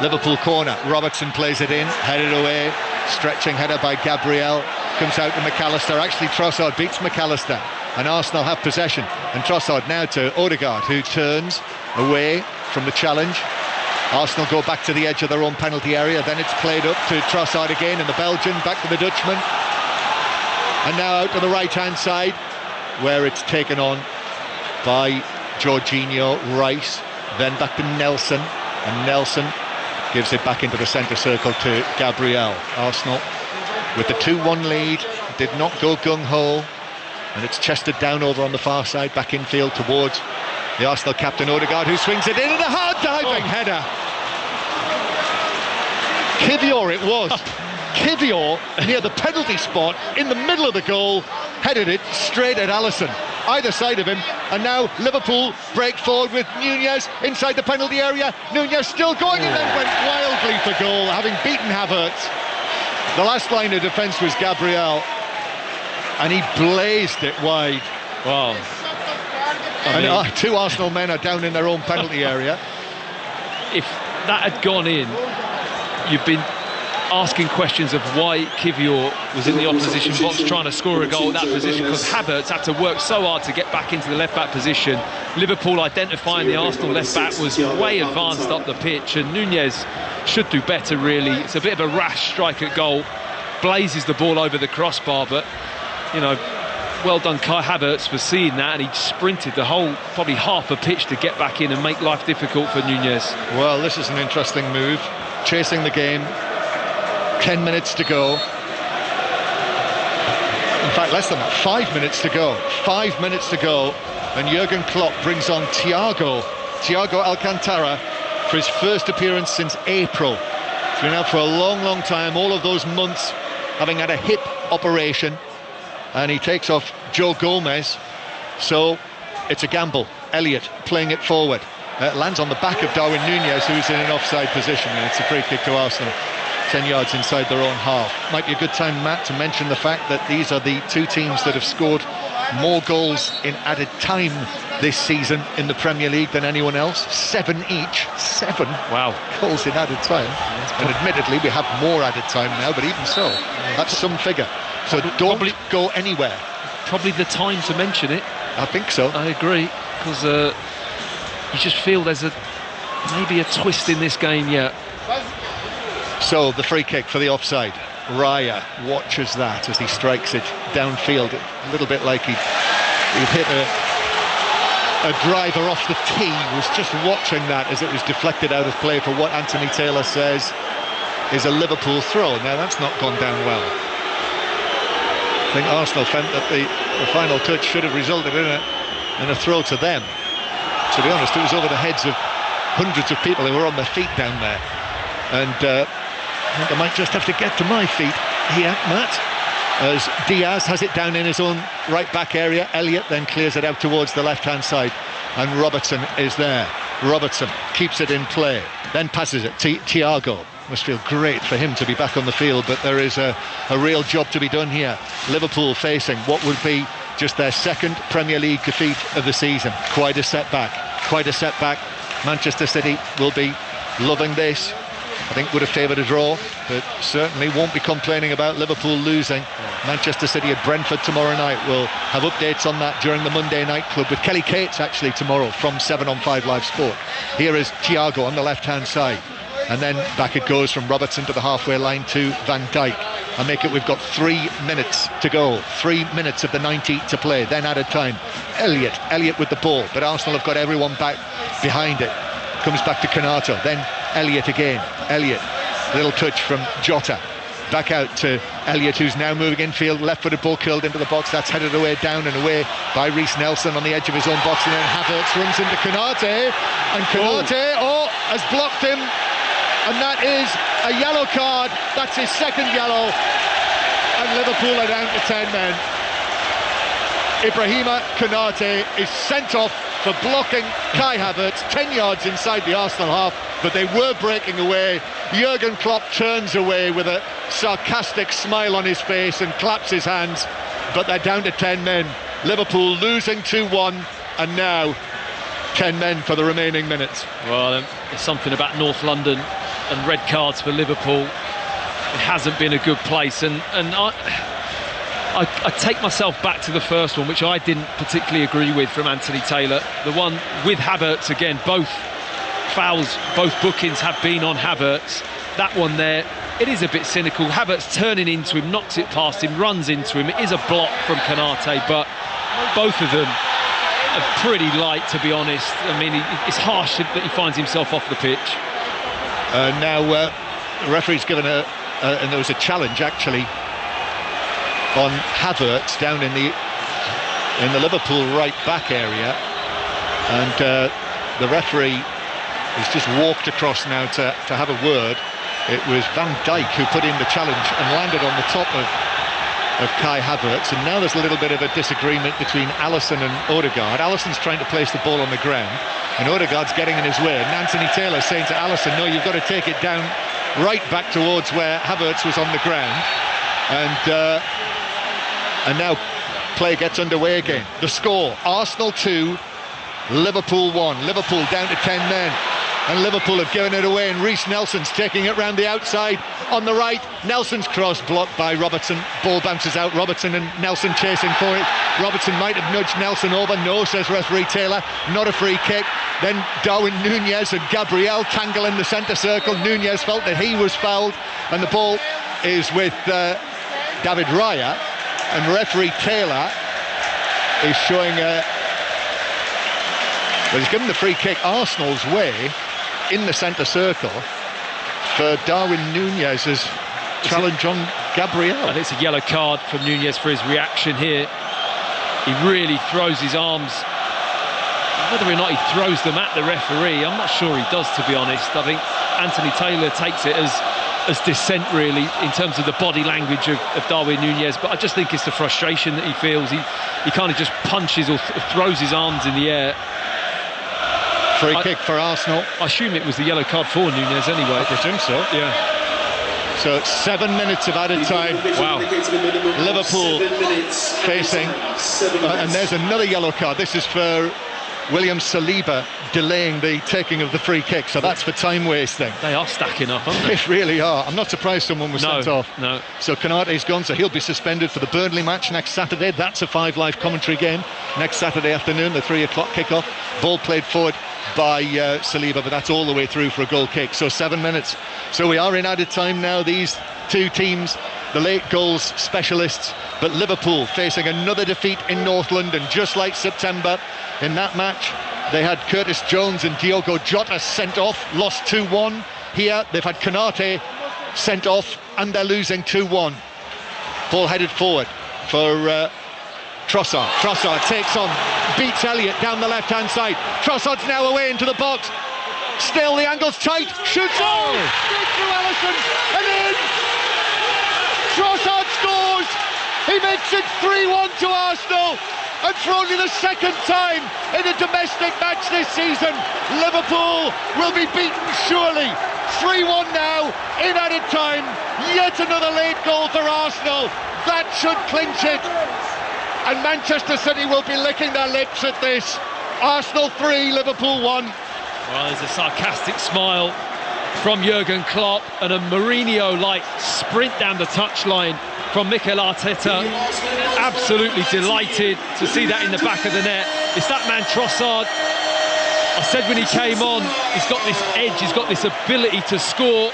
Liverpool corner. Robertson plays it in, headed away. Stretching header by Gabriel. Comes out to McAllister. Actually, Trossard beats McAllister, and Arsenal have possession. And Trossard now to Odegaard, who turns away from the challenge. Arsenal go back to the edge of their own penalty area. Then it's played up to Trossard again, and the Belgian back to the Dutchman. And now out to the right-hand side, where it's taken on by Jorginho, Rice. Then back to Nelson. And Nelson gives it back into the centre circle to Gabriel. Arsenal with the 2-1 lead, did not go gung-ho, and it's chested down over on the far side, back infield towards the Arsenal captain Odegaard, who swings it in, and a hard diving header. Kivior it was. Kivior near the penalty spot in the middle of the goal, headed it straight at Alisson, either side of him, and now Liverpool break forward with Nunez inside the penalty area. Nunez still going, and then went wildly for goal, having beaten Havertz. The last line of defence was Gabriel, and he blazed it wide. Wow. And 2 Arsenal men are down in their own penalty area. If that had gone in, you've been asking questions of why Kivior was in the opposition box trying to score a goal at that position, because Havertz had to work so hard to get back into the left-back position. Liverpool identifying the Arsenal left-back was way advanced up the pitch, and Nunez should do better, really. It's a bit of a rash strike at goal, blazes the ball over the crossbar, but, you know, well done Kai Havertz for seeing that, and he sprinted the whole, probably half a pitch to get back in and make life difficult for Nunez. Well, this is an interesting move, chasing the game. 10 minutes to go. In fact, less than that, 5 minutes to go. 5 minutes to go, and Jurgen Klopp brings on Thiago Alcantara for his first appearance since April. He's been out for a long time, all of those months having had a hip operation, and he takes off Joe Gomez, so it's a gamble. Elliott playing it forward, lands on the back of Darwin Nunez, who's in an offside position, and it's a free kick to Arsenal. 10 yards inside their own half. Might be a good time, Matt, to mention the fact that these are the 2 teams that have scored more goals in added time this season in the Premier League than anyone else. 7 each. 7 goals in added time. And admittedly, we have more added time now, but even so, that's some figure. So don't go anywhere. Probably the time to mention it. I think so. I agree, because you just feel there's maybe a twist in this game yet. So the free kick for the offside. Raya watches that as he strikes it downfield, a little bit like he'd hit a driver off the tee. Was just watching that as it was deflected out of play for what Anthony Taylor says is a Liverpool throw. Now that's not gone down well. I think Arsenal felt that the final touch should have resulted in a throw to them. To be honest, it was over the heads of hundreds of people who were on their feet down there, and I think I might just have to get to my feet here, Matt, as Diaz has it down in his own right back area. Elliott then clears it out towards the left hand side, and Robertson is there. Robertson keeps it in play, then passes it to Thiago. Must feel great for him to be back on the field, but there is a real job to be done here. Liverpool facing what would be just their 2nd Premier League defeat of the season. Quite a setback. Manchester City will be loving this. I think would have favoured a draw, but certainly won't be complaining about Liverpool losing. Manchester City at Brentford tomorrow night. We'll have updates on that during the Monday Night Club with Kelly Cates actually tomorrow from 7 on 5 Live Sport. Here is Thiago on the left hand side, and then back it goes from Robertson to the halfway line to Van Dijk. I make it, we've got 3 minutes to go, 3 minutes of the 90 to play, then added time. Elliott with the ball, but Arsenal have got everyone back behind it. Comes back to Konaté, then Elliott again. Elliott, little touch from Jota. Back out to Elliott, who's now moving infield. Left-footed ball curled into the box. That's headed away, down and away by Reece Nelson on the edge of his own box. And then Havertz runs into Konaté. And Konaté, has blocked him. And that is a yellow card. That's his 2nd yellow. And Liverpool are down to 10 men. Ibrahima Konaté is sent off for blocking Kai Havertz 10 yards inside the Arsenal half, but they were breaking away. Jurgen Klopp turns away with a sarcastic smile on his face and claps his hands, but they're down to 10 men. Liverpool losing 2-1, and now 10 men for the remaining minutes. Well, there's something about North London and red cards for Liverpool. It hasn't been a good place, and I take myself back to the first one, which I didn't particularly agree with from Anthony Taylor. The one with Havertz, again, both fouls, both bookings have been on Havertz. That one there, it is a bit cynical. Havertz turning into him, knocks it past him, runs into him. It is a block from Konaté, but both of them are pretty light, to be honest. I mean, it's harsh that he finds himself off the pitch. Now the referee's given and there was a challenge actually on Havertz down in the Liverpool right back area, and the referee has just walked across now to have a word. It was Van Dijk who put in the challenge and landed on the top of Kai Havertz, and now there's a little bit of a disagreement between Alisson and Odegaard. Alisson's trying to place the ball on the ground, and Odegaard's getting in his way, and Anthony Taylor saying to Alisson, no, you've got to take it down right back towards where Havertz was on the ground. And now play gets underway again. The score, Arsenal 2, Liverpool 1. Liverpool down to 10 men, and Liverpool have given it away, and Reece Nelson's taking it round the outside on the right. Nelson's cross blocked by Robertson. Ball bounces out. Robertson and Nelson chasing for it. Robertson might have nudged Nelson over. No, says referee Taylor. Not a free kick. Then Darwin Núñez and Gabriel tangle in the centre circle. Núñez felt that he was fouled, and the ball is with David Raya, and referee Taylor is showing he's given the free kick Arsenal's way in the centre circle for Darwin Núñez's challenge on Gabriel. And it's a yellow card from Núñez for his reaction here. He really throws his arms. Whether or not he throws them at the referee, I'm not sure he does, to be honest. I think Anthony Taylor takes it as dissent, really, in terms of the body language of Darwin Núñez, but I just think it's the frustration that he feels. He kind of just punches or throws his arms in the air. Free kick for Arsenal. I assume it was the yellow card for Núñez anyway. I presume so. Yeah. So it's 7 minutes of added time. Wow. Liverpool facing, and there's another yellow card. This is for William Saliba delaying the taking of the free kick, so that's for time wasting. They are stacking up, aren't they? They really are. I'm not surprised someone was sent off. No. So Konate's gone, so he'll be suspended for the Burnley match next Saturday. That's a 5 Live commentary game next Saturday afternoon, the 3 o'clock kickoff. Ball played forward by Saliba, but that's all the way through for a goal kick. So 7 minutes. So we are in added time now. These two teams, the late goals specialists, but Liverpool facing another defeat in North London, just like September. In that match, they had Curtis Jones and Diogo Jota sent off, lost 2-1. Here, they've had Konate sent off, and they're losing 2-1. Ball headed forward for Trossard. Trossard takes on, beats Elliott down the left-hand side. Trossard's now away into the box. Still, the angle's tight. Shoots on! Straight through Alisson, and in! Trossard scores! He makes it 3-1 to Arsenal! And for only the second time in a domestic match this season, Liverpool will be beaten surely. 3-1 now, in added time. Yet another late goal for Arsenal. That should clinch it. And Manchester City will be licking their lips at this. Arsenal 3, Liverpool 1. Well, there's a sarcastic smile from Jurgen Klopp and a Mourinho-like sprint down the touchline from Mikel Arteta. Absolutely delighted to see that in the back of the net. It's that man Trossard. I said when he came on, he's got this edge, he's got this ability to score.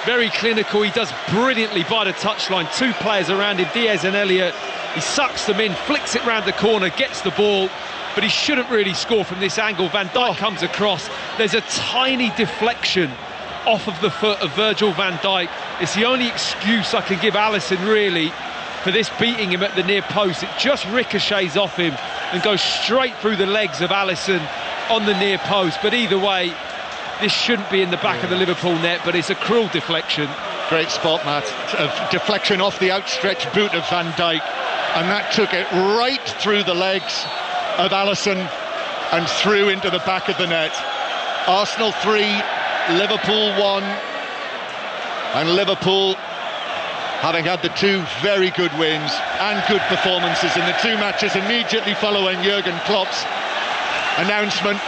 Very clinical, he does brilliantly by the touchline. 2 players around him, Diaz and Elliott. He sucks them in, flicks it round the corner, gets the ball, but he shouldn't really score from this angle. Van Dijk comes across. There's a tiny deflection off of the foot of Virgil van Dijk. It's the only excuse I can give Alisson, really, for this beating him at the near post. It just ricochets off him and goes straight through the legs of Alisson on the near post. But either way, this shouldn't be in the back of the Liverpool net, but it's a cruel deflection. Great spot, Matt. A deflection off the outstretched boot of Van Dijk, and that took it right through the legs of Alisson and through into the back of the net. Arsenal 3, Liverpool 1, and Liverpool, having had the 2 very good wins and good performances in the 2 matches immediately following Jurgen Klopp's announcement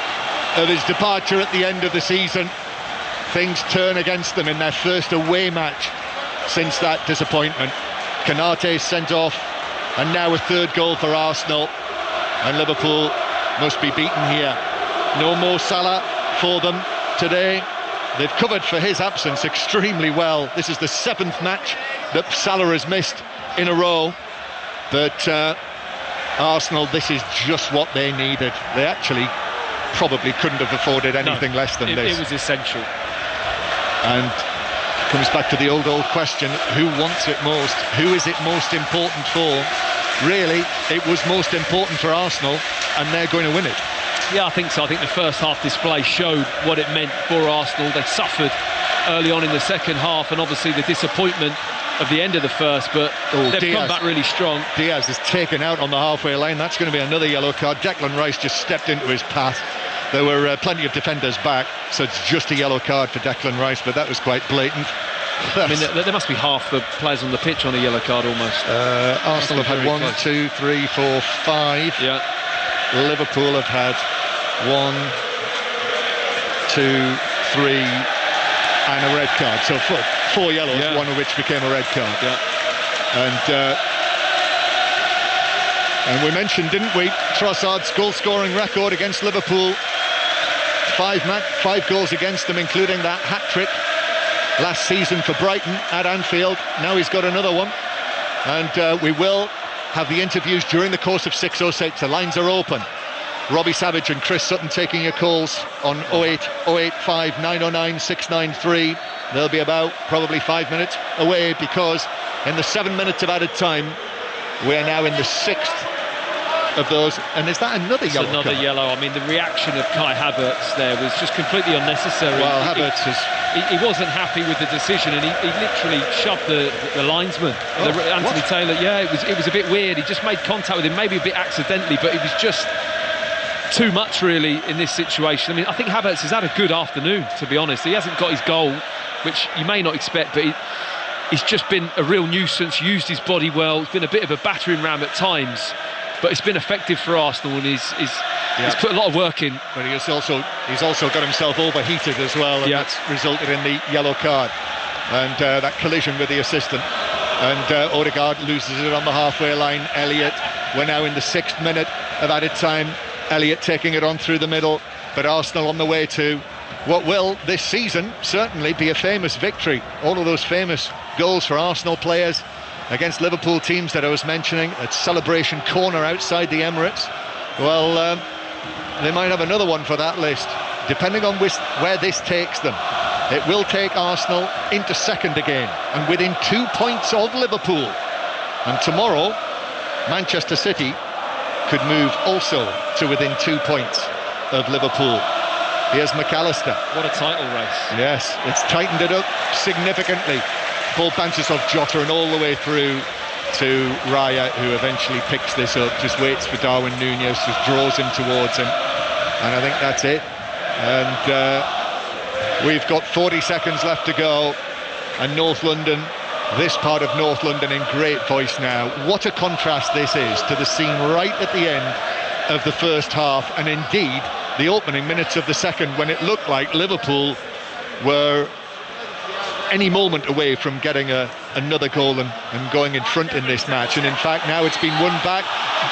of his departure at the end of the season, things turn against them in their first away match since that disappointment. Konate sent off, and now a 3rd goal for Arsenal, and Liverpool must be beaten here. No more Salah for them today. They've covered for his absence extremely well. This is the 7th match that Salah has missed in a row. But Arsenal, this is just what they needed. They actually probably couldn't have afforded anything less than this. It was essential. And comes back to the old question, who wants it most? Who is it most important for? Really, it was most important for Arsenal, and they're going to win it. Yeah, I think so. I think the first half display showed what it meant for Arsenal. They suffered early on in the second half, and obviously the disappointment of the end of the first, but they've come back really strong. Diaz is taken out on the halfway line. That's going to be another yellow card. Declan Rice just stepped into his path. There were plenty of defenders back, so it's just a yellow card for Declan Rice, but that was quite blatant. I mean, there must be half the players on the pitch on a yellow card almost. Arsenal have had 1, 2, 3, 4, 5. Yeah. Liverpool have had 1, 2, 3 and a red card. So 4 yellows, one of which became a red card. Yeah. And we mentioned, didn't we, Trossard's goal-scoring record against Liverpool. 5 goals against them, including that hat-trick last season for Brighton at Anfield. Now he's got another one. And we will have the interviews during the course of 6:06. The lines are open. Robbie Savage and Chris Sutton taking your calls on 08085 909 693. They'll be about probably 5 minutes away, because in the 7 minutes of added time, we're now in the 6th of those. And is that another yellow card? Another yellow. I mean, the reaction of Kai Havertz there was just completely unnecessary. Well, Havertz he wasn't happy with the decision, and he literally shoved the linesman, Anthony Taylor. Yeah, it was a bit weird. He just made contact with him, maybe a bit accidentally, but it was just too much really in this situation. I mean, I think Havertz has had a good afternoon, to be honest. He hasn't got his goal, which you may not expect, but he's just been a real nuisance, used his body well. He's been a bit of a battering ram at times, but it's been effective for Arsenal, and he's put a lot of work in. But he's also got himself overheated as well, and that's resulted in the yellow card and that collision with the assistant. And Odegaard loses it on the halfway line. Elliott, we're now in the 6th minute of added time. Elliott taking it on through the middle, but Arsenal on the way to what will this season certainly be a famous victory. All of those famous goals for Arsenal players against Liverpool teams that I was mentioning at Celebration Corner outside the Emirates. Well, they might have another one for that list, depending on where this takes them. It will take Arsenal into second again, and within 2 points of Liverpool. And tomorrow, Manchester City could move also to within 2 points of Liverpool. Here's McAllister. What a title race. Yes, it's tightened it up significantly. Ball bounces off Jota and all the way through to Raya, who eventually picks this up, just waits for Darwin Núñez, just draws him towards him. And I think that's it. And we've got 40 seconds left to go. And North London, this part of North London, in great voice now. What a contrast this is to the scene right at the end of the first half, and indeed the opening minutes of the second, when it looked like Liverpool were any moment away from getting another goal and going in front in this match. And in fact, now it's been won back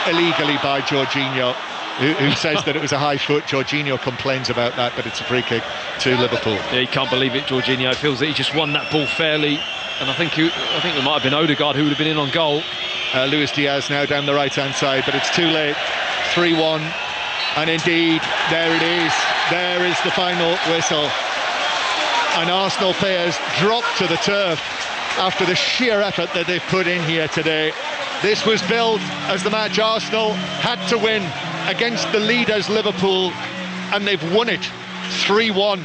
illegally by Jorginho, who says that it was a high foot. Jorginho complains about that, but it's a free kick to Liverpool. Yeah, he can't believe it. Jorginho feels that he just won that ball fairly, and I think it might have been Odegaard who would have been in on goal. Luis Diaz now down the right-hand side, but it's too late. 3-1, and indeed, there it is. There is the final whistle. And Arsenal players drop to the turf after the sheer effort that they've put in here today. This was billed as the match Arsenal had to win against the leaders Liverpool, and they've won it 3-1,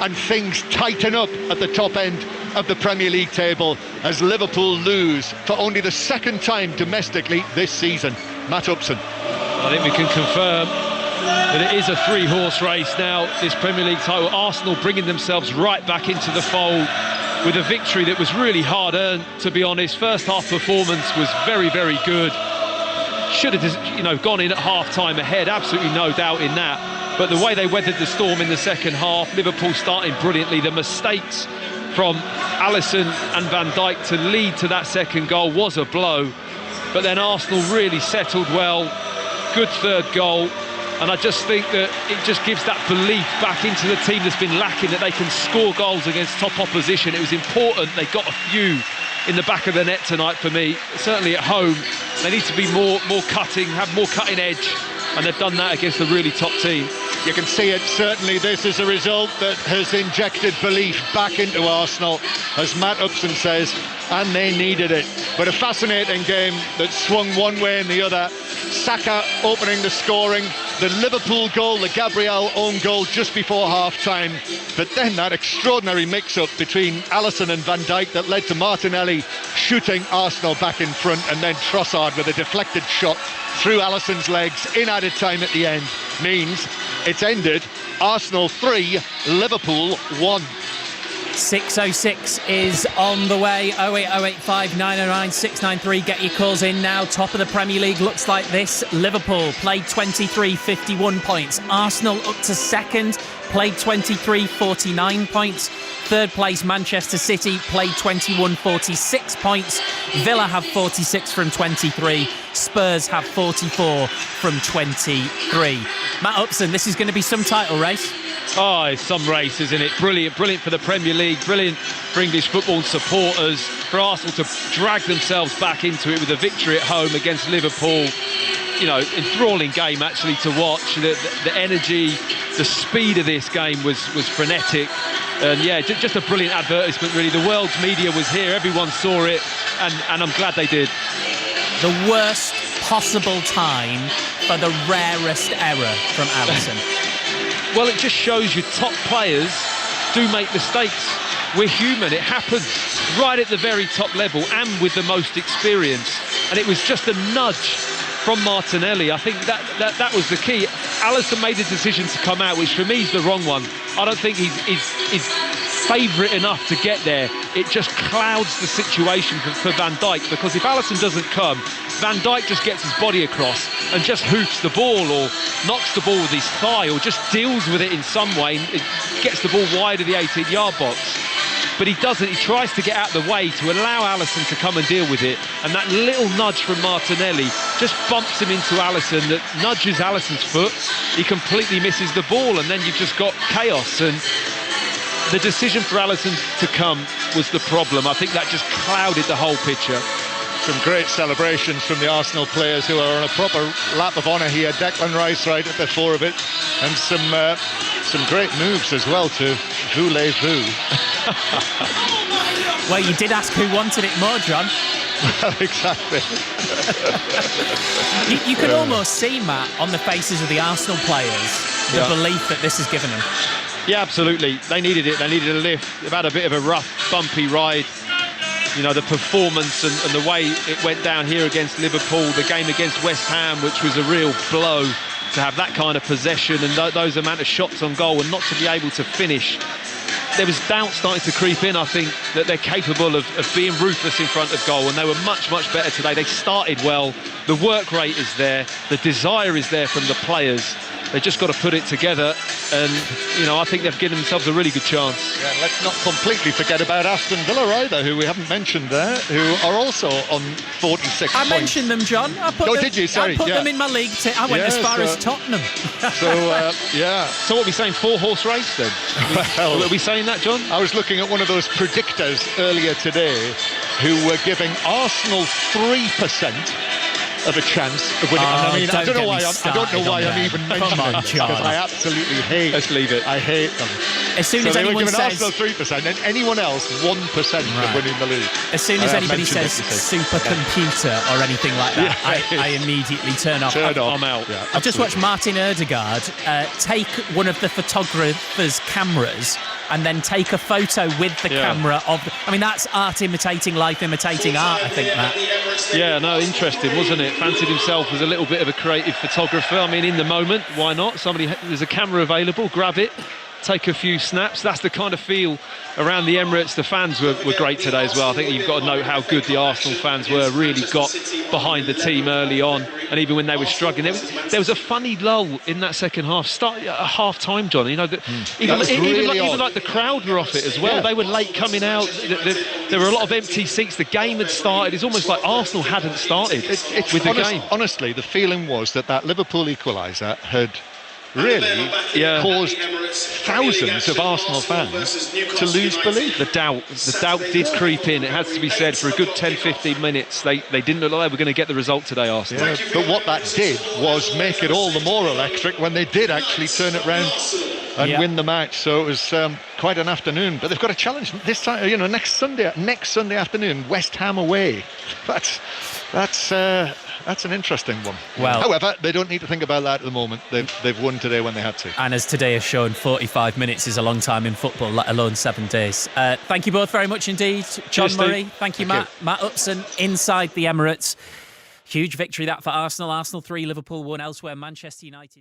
and things tighten up at the top end of the Premier League table as Liverpool lose for only the second time domestically this season. Matt Upson. I think we can confirm that it is a 3-horse race now, this Premier League title. Arsenal bringing themselves right back into the fold with a victory that was really hard earned, to be honest. First half performance was very, very good. Should have gone in at half-time ahead, absolutely no doubt in that. But the way they weathered the storm in the second half, Liverpool starting brilliantly. The mistakes from Alisson and Van Dijk to lead to that second goal was a blow. But then Arsenal really settled well. Good third goal. And I just think that it just gives that belief back into the team that's been lacking, that they can score goals against top opposition. It was important. They got a few in the back of the net tonight for me, certainly at home. They need to be more cutting, have more cutting edge, and they've done that against a really top team. You can see it. Certainly this is a result that has injected belief back into Arsenal, as Matt Upson says, and they needed it. But a fascinating game that swung one way and the other. Saka opening the scoring, the Liverpool goal, the Gabriel own goal just before half-time, but then that extraordinary mix-up between Alisson and Van Dijk that led to Martinelli shooting Arsenal back in front, and then Trossard with a deflected shot through Alisson's legs in added time at the end means it's ended. Arsenal 3, Liverpool 1. 6:06 is on the way. 08085 909 693. Get your calls in now. Top of the Premier League looks like this. Liverpool played 23, 51 points. Arsenal up to second, played 23, 49 points. Third place, Manchester City, played 21, 46 points. Villa have 46 from 23. Spurs have 44 from 23. Matt Upson, this is going to be some title race. Oh, it's some race, isn't it? Brilliant for the Premier League, brilliant for English football supporters, for Arsenal to drag themselves back into it with a victory at home against Liverpool. You know, enthralling game actually to watch. The energy, the speed of this game was frenetic. And yeah, just a brilliant advertisement, really. The world's media was here, everyone saw it, and I'm glad they did. The worst possible time for the rarest error from Alisson. Well, it just shows you top players do make mistakes. We're human, it happens right at the very top level and with the most experience. And it was just a nudge from Martinelli. I think that was the key. Alisson made a decision to come out, which for me is the wrong one. I don't think he's favourite enough to get there. It just clouds the situation for Van Dijk, because if Alisson doesn't come, Van Dijk just gets his body across and just hoops the ball or knocks the ball with his thigh or just deals with it in some way. It gets the ball wide of the 18-yard box. But he doesn't. He tries to get out of the way to allow Alisson to come and deal with it. And that little nudge from Martinelli just bumps him into Alisson, that nudges Alisson's foot. He completely misses the ball, and then you've just got chaos. And the decision for Alisson to come was the problem. I think that just clouded the whole picture. Some great celebrations from the Arsenal players who are on a proper lap of honour here. Declan Rice right at the fore of it, and some great moves as well to voulez-vous. Well, you did ask who wanted it more, John. Well, exactly. you could almost see, Matt, on the faces of the Arsenal players, the belief that this has given them. Yeah, absolutely. They needed it. They needed a lift. They've had a bit of a rough, bumpy ride. You know, the performance and the way it went down here against Liverpool, the game against West Ham, which was a real blow to have that kind of possession and those amount of shots on goal and not to be able to finish. There was doubt starting to creep in, I think, that they're capable of being ruthless in front of goal, and they were much, much better today. They started well. The work rate is there. The desire is there from the players. They've just got to put it together, and, you know, I think they've given themselves a really good chance. Yeah, let's not completely forget about Aston Villa either, who we haven't mentioned there, who are also on 46 points. I mentioned them, John. Did you? Sorry. I put them in my league. I went as far as Tottenham. So what are we saying, 4-horse race then? Well, are we saying that, John? I was looking at one of those predictors earlier today who were giving Arsenal 3% of a chance of winning. I mean, I don't know why I'm even mentioning it, because I absolutely hate. Let's leave it. I hate them. As soon as anyone says Arsenal 3% and anyone else 1% of winning the league. As soon as anybody says supercomputer or anything like that, I immediately turn off. I'm out. Yeah, I've just watched Martin Ødegaard take one of the photographer's cameras and then take a photo with the camera of. I mean, that's art imitating life, imitating art. I think that. Yeah, no, interesting, wasn't it? Fancied himself as a little bit of a creative photographer. I mean, in the moment, why not? There's a camera available, grab it, take a few snaps. That's the kind of feel around the Emirates. The fans were great today as well. I think you've got to note how good the Arsenal fans were. Really got behind the team early on, and even when they were struggling, there was a funny lull in that second half. Start at half time, John. You know, even like the crowd were off it as well. Yeah. They were late coming out. There were a lot of empty seats. The game had started. It's almost like Arsenal hadn't started with the game. Honestly, the feeling was that Liverpool equaliser had really caused thousands of Arsenal fans to lose belief. The doubt did creep in, it has to be said. For a good 10-15 minutes they didn't look like they were going to get the result today, Arsenal. Yeah, but what that did was make it all the more electric when they did actually turn it round and win the match. So it was quite an afternoon. But they've got a challenge this time, next Sunday afternoon, West Ham away. That's an interesting one. Well, however, they don't need to think about that at the moment. They've won today when they had to. And as today has shown, 45 minutes is a long time in football, let alone 7 days. Thank you both very much indeed. John Cheers, Murray, Steve. thank you, Matt. Matt Upson, inside the Emirates. Huge victory that for Arsenal. Arsenal 3, Liverpool 1. Elsewhere, Manchester United.